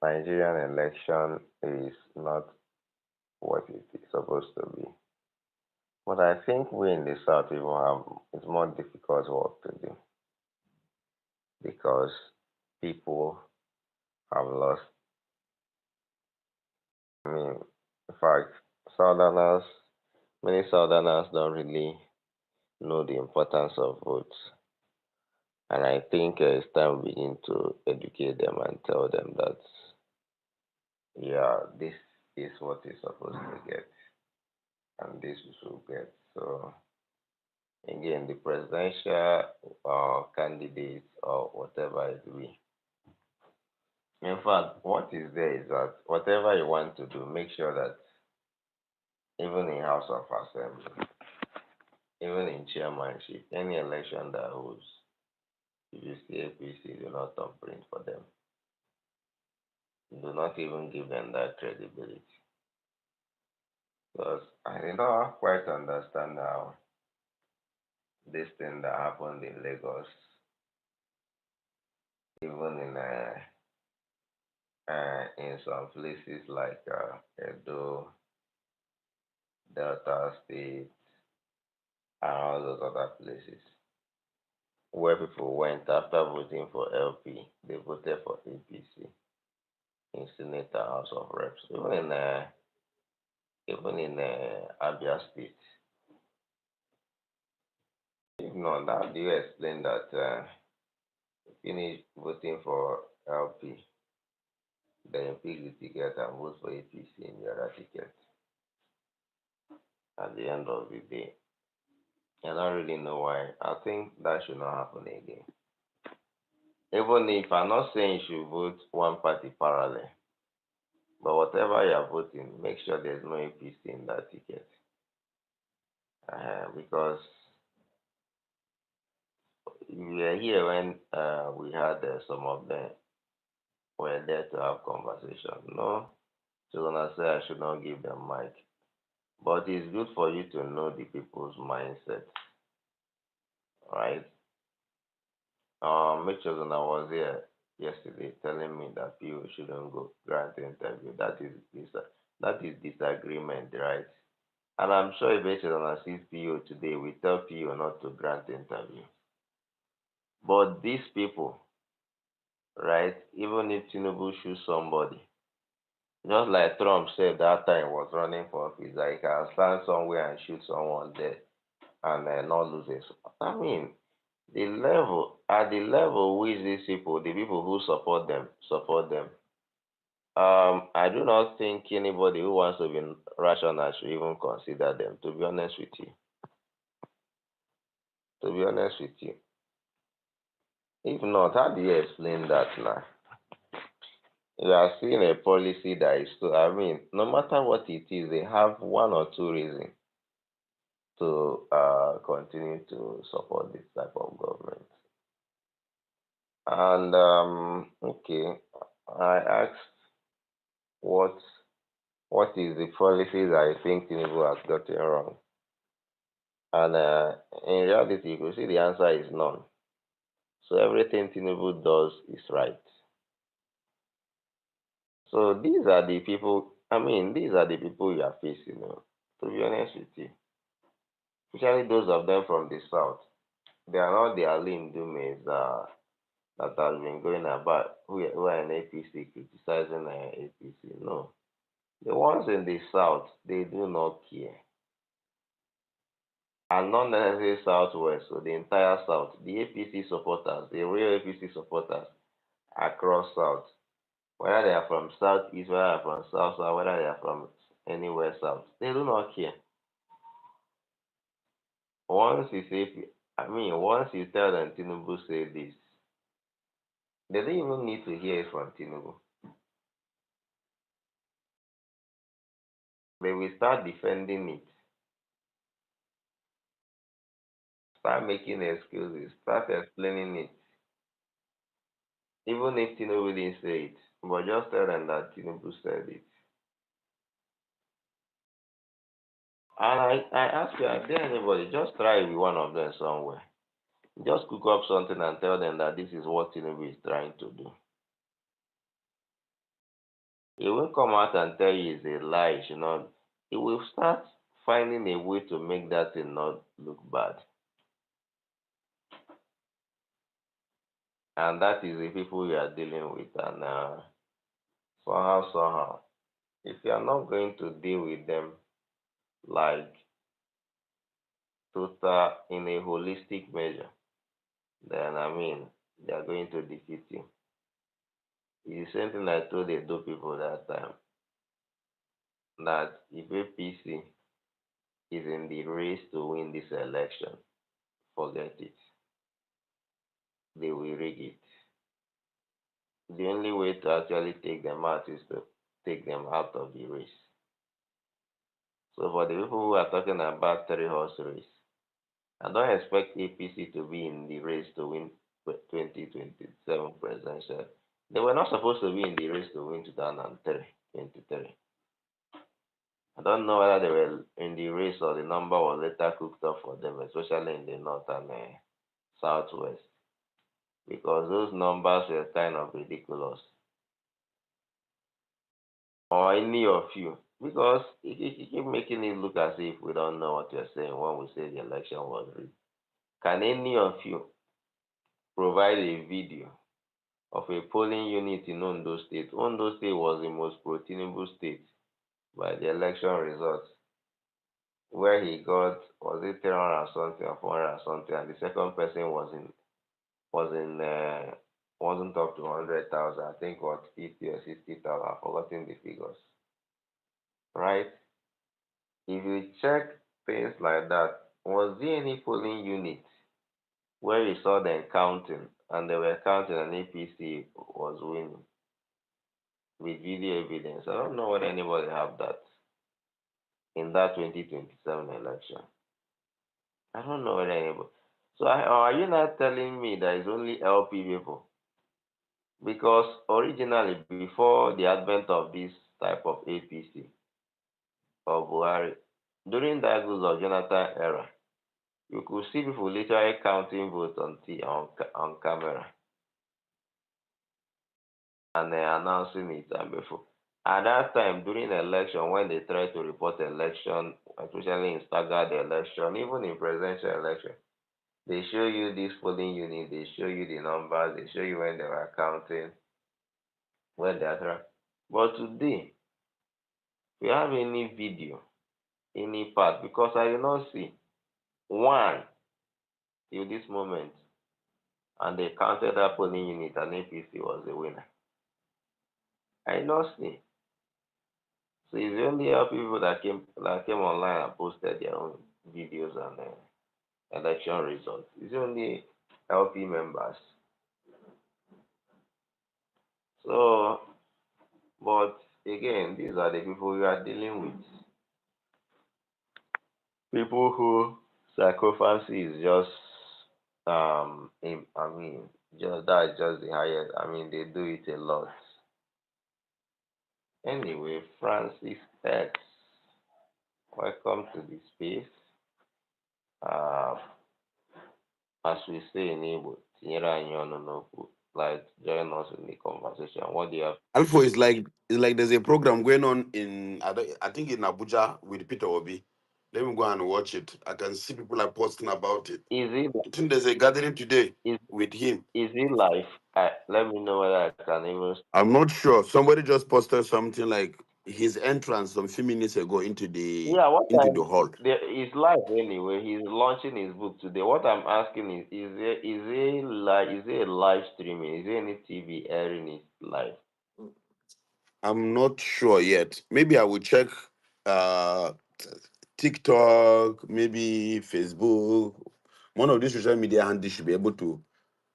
Nigerian election is not what it is supposed to be. But I think we in the South even have it's more difficult work to do because people have lost. I mean, in fact, Southerners, many Southerners don't really know the importance of votes. And I think it's time we begin to educate them and tell them that, yeah, this is what is supposed to get, and this we should get. So, again, the presidential candidates or whatever it be. In fact, what is there is that whatever you want to do, make sure that even in House of Assembly, even in chairmanship, any election that holds, if you see APC, do not thumbprint for them. Do not even give them that credibility. Because I did not quite understand how this thing that happened in Lagos, even in some places like Edo, Delta State, and all those other places, where people went after voting for LP, they voted for APC in Senate and House of Reps. Even in Abia State. If not, how do you explain that finish voting for LP, then pick the ticket and vote for APC in the other ticket at the end of the day? I don't really know why. I think that should not happen again. Even if I'm not saying you should vote one party parallel, but whatever you're voting, make sure there's no APC in that ticket. Because you were here when we had some of them were there to have conversation. No, so when I say I should not give them mic, But it's good for you to know the people's mindset, right? Mitchell and I was here yesterday telling me that PO shouldn't go grant interview. That is disagreement, right? And I'm sure if Mitchell sees PO today, we tell PO not to grant interview. But these people, right? Even if Tinubu shoots somebody, just like Trump said that time he was running for office, that he can stand somewhere and shoot someone there and not lose his. I mean, at the level which these people, the people who support them. I do not think anybody who wants to be rational should even consider them. To be honest with you, to be honest with you, if not, how do you explain that now? You are seeing a policy that is so. I mean, no matter what it is, they have one or two reasons to continue to support this type of government. And okay, I asked what is the policies I think Tinubu has gotten wrong, and in reality, you could see the answer is none. So everything Tinubu does is right. So these are the people. I mean, these are the people you are facing. To be honest with you, especially those of them from the south, they are not the Ali Dumes that has been going about who are in APC criticizing APC. No, the ones in the south, they do not care. And not necessarily southwest, so the entire south, the APC supporters, the real APC supporters across south, whether they are from southeast, whether they are from south, or whether they are from anywhere south, they do not care. Once you say, once you tell them Tinubu say this, they don't even need to hear it from Tinubu. They will start defending it, start making excuses, start explaining it. Even if Tinubu didn't say it, but just tell them that Tinubu said it. And I ask you, are there anybody, just try with one of them somewhere. Just cook up something and tell them that this is what Tinubu is trying to do. He will come out and tell you it's a lie, he will start finding a way to make that thing not look bad. And that is the people you are dealing with. And somehow, if you are not going to deal with them like total in a holistic measure, then they are going to defeat you. It's the same thing I told the Edo people that time, that if APC is in the race to win this election, forget it. They will rig it. The only way to actually take them out is to take them out of the race. So for the people who are talking about three-horse race, I don't expect APC to be in the race to win 2027 presidential. They were not supposed to be in the race to win 2023. I don't know whether they were in the race or the number was later cooked up for them, especially in the north and southwest, because those numbers were kind of ridiculous. Or any of you, because you keep making it look as if we don't know what you're saying when we say the election was rigged. Can any of you provide a video of a polling unit in Ondo State? Ondo State was the most pro-Tinubu state by the election results, where he got, was it 300 and something or 400 and something, and the second person wasn't up to 100,000. I think what 50 or 60,000. I've forgotten the figures. Right? If you check things like that, was there any polling unit where you saw them counting and they were counting and APC was winning with video evidence? I don't know whether anybody have that in that 2027 election. I don't know whether anybody. So are you not telling me that it's only LP people? Because originally, before the advent of this type of APC or Buhari, during that Goodluck Jonathan era, you could see people literally counting votes on camera and announcing it and before. At that time, during election, when they try to report election, especially in staggered election, even in presidential election, they show you this polling unit, they show you the numbers, they show you when they were counting, when they are. But today, we have any video, any part, because I do not see one till this moment, and they counted that polling unit and APC was the winner. I do not see. So it's only people that came online and posted their own videos and election results. It's only LP members. So, but again, these are the people we are dealing with. People who sacrifice is just just that's just the highest. I mean, they do it a lot. Anyway, Francis X, welcome to the space. Uh, as we say in Igbo, tinyere anyị ọnụ n'okwu. Like, join us in the conversation. What do you have? Alpha is like there's a program going on in I think in Abuja with Peter Obi. Let me go and watch it. I can see people are posting about it. Is it I think there's a gathering today is with him. is it live? Let me know whether I can even. I'm not sure. Somebody just posted something like his entrance some few minutes ago into Yeah, what the time? hall. Is live anyway. He's launching his book today. What I'm asking is it a live streaming? Is there any TV airing it live? I'm not sure yet. Maybe I will check uh TikTok, maybe Facebook. One of these social media handles should be able to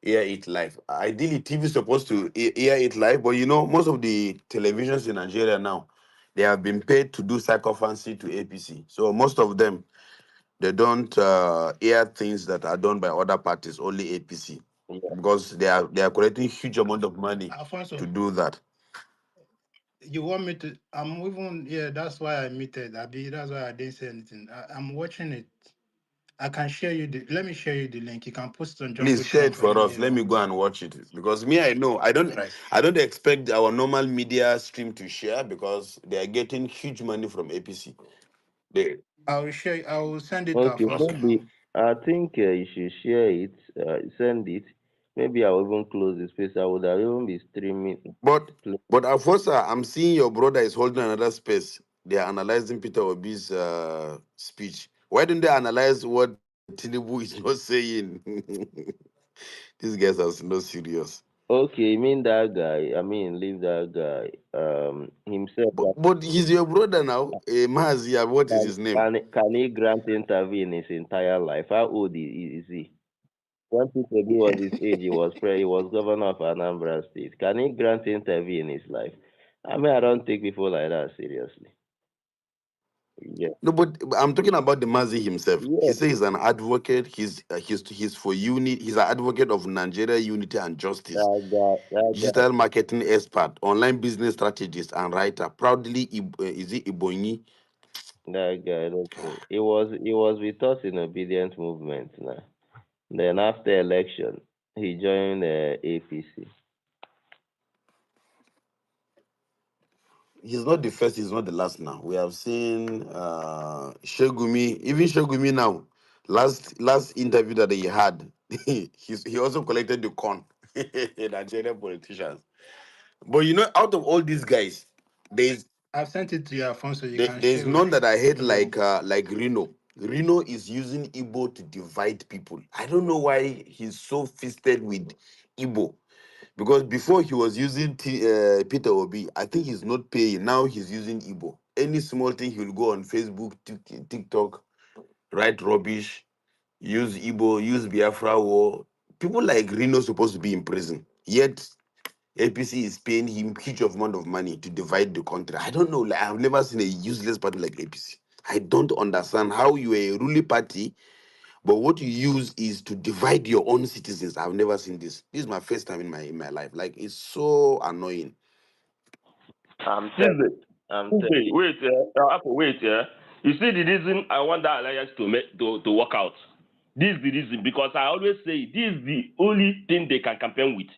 air it live. Ideally, TV is supposed to air it live, but most of the televisions in Nigeria now, they have been paid to do sycophancy to APC. So most of them, they don't air things that are done by other parties, only APC, Yeah. because they are collecting huge amount of money Alfonso, to do that. you want me to? I'm even That's why I muted. That's why I didn't say anything. I'm watching it. I can share you let me share you the link. You can post it on Please share Jumbotron it for for us. Let me anyone. go and watch it because me, I know Right. I don't expect our normal media stream to share because they are getting huge money from APC. They I will send it to Okay, Alfonso now. maybe I think you should share it, send it. Maybe I'll even close the space. I would have even be streaming. but Alfonso, I'm seeing your brother is holding another space. They are analyzing Peter Obi's speech. Why don't they analyze what Tinubu is not saying? These guys are not serious. Okay, you mean that guy? I mean, leave that guy. Himself. But he's your brother now. Mazia, what is his name? Can he grant intervene his entire life? How old is he? When Peter B was his age, he was governor of Anambra State. Can he grant intervene in his life? I mean, I don't take people like that seriously. Yeah. No, but I'm talking about the Mazi himself. He Yes, says he's an advocate. He's for unity. He's an advocate of Nigeria unity and justice. that Digital marketing expert, online business strategist, and writer. Proudly, is it Ibonyi? guy, okay. He was with us in obedient movement now. Then after election, he joined APC. He's not the first. He's not the last. Now we have seen Shegumi. Even Shegumi now. Last interview that he had, he also collected the con. Nigerian politicians. But out of all these guys, there's I've sent it to you, Alfonso. You can there's share none with that I hate everyone. like Reno. Reno is using Igbo to divide people. I don't know why he's so fisted with Igbo. Because before he was using Peter Obi, I think he's not paying. Now he's using Igbo. Any small thing, he'll go on Facebook, TikTok, write rubbish, use Igbo, use Biafra war. People like Reno supposed to be in prison. Yet APC is paying him huge amount of money to divide the country. I don't know. Like, I've never seen a useless party like APC. I don't understand how you are a ruling party, but what you use is to divide your own citizens. I've never seen this. This is my first time in my life. Like, it's so annoying. I'm Tuesday, telling. I'm telling. Tuesday. Wait, Apple, wait, yeah. You see the reason I want that alliance to work out. This is the reason, because I always say this is the only thing they can campaign with.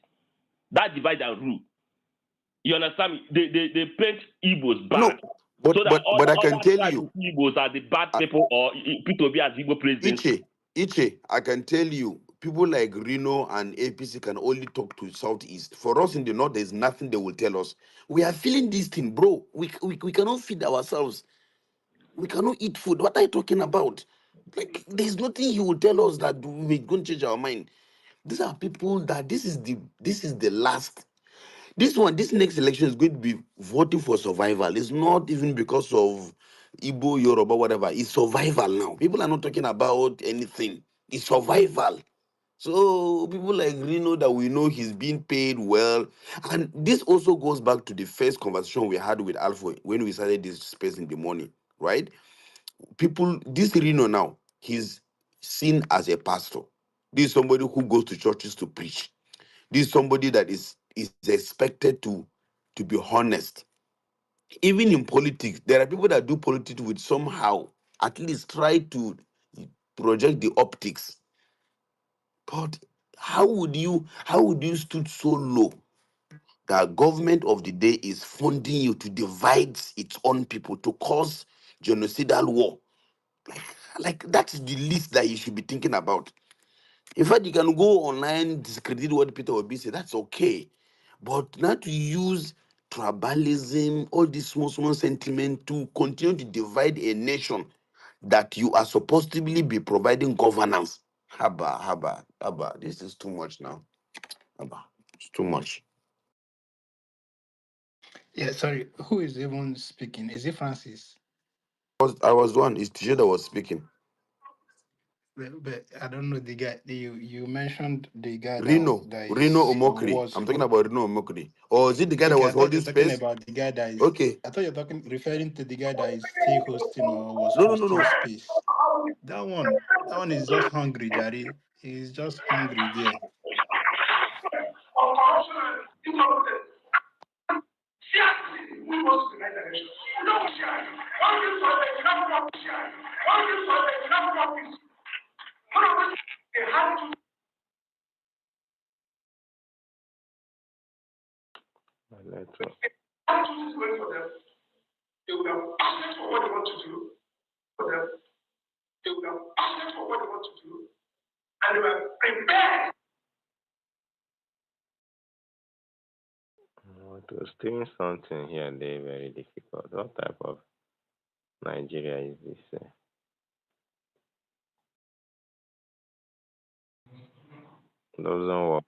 That divide and rule. You understand me? They paint Igbos bad, No, but so that but I other can tell tribes you, will see Igbos are the bad uh, people, or P2B as Igbo presidency. Iche, I can tell you, people like Reno and APC can only talk to Southeast. For us in the North, there's nothing they will tell us. We are feeling this thing, bro. We cannot feed ourselves. We cannot eat food. What are you talking about? Like, there's nothing he will tell us that we're going to change our mind. These are people that this is the last. This next election is going to be voting for survival. It's not even because of Igbo, Yoruba, whatever. It's survival now. People are not talking about anything. It's survival. So people like Reno, that we know he's being paid well. And this also goes back to the first conversation we had with Alpha when we started this space in the morning, right? This Reno now, he's seen as a pastor. This is somebody who goes to churches to preach. This is somebody that is expected to be honest. Even in politics, there are people that do politics with somehow at least try to project the optics. But how would you stood so low that government of the day is funding you to divide its own people, to cause genocidal war? Like that's the least that you should be thinking about. In fact, you can go online, discredit what Peter Obi said. That's okay. But not to use tribalism, all this small sentiment to continue to divide a nation that you are supposed to be providing governance. Haba. This is too much now. Haba. It's too much. Yeah, sorry. Who is even speaking? Is it Francis? I was the one. It's Tisha that was speaking. But I don't know the guy. You mentioned the guy Reno Omokri. was. I'm talking about Reno Omokri. Or is it the guy that Okay, was I thought holding you're talking space? about the guy that is. Okay. I thought you're referring to the guy that is still hosting or was No. hosting space. That one is just hungry, Jari. He's just hungry there. Network. They would have asked for what they want to do for them. They would have asked for what they want to do, and they were prepared. To stream something here, they very difficult. What type of Nigeria is this? Doesn't work.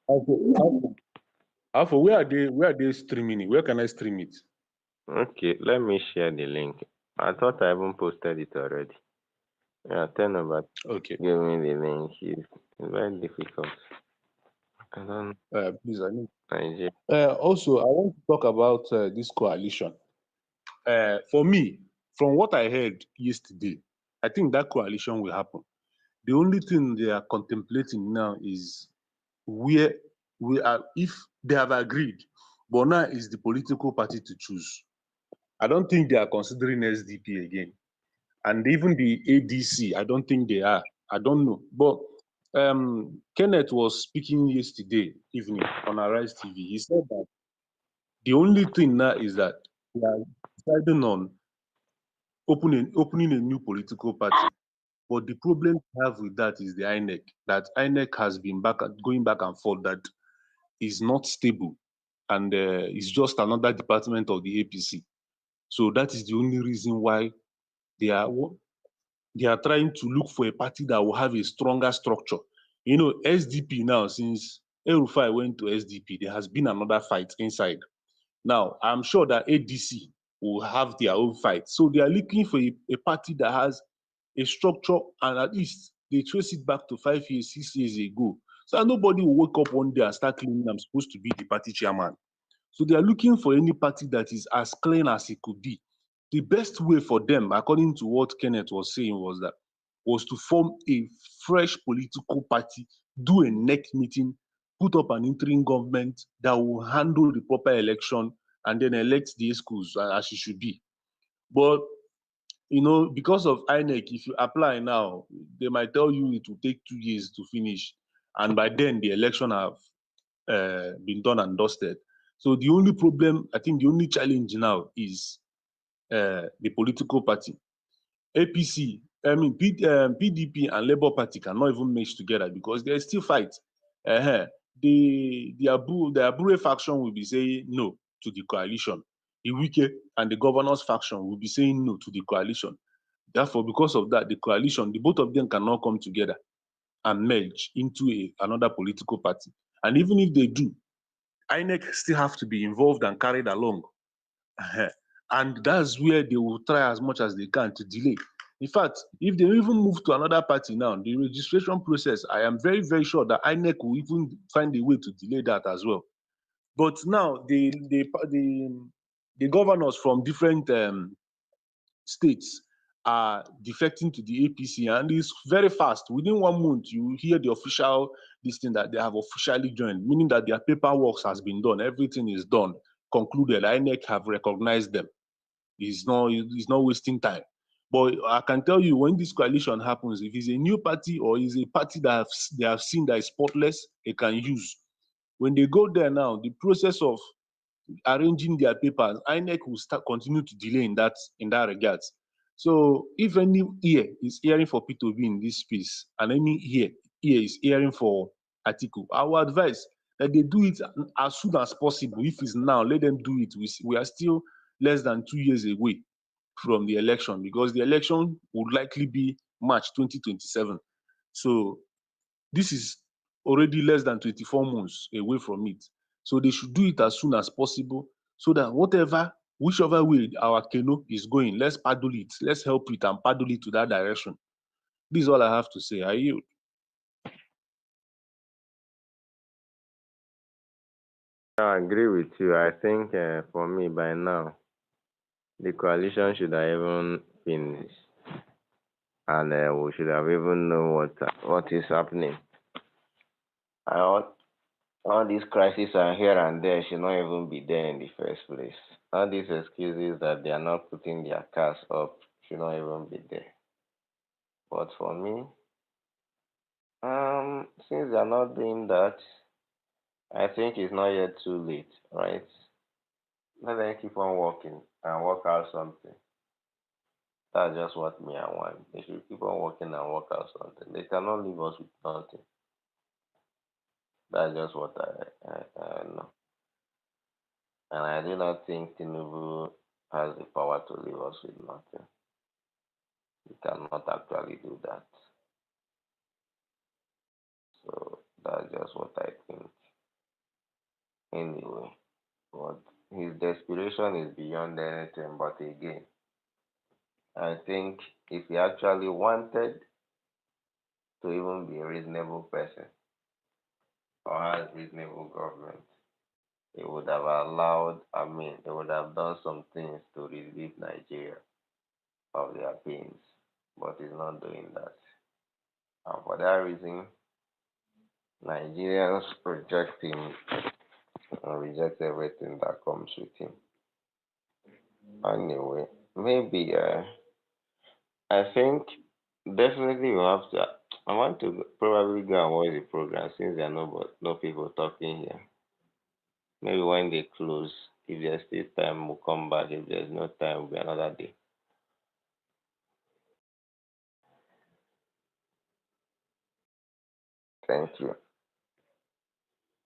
Alpha, where are they streaming it? Where can I stream it? Okay, let me share the link. I thought I even posted it already. Yeah, tell me about. Okay. Give me the link. It's very difficult. I don't Please, I need. Nigeria. Also, I want to talk about this coalition. For me, from what I heard yesterday, I think that coalition will happen. The only thing they are contemplating now is where we are, if they have agreed, but now is the political party to choose. I don't think they are considering SDP again. And even the ADC, I don't think they are. I don't know. But Kenneth was speaking yesterday evening on Arise TV. He said that the only thing now is that they are deciding on opening a new political party. But the problem we have with that is the INEC. That INEC has been going back and forth. That is not stable, and it's just another department of the APC. So that is the only reason why they are trying to look for a party that will have a stronger structure. You know, SDP now, since El-Rufai went to SDP, there has been another fight inside. Now, I'm sure that ADC will have their own fight. So they are looking for a party that has a structure, and at least they trace it back to 5 years, 6 years ago. So nobody will wake up one day and start claiming I'm supposed to be the party chairman. So they are looking for any party that is as clean as it could be. The best way for them, according to what Kenneth was saying, was to form a fresh political party, do a next meeting, put up an interim government that will handle the proper election, and then elect the schools as it should be. But because of INEC, if you apply now, they might tell you it will take 2 years to finish, and by then the election have been done and dusted. So the only problem, I think, the only challenge now is the political party. APC, PDP and Labour Party cannot even merge together because there's still fight. The Abure faction will be saying no to the coalition. The Wike and the governors faction will be saying no to the coalition. Therefore, because of that, the coalition, the both of them cannot come together and merge into another political party. And even if they do, INEC still have to be involved and carried along. And that's where they will try as much as they can to delay. In fact, if they even move to another party now, the registration process, I am very, very sure that INEC will even find a way to delay that as well. But now the governors from different states are defecting to the APC, and it's very fast. Within 1 month, you hear the official this thing that they have officially joined, meaning that their paperwork has been done, everything is done, concluded. INEC have recognized them. It's not wasting time. But I can tell you, when this coalition happens, if it's a new party or is a party that they have seen that is spotless, they can use. When they go there now, the process of arranging their papers, INEC will continue to delay in that regard. So if any ear is hearing for P2B in this space, and any ear is hearing for Atiku, I will advise that they do it as soon as possible. If it's now, let them do it. We are still less than 2 years away from the election, because the election would likely be March 2027. So this is already less than 24 months away from it. So they should do it as soon as possible, so that whichever way our canoe is going, let's paddle it. Let's help it and paddle it to that direction. This is all I have to say. I yield. I agree with you. I think for me, by now, the coalition should have even finished, and we should have even known what is happening. All these crises are here and there should not even be there in the first place. All these excuses that they are not putting their cars up should not even be there. But for me, since they are not doing that, I think it's not yet too late, right? Let them keep on working and work out something. That's just what me I want. They should keep on working and work out something. They cannot leave us with nothing. That's just what I know. And I do not think Tinubu has the power to leave us with nothing. He cannot actually do that. So that's just what I think. Anyway, but his desperation is beyond anything. But again, I think if he actually wanted to even be a reasonable person or has reasonable government, he would have he would have done some things to relieve Nigeria of their pains. But he's not doing that. And for that reason, Nigerians reject him and reject everything that comes with him. Anyway, maybe I think definitely you have to. I want to probably go and watch the program since there are no people talking here. Maybe when they close, if there's still time, we'll come back. If there's no time, it'll be another day. Thank you,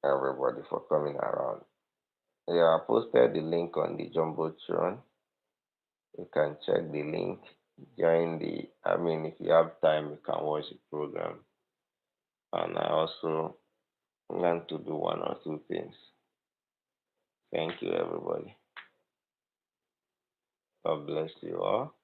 everybody, for coming around. Yeah, I posted the link on the Jumbotron. You can check the link. Join if you have time, you can watch the program. And I also learn to do one or two things. Thank you, everybody. God bless you all.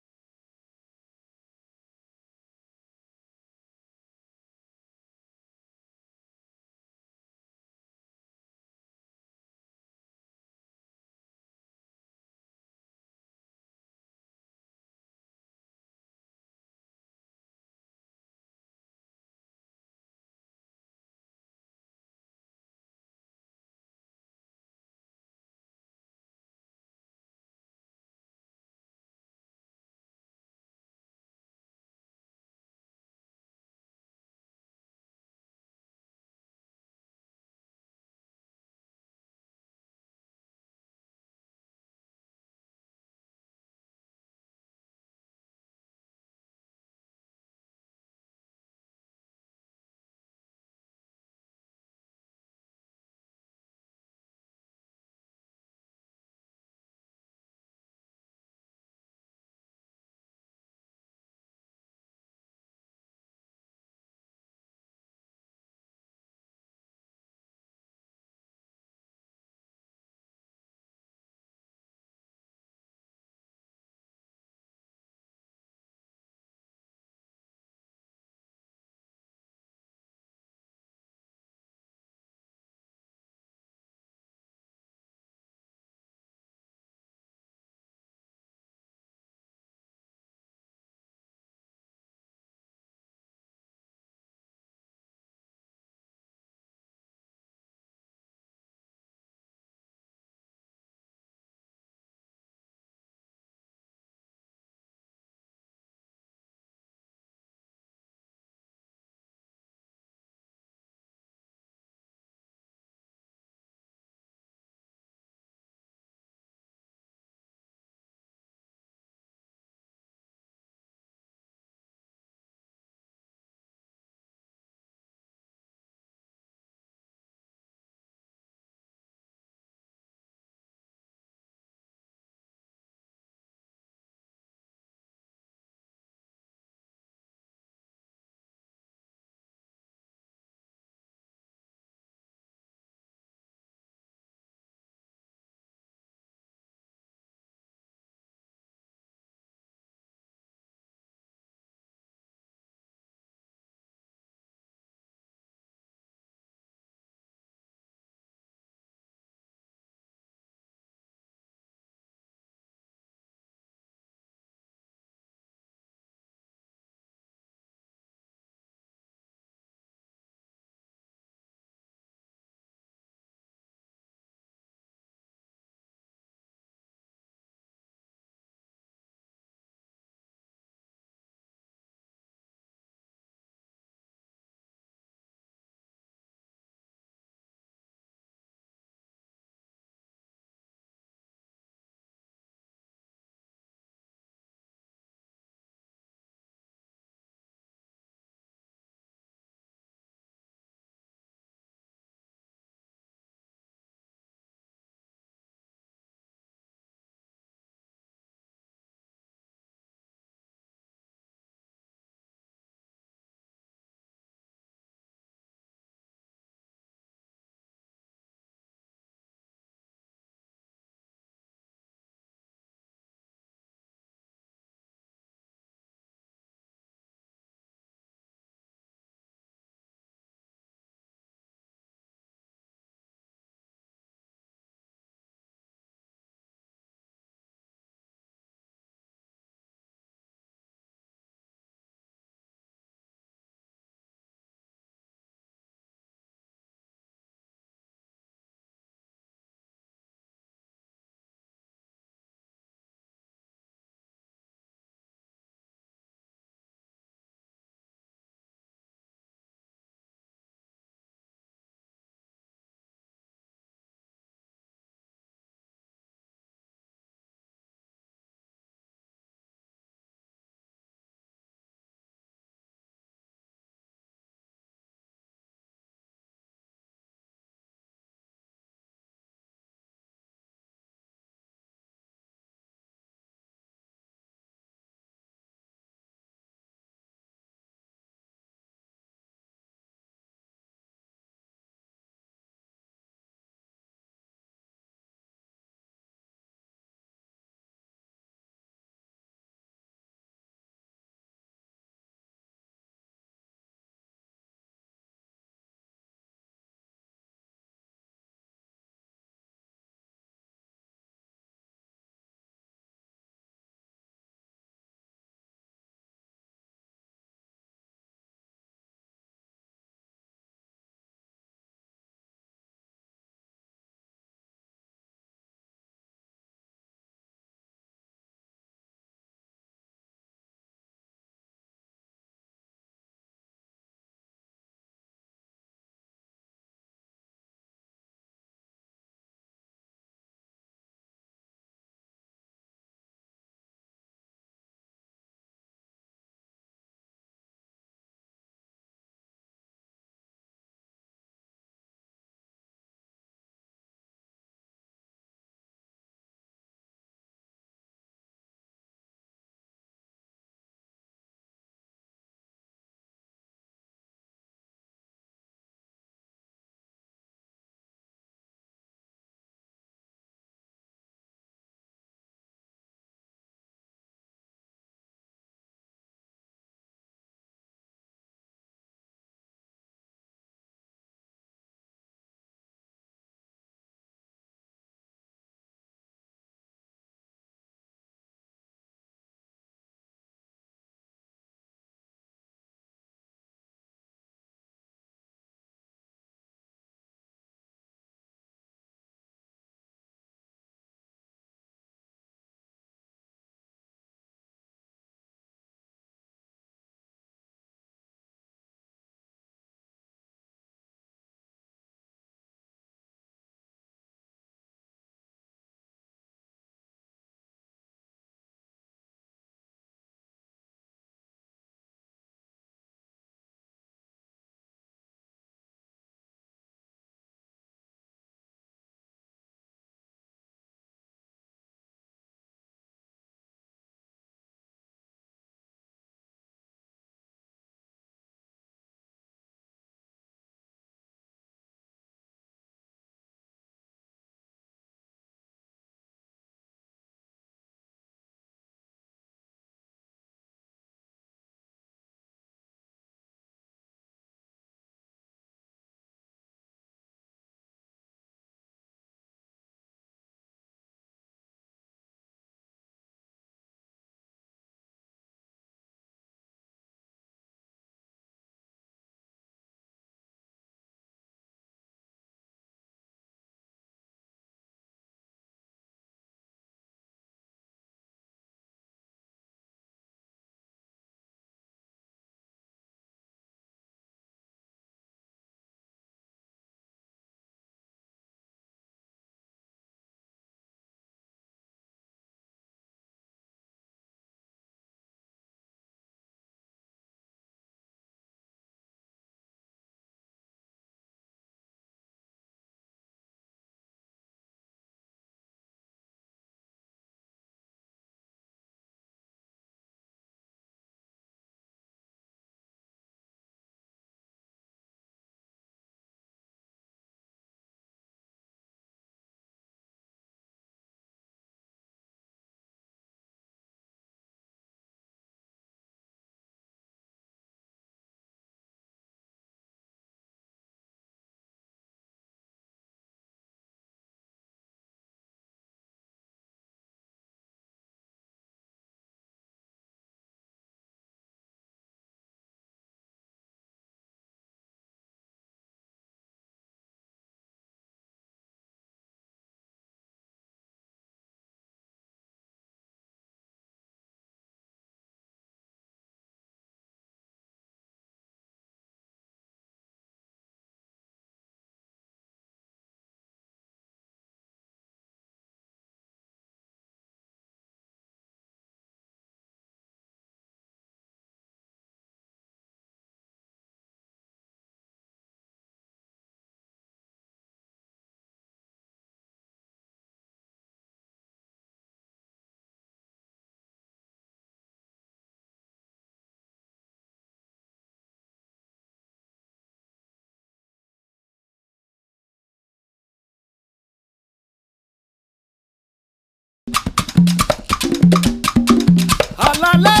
lálẹ́